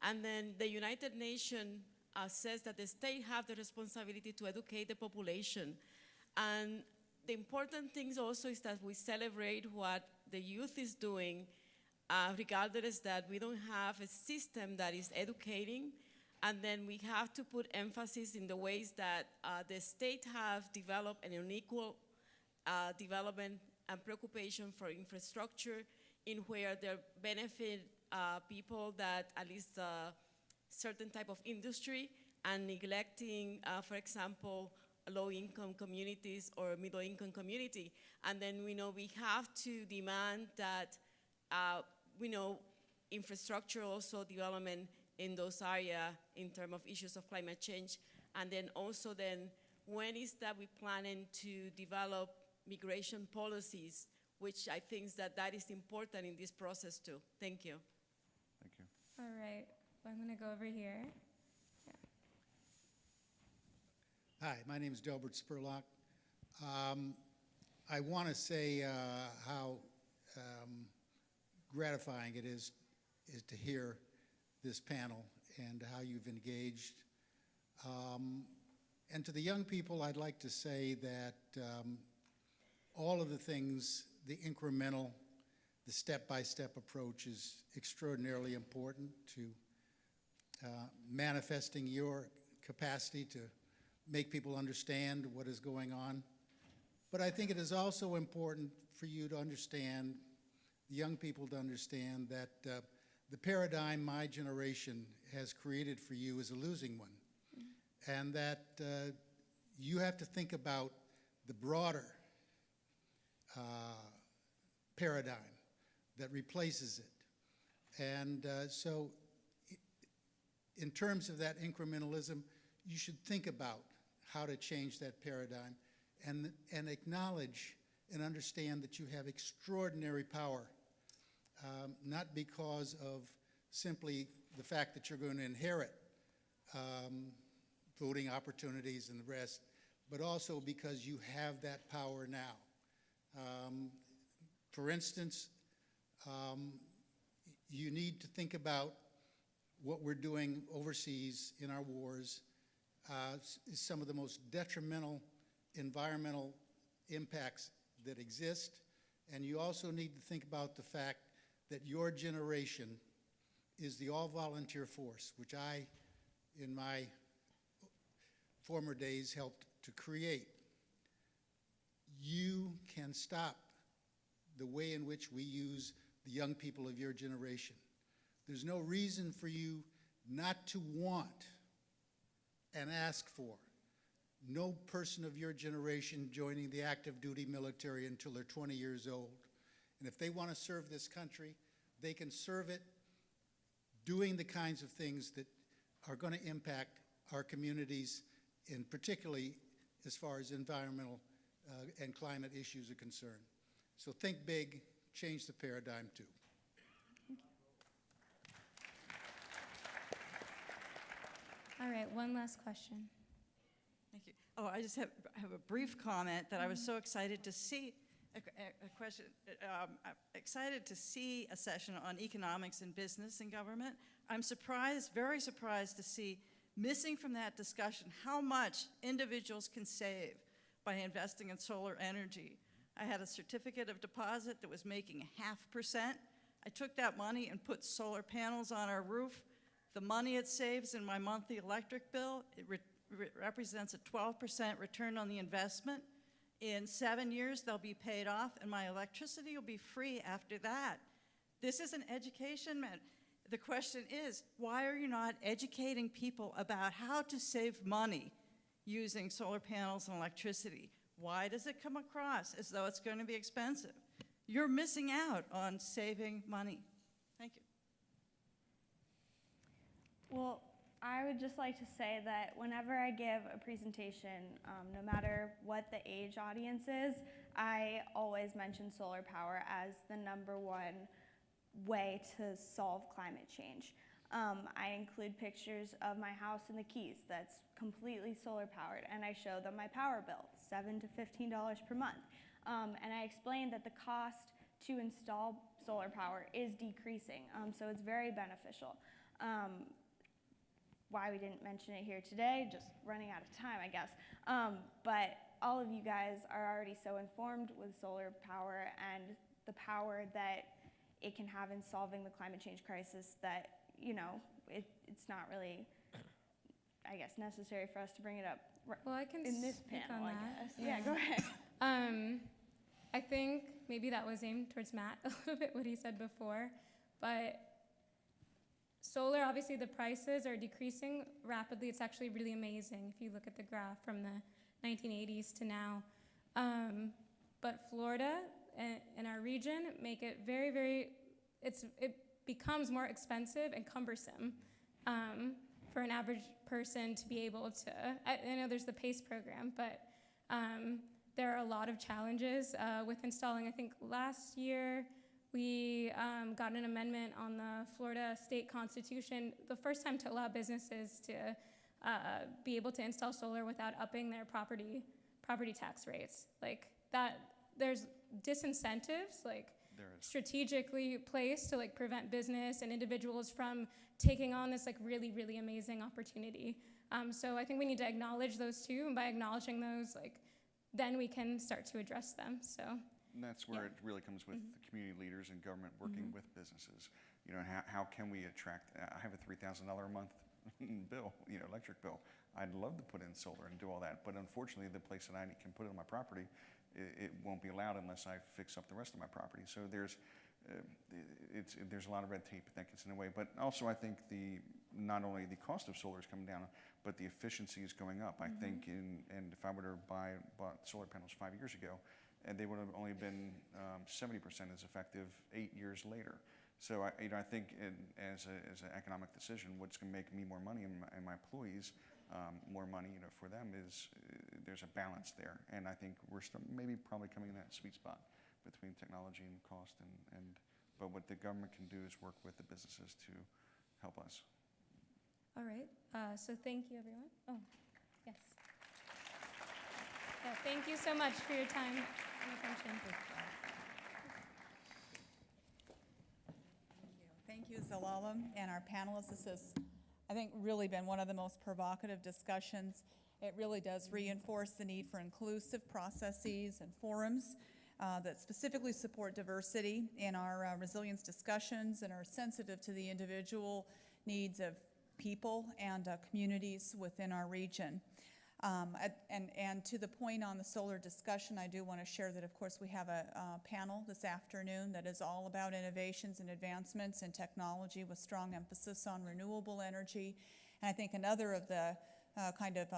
And then the United Nations says that the state have the responsibility to educate the population. And the important thing also is that we celebrate what the youth is doing, regardless that we don't have a system that is educating. And then we have to put emphasis in the ways that the state have developed an unequal development and preoccupation for infrastructure in where they benefit people that at least certain type of industry and neglecting, for example, low-income communities or middle-income community. And then we know we have to demand that infrastructure also development in those areas in terms of issues of climate change. And then also when is that we planning to develop migration policies, which I think that is important in this process too. Thank you. Thank you. All right, well, I'm gonna go over here. Hi, my name is Delbert Spurlock. I want to say how gratifying it is to hear this panel and how you've engaged. And to the young people, I'd like to say that all of the things, the incremental, the step-by-step approach is extraordinarily important to manifesting your capacity to make people understand what is going on. But I think it is also important for you to understand, the young people to understand, that the paradigm my generation has created for you is a losing one. And that you have to think about the broader paradigm that replaces it. And so in terms of that incrementalism, you should think about how to change that paradigm and acknowledge and understand that you have extraordinary power, not because of simply the fact that you're going to inherit voting opportunities and the rest, but also because you have that power now. For instance, you need to think about what we're doing overseas in our wars. Some of the most detrimental environmental impacts that exist, and you also need to think about the fact that your generation is the all-volunteer force, which I, in my former days, helped to create. You can stop the way in which we use the young people of your generation. There's no reason for you not to want and ask for no person of your generation joining the active duty military until they're 20 years old. And if they want to serve this country, they can serve it doing the kinds of things that are going to impact our communities, and particularly as far as environmental and climate issues are concerned. So think big, change the paradigm too. All right, one last question. Thank you. Oh, I just have a brief comment that I was so excited to see, a question, excited to see a session on economics and business and government. I'm surprised, very surprised to see missing from that discussion how much individuals can save by investing in solar energy. I had a certificate of deposit that was making 0.5%. I took that money and put solar panels on our roof. The money it saves in my monthly electric bill, it represents a 12% return on the investment. In 7 years, they'll be paid off, and my electricity will be free after that. This is an education. The question is, why are you not educating people about how to save money using solar panels and electricity? Why does it come across as though it's going to be expensive? You're missing out on saving money. Thank you. Well, I would just like to say that whenever I give a presentation, no matter what the age audience is, I always mention solar power as the #1 way to solve climate change. I include pictures of my house in the Keys that's completely solar powered, and I show them my power bill, $7 to $15 per month. And I explain that the cost to install solar power is decreasing, so it's very beneficial. Why we didn't mention it here today, just running out of time, I guess. But all of you guys are already so informed with solar power and the power that it can have in solving the climate change crisis that, you know, it's not really, I guess, necessary for us to bring it up Well, I can in this speak panel, on I that. guess. Yeah, go ahead. I think maybe that was aimed towards Matt a little bit, what he said before, but solar, obviously the prices are decreasing rapidly. It's actually really amazing if you look at the graph from the 1980s to now. But Florida and our region make it very, very, it becomes more expensive and cumbersome for an average person to be able to, I know there's the PACE program, but there are a lot of challenges with installing. I think last year we got an amendment on the Florida state constitution, the first time to allow businesses to be able to install solar without upping their property tax rates. Like that, there's disincentives, like strategically placed to like prevent business and individuals from taking on this like really, really amazing opportunity. So I think we need to acknowledge those too, and by acknowledging those, like, then we can start to address them, so. And that's where it really comes with the community leaders and government working with businesses. You know, how can we attract, I have a $3,000 a month bill, you know, electric bill. I'd love to put in solar and do all that, but unfortunately the place that I can put it on my property, it won't be allowed unless I fix up the rest of my property. So there's a lot of red tape that gets in the way, but also I think not only the cost of solar is coming down, but the efficiency is going up. I think and if I were to bought solar panels 5 years ago, and they would have only been 70% as effective 8 years later. So I think as an economic decision, what's going to make me more money and my employees more money, you know, for them is there's a balance there, and I think we're maybe probably coming in that sweet spot between technology and cost, but what the government can do is work with the businesses to help us. All right, so thank you, everyone. Oh, yes. Yeah, thank you so much for your time and attention. Thank you, Zelalem, and our panelists. This has, I think, really been one of the most provocative discussions. It really does reinforce the need for inclusive processes and forums that specifically support diversity in our resilience discussions and are sensitive to the individual needs of people and communities within our region. And to the point on the solar discussion, I do want to share that, of course, we have a panel this afternoon that is all about innovations and advancements in technology with strong emphasis on renewable energy. And I think another of the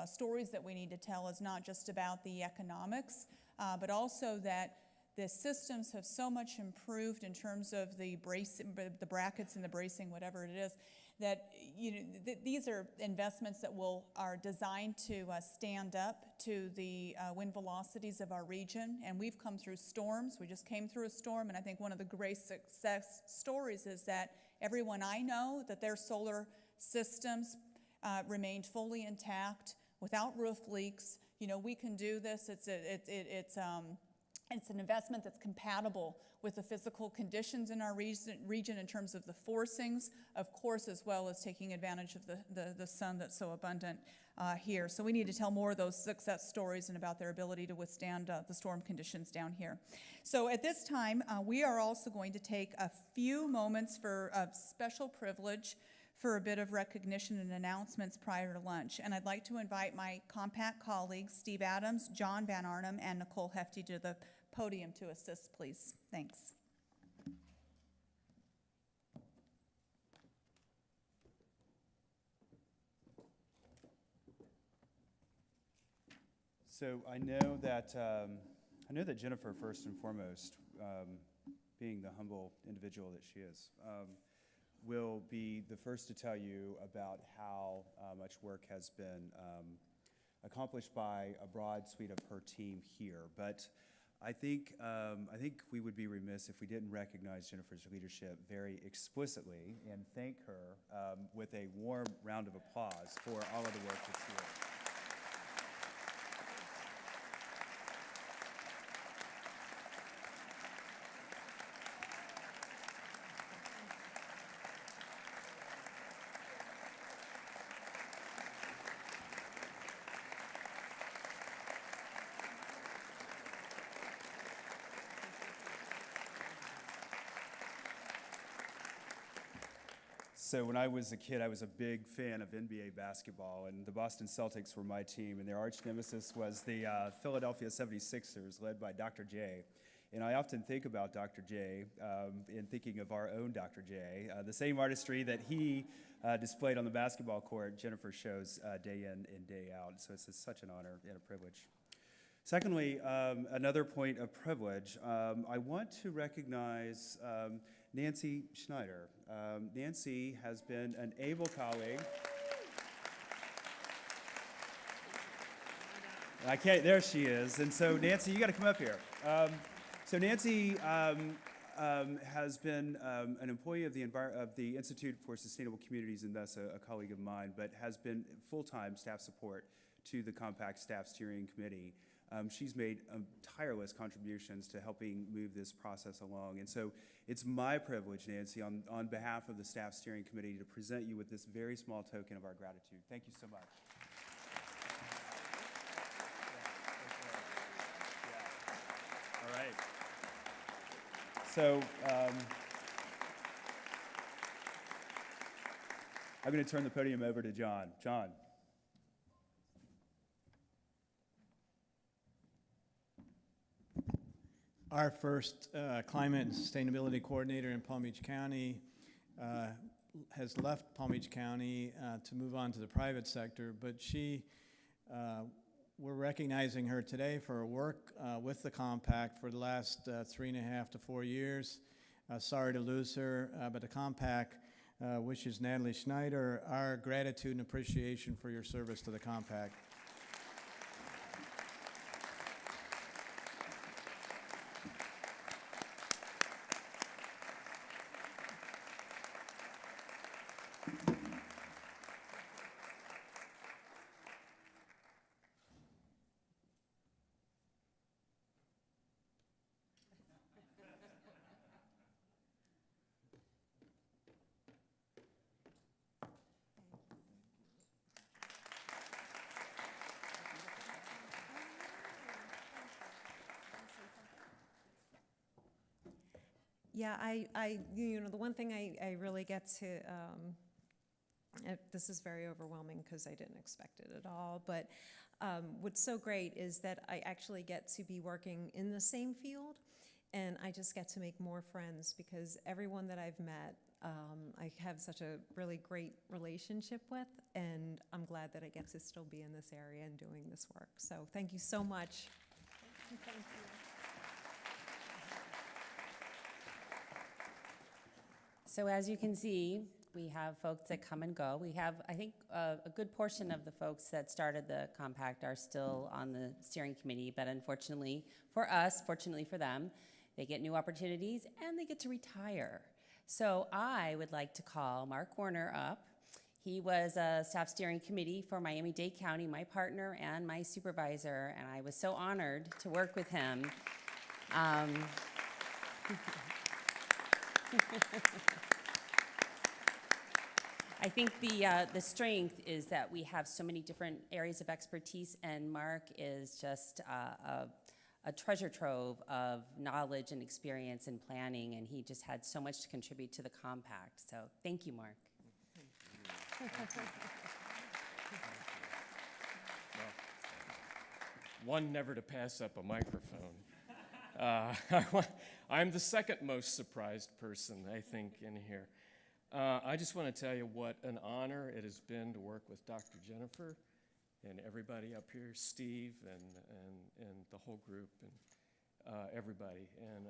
stories that we need to tell is not just about the economics, but also that the systems have so much improved in terms of the brackets and the bracing, whatever it is, that these are investments that are designed to stand up to the wind velocities of our region. And we've come through storms. We just came through a storm, and I think one of the great success stories is that everyone I know, that their solar systems remained fully intact without roof leaks. You know, we can do this. It's an investment that's compatible with the physical conditions in our region in terms of the forcings, of course, as well as taking advantage of the sun that's so abundant here. So we need to tell more of those success stories and about their ability to withstand the storm conditions down here. So at this time, we are also going to take a few moments for a special privilege for a bit of recognition and announcements prior to lunch. And I'd like to invite my compact colleagues, Steve Adams, John Van Arnhem, and Nicole Hefty to the podium to assist, please. Thanks. So I know that Jennifer, first and foremost, being the humble individual that she is, will be the first to tell you about how much work has been accomplished by a broad suite of her team here. But I think we would be remiss if we didn't recognize Jennifer's leadership very explicitly and thank her with a warm round of applause for all of the work that's here. So when I was a kid, I was a big fan of NBA basketball, and the Boston Celtics were my team, and their arch nemesis was the Philadelphia 76ers, led by Dr. J. And I often think about Dr. J in thinking of our own Dr. J. The same artistry that he displayed on the basketball court, Jennifer shows day in and day out. So it's such an honor and a privilege. Secondly, another point of privilege, I want to recognize Nancy Schneider. Nancy has been an able colleague. There she is. And so Nancy, you got to come up here. So Nancy has been an employee of the Institute for Sustainable Communities, and thus a colleague of mine, but has been full-time staff support to the Compact Staff Steering Committee. She's made tireless contributions to helping move this process along. And so it's my privilege, Nancy, on behalf of the Staff Steering Committee, to present you with this very small token of our gratitude. Thank you so much. All right. So I'm going to turn the podium over to John. John. Our first climate and sustainability coordinator in Palm Beach County has left Palm Beach County to move on to the private sector, but we're recognizing her today for her work with the Compact for the last 3.5 to 4 years. Sorry to lose her, but the Compact wishes Natalie Schneider our gratitude and appreciation for your service to the Compact. Yeah, the one thing I really get to, this is very overwhelming because I didn't expect it at all, but what's so great is that I actually get to be working in the same field, and I just get to make more friends because everyone that I've met, I have such a really great relationship with, and I'm glad that I get to still be in this area and doing this work. So thank you so much. Thank you. So as you can see, we have folks that come and go. We have, I think, a good portion of the folks that started the Compact are still on the steering committee, but unfortunately for us, fortunately for them, they get new opportunities and they get to retire. So I would like to call Mark Warner up. He was a staff steering committee for Miami-Dade County, my partner and my supervisor, and I was so honored to work with him. I think the strength is that we have so many different areas of expertise, and Mark is just a treasure trove of knowledge and experience and planning, and he just had so much to contribute to the Compact. So thank you, Mark. One never to pass up a microphone. I'm the second most surprised person, I think, in here. I just want to tell you what an honor it has been to work with Dr. Jennifer and everybody up here, Steve and the whole group and everybody. And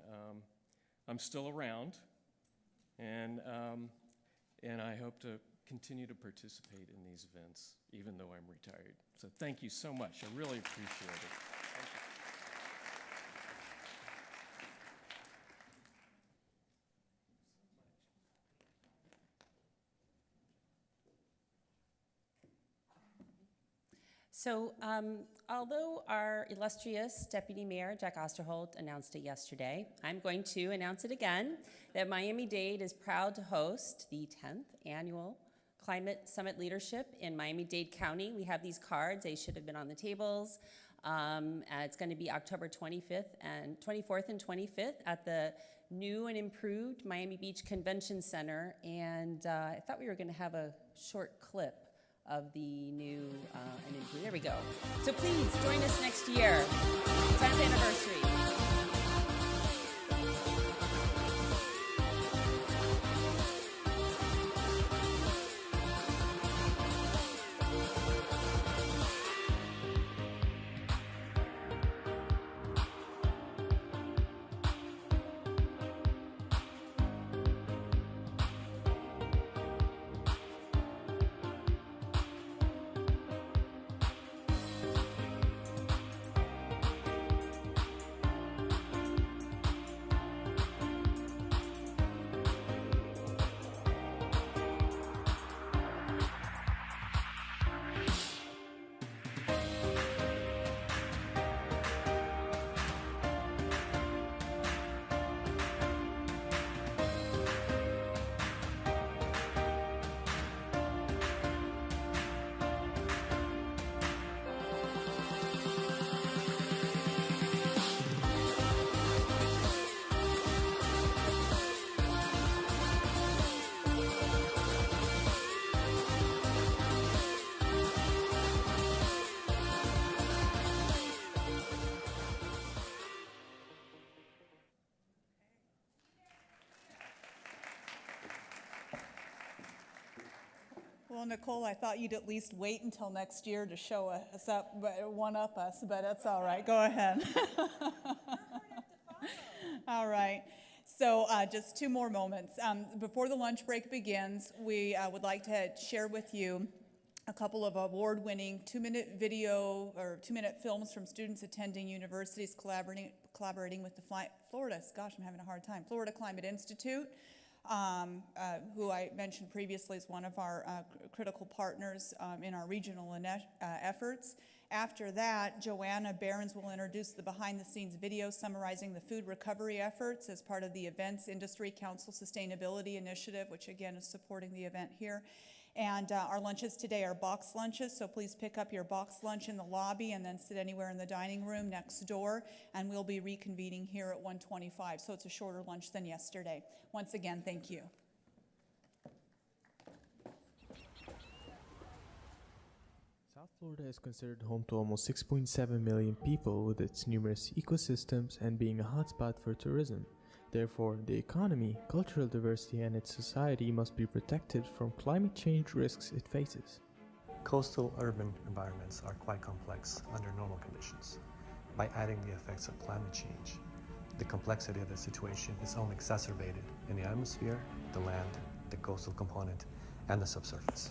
I'm still around, and I hope to continue to participate in these events, even though I'm retired. So thank you so much. I really appreciate it. So, although our illustrious Deputy Mayor, Jack Osterholt, announced it yesterday, I'm going to announce it again, that Miami-Dade is proud to host the 10th annual Climate Summit Leadership in Miami-Dade County. We have these cards. They should have been on the tables. It's going to be October 24th and 25th at the new and improved Miami Beach Convention Center. And I thought we were going to have a short clip of the new and improved. There we go. So please join us next year. 10th anniversary. Well, Nicole, I thought you'd at least wait until next year to show us up, one-up us, but that's all right. Go ahead. All right. So just 2 more moments. Before the lunch break begins, we would like to share with you a couple of award-winning 2-minute video or 2-minute films from students attending universities collaborating with the Florida Climate Institute. Who I mentioned previously is one of our critical partners in our regional efforts. After that, Joanna Behrens will introduce the behind-the-scenes video summarizing the food recovery efforts as part of the Events Industry Council Sustainability Initiative, which again is supporting the event here. And our lunches today are box lunches, so please pick up your box lunch in the lobby and then sit anywhere in the dining room next door, and we'll be reconvening here at 1:25, so it's a shorter lunch than yesterday. Once again, thank you. South Florida is considered home to almost 6.7 million people with its numerous ecosystems and being a hotspot for tourism. Therefore, the economy, cultural diversity, and its society must be protected from climate change risks it faces. Coastal urban environments are quite complex under normal conditions. By adding the effects of climate change, the complexity of the situation is only exacerbated in the atmosphere, the land, the coastal component, and the subsurface.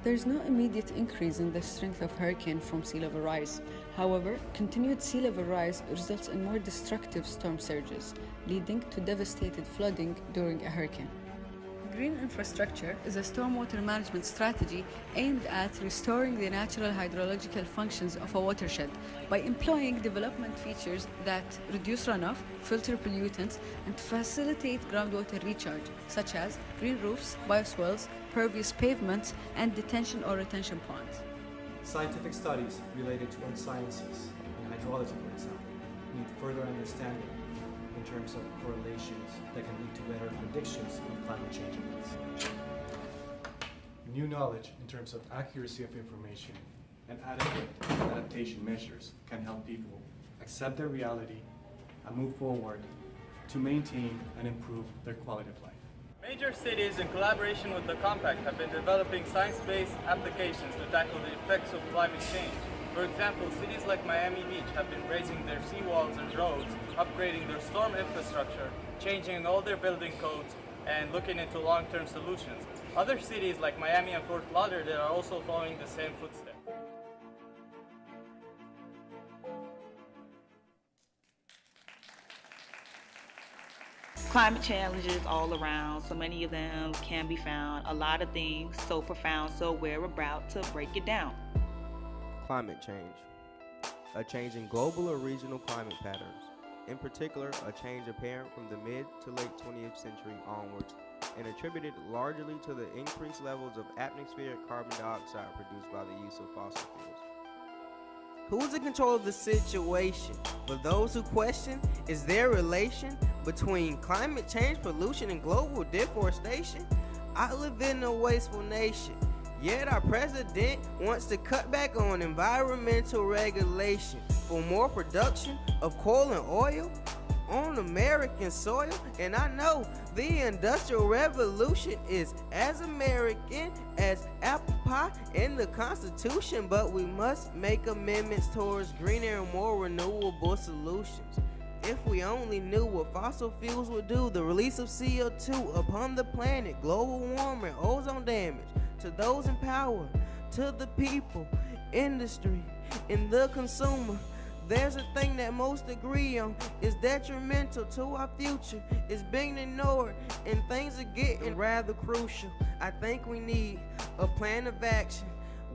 There's no immediate increase in the strength of hurricane from sea level rise. However, continued sea level rise results in more destructive storm surges, leading to devastated flooding during a hurricane. Green infrastructure is a stormwater management strategy aimed at restoring the natural hydrological functions of a watershed by employing development features that reduce runoff, filter pollutants, and facilitate groundwater recharge, such as green roofs, bioswales, pervious pavements, and detention or retention ponds. Scientific studies related to earth sciences and hydrology, for example, need further understanding in terms of correlations that can lead to better predictions of climate change events. New knowledge in terms of accuracy of information and adequate adaptation measures can help people accept their reality and move forward to maintain and improve their quality of life. Major cities, in collaboration with the Compact, have been developing science-based applications to tackle the effects of climate change. For example, cities like Miami Beach have been raising their seawalls and roads, upgrading their storm infrastructure, changing all their building codes, and looking into long-term solutions. Other cities like Miami and Fort Lauderdale are also following the same footsteps. Climate challenges all around, so many of them can be found. A lot of things so profound, so we're about to break it down. Climate change. A change in global or regional climate patterns. In particular, a change apparent from the mid to late 20th century onwards and attributed largely to the increased levels of atmospheric carbon dioxide produced by the use of fossil fuels. Who's in control of the situation? For those who question, is there a relation between climate change, pollution, and global deforestation? I live in a wasteful nation, yet our president wants to cut back on environmental regulation for more production of coal and oil on American soil. And I know the Industrial Revolution is as American as apple pie in the Constitution, but we must make amendments towards greener and more renewable solutions. If we only knew what fossil fuels would do, the release of CO2 upon the planet, global warming, ozone damage, to those in power, to the people, industry, and the consumer. There's a thing that most agree on is detrimental to our future. It's being ignored and things are getting rather crucial. I think we need a plan of action.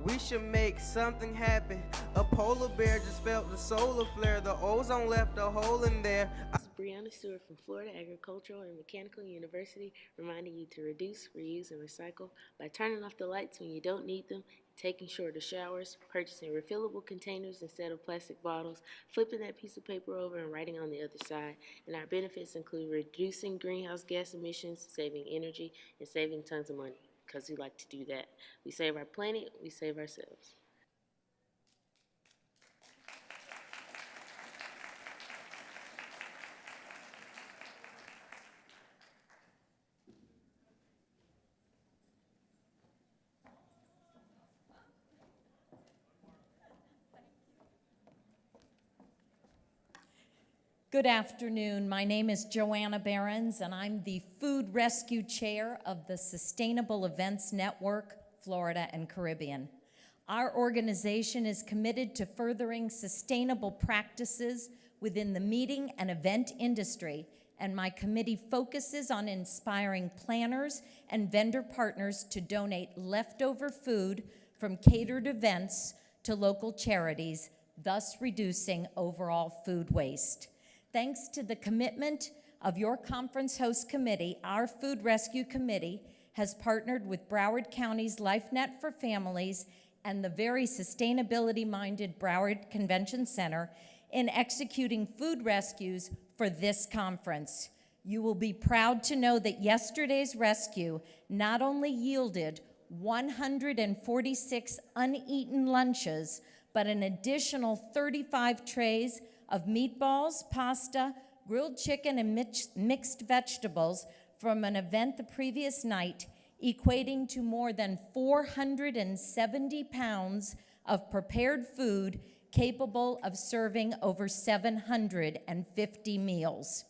We should make something happen. A polar bear just felt the solar flare. The ozone left a hole in there. This is Brianna Stewart from Florida Agricultural and Mechanical University, reminding you to reduce, reuse, and recycle by turning off the lights when you don't need them, taking shorter showers, purchasing refillable containers instead of plastic bottles, flipping that piece of paper over and writing on the other side. And our benefits include reducing greenhouse gas emissions, saving energy, and saving tons of money, because we like to do that. We save our planet, we save ourselves. Good afternoon. My name is Joanna Behrens, and I'm the Food Rescue Chair of the Sustainable Events Network, Florida and Caribbean. Our organization is committed to furthering sustainable practices within the meeting and event industry, and my committee focuses on inspiring planners and vendor partners to donate leftover food from catered events to local charities, thus reducing overall food waste. Thanks to the commitment of your conference host committee, our Food Rescue Committee has partnered with Broward County's LifeNet for Families and the very sustainability-minded Broward Convention Center in executing food rescues for this conference. You will be proud to know that yesterday's rescue not only yielded 146 uneaten lunches, but an additional 35 trays of meatballs, pasta, grilled chicken, and mixed vegetables from an event the previous night, equating to more than 470 pounds of prepared food capable of serving over 750 meals.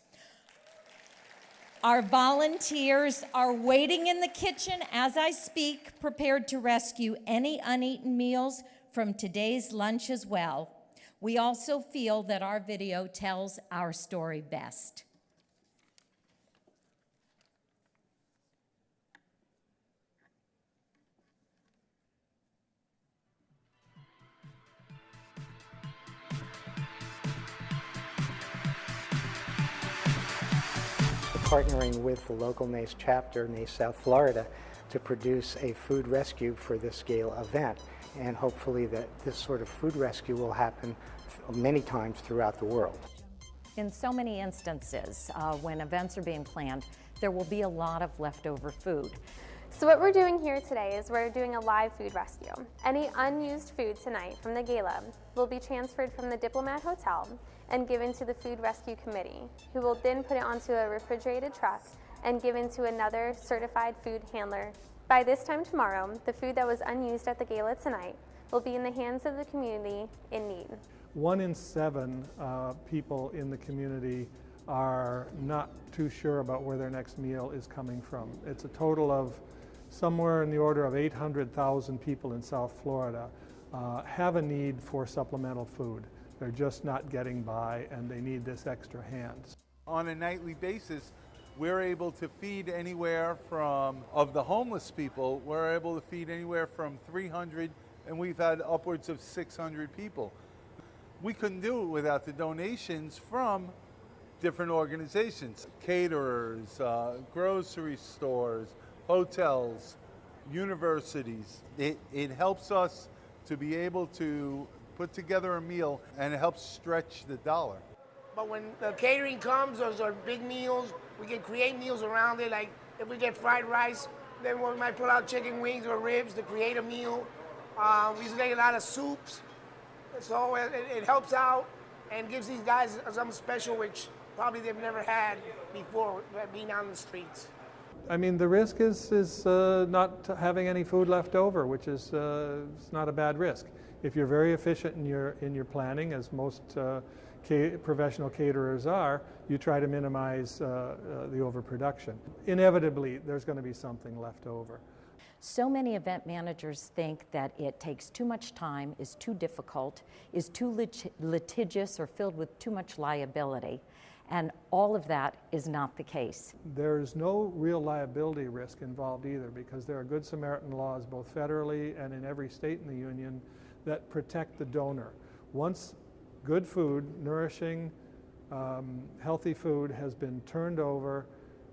Our volunteers are waiting in the kitchen as I speak, prepared to rescue any uneaten meals from today's lunch as well. We also feel that our video tells our story best. Partnering with the local NACE chapter, NACE South Florida, to produce a food rescue for this scale event. And hopefully that this sort of food rescue will happen many times throughout the world. In so many instances, when events are being planned, there will be a lot of leftover food. So what we're doing here today is we're doing a live food rescue. Any unused food tonight from the gala will be transferred from the Diplomat Hotel and given to the Food Rescue Committee, who will then put it onto a refrigerated truck and given to another certified food handler. By this time tomorrow, the food that was unused at the gala tonight will be in the hands of the community in need. 1 in 7 people in the community are not too sure about where their next meal is coming from. It's a total of somewhere in the order of 800,000 people in South Florida have a need for supplemental food. They're just not getting by, and they need this extra hands. On a nightly basis, we're able to feed anywhere from, of the homeless people, we're able to feed anywhere from 300 and we've had upwards of 600 people. We couldn't do it without the donations from different organizations, caterers, grocery stores, hotels, universities. It helps us to be able to put together a meal, and it helps stretch the dollar. But when the catering comes, those are big meals. We can create meals around it. Like if we get fried rice, then we might pull out chicken wings or ribs to create a meal. We used to make a lot of soups. So it helps out and gives these guys something special, which probably they've never had before, being out in the streets. I mean, the risk is not having any food left over, which is it's not a bad risk. If you're very efficient in your planning, as most professional caterers are, you try to minimize the overproduction. Inevitably, there's going to be something left over. So many event managers think that it takes too much time, is too difficult, is too litigious, or filled with too much liability. And all of that is not the case. There's no real liability risk involved either, because there are Good Samaritan laws both federally and in every state in the union that protect the donor. Once good food, nourishing, healthy food has been turned over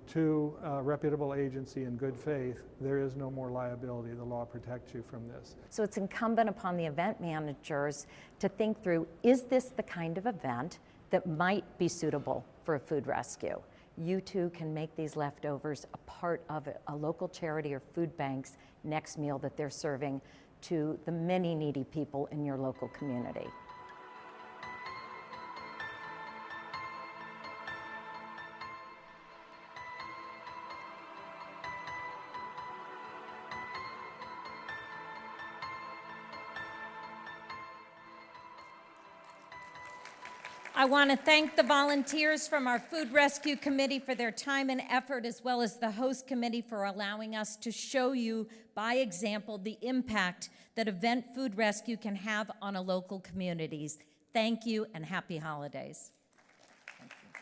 to a reputable agency in good faith, there is no more liability. The law protects you from this. So it's incumbent upon the event managers to think through, is this the kind of event that might be suitable for a food rescue? You too can make these leftovers a part of a local charity or food bank's next meal that they're serving to the many needy people in your local community. I want to thank the volunteers from our Food Rescue Committee for their time and effort, as well as the host committee for allowing us to show you by example the impact that event food rescue can have on a local communities. Thank you and happy holidays. Thank you.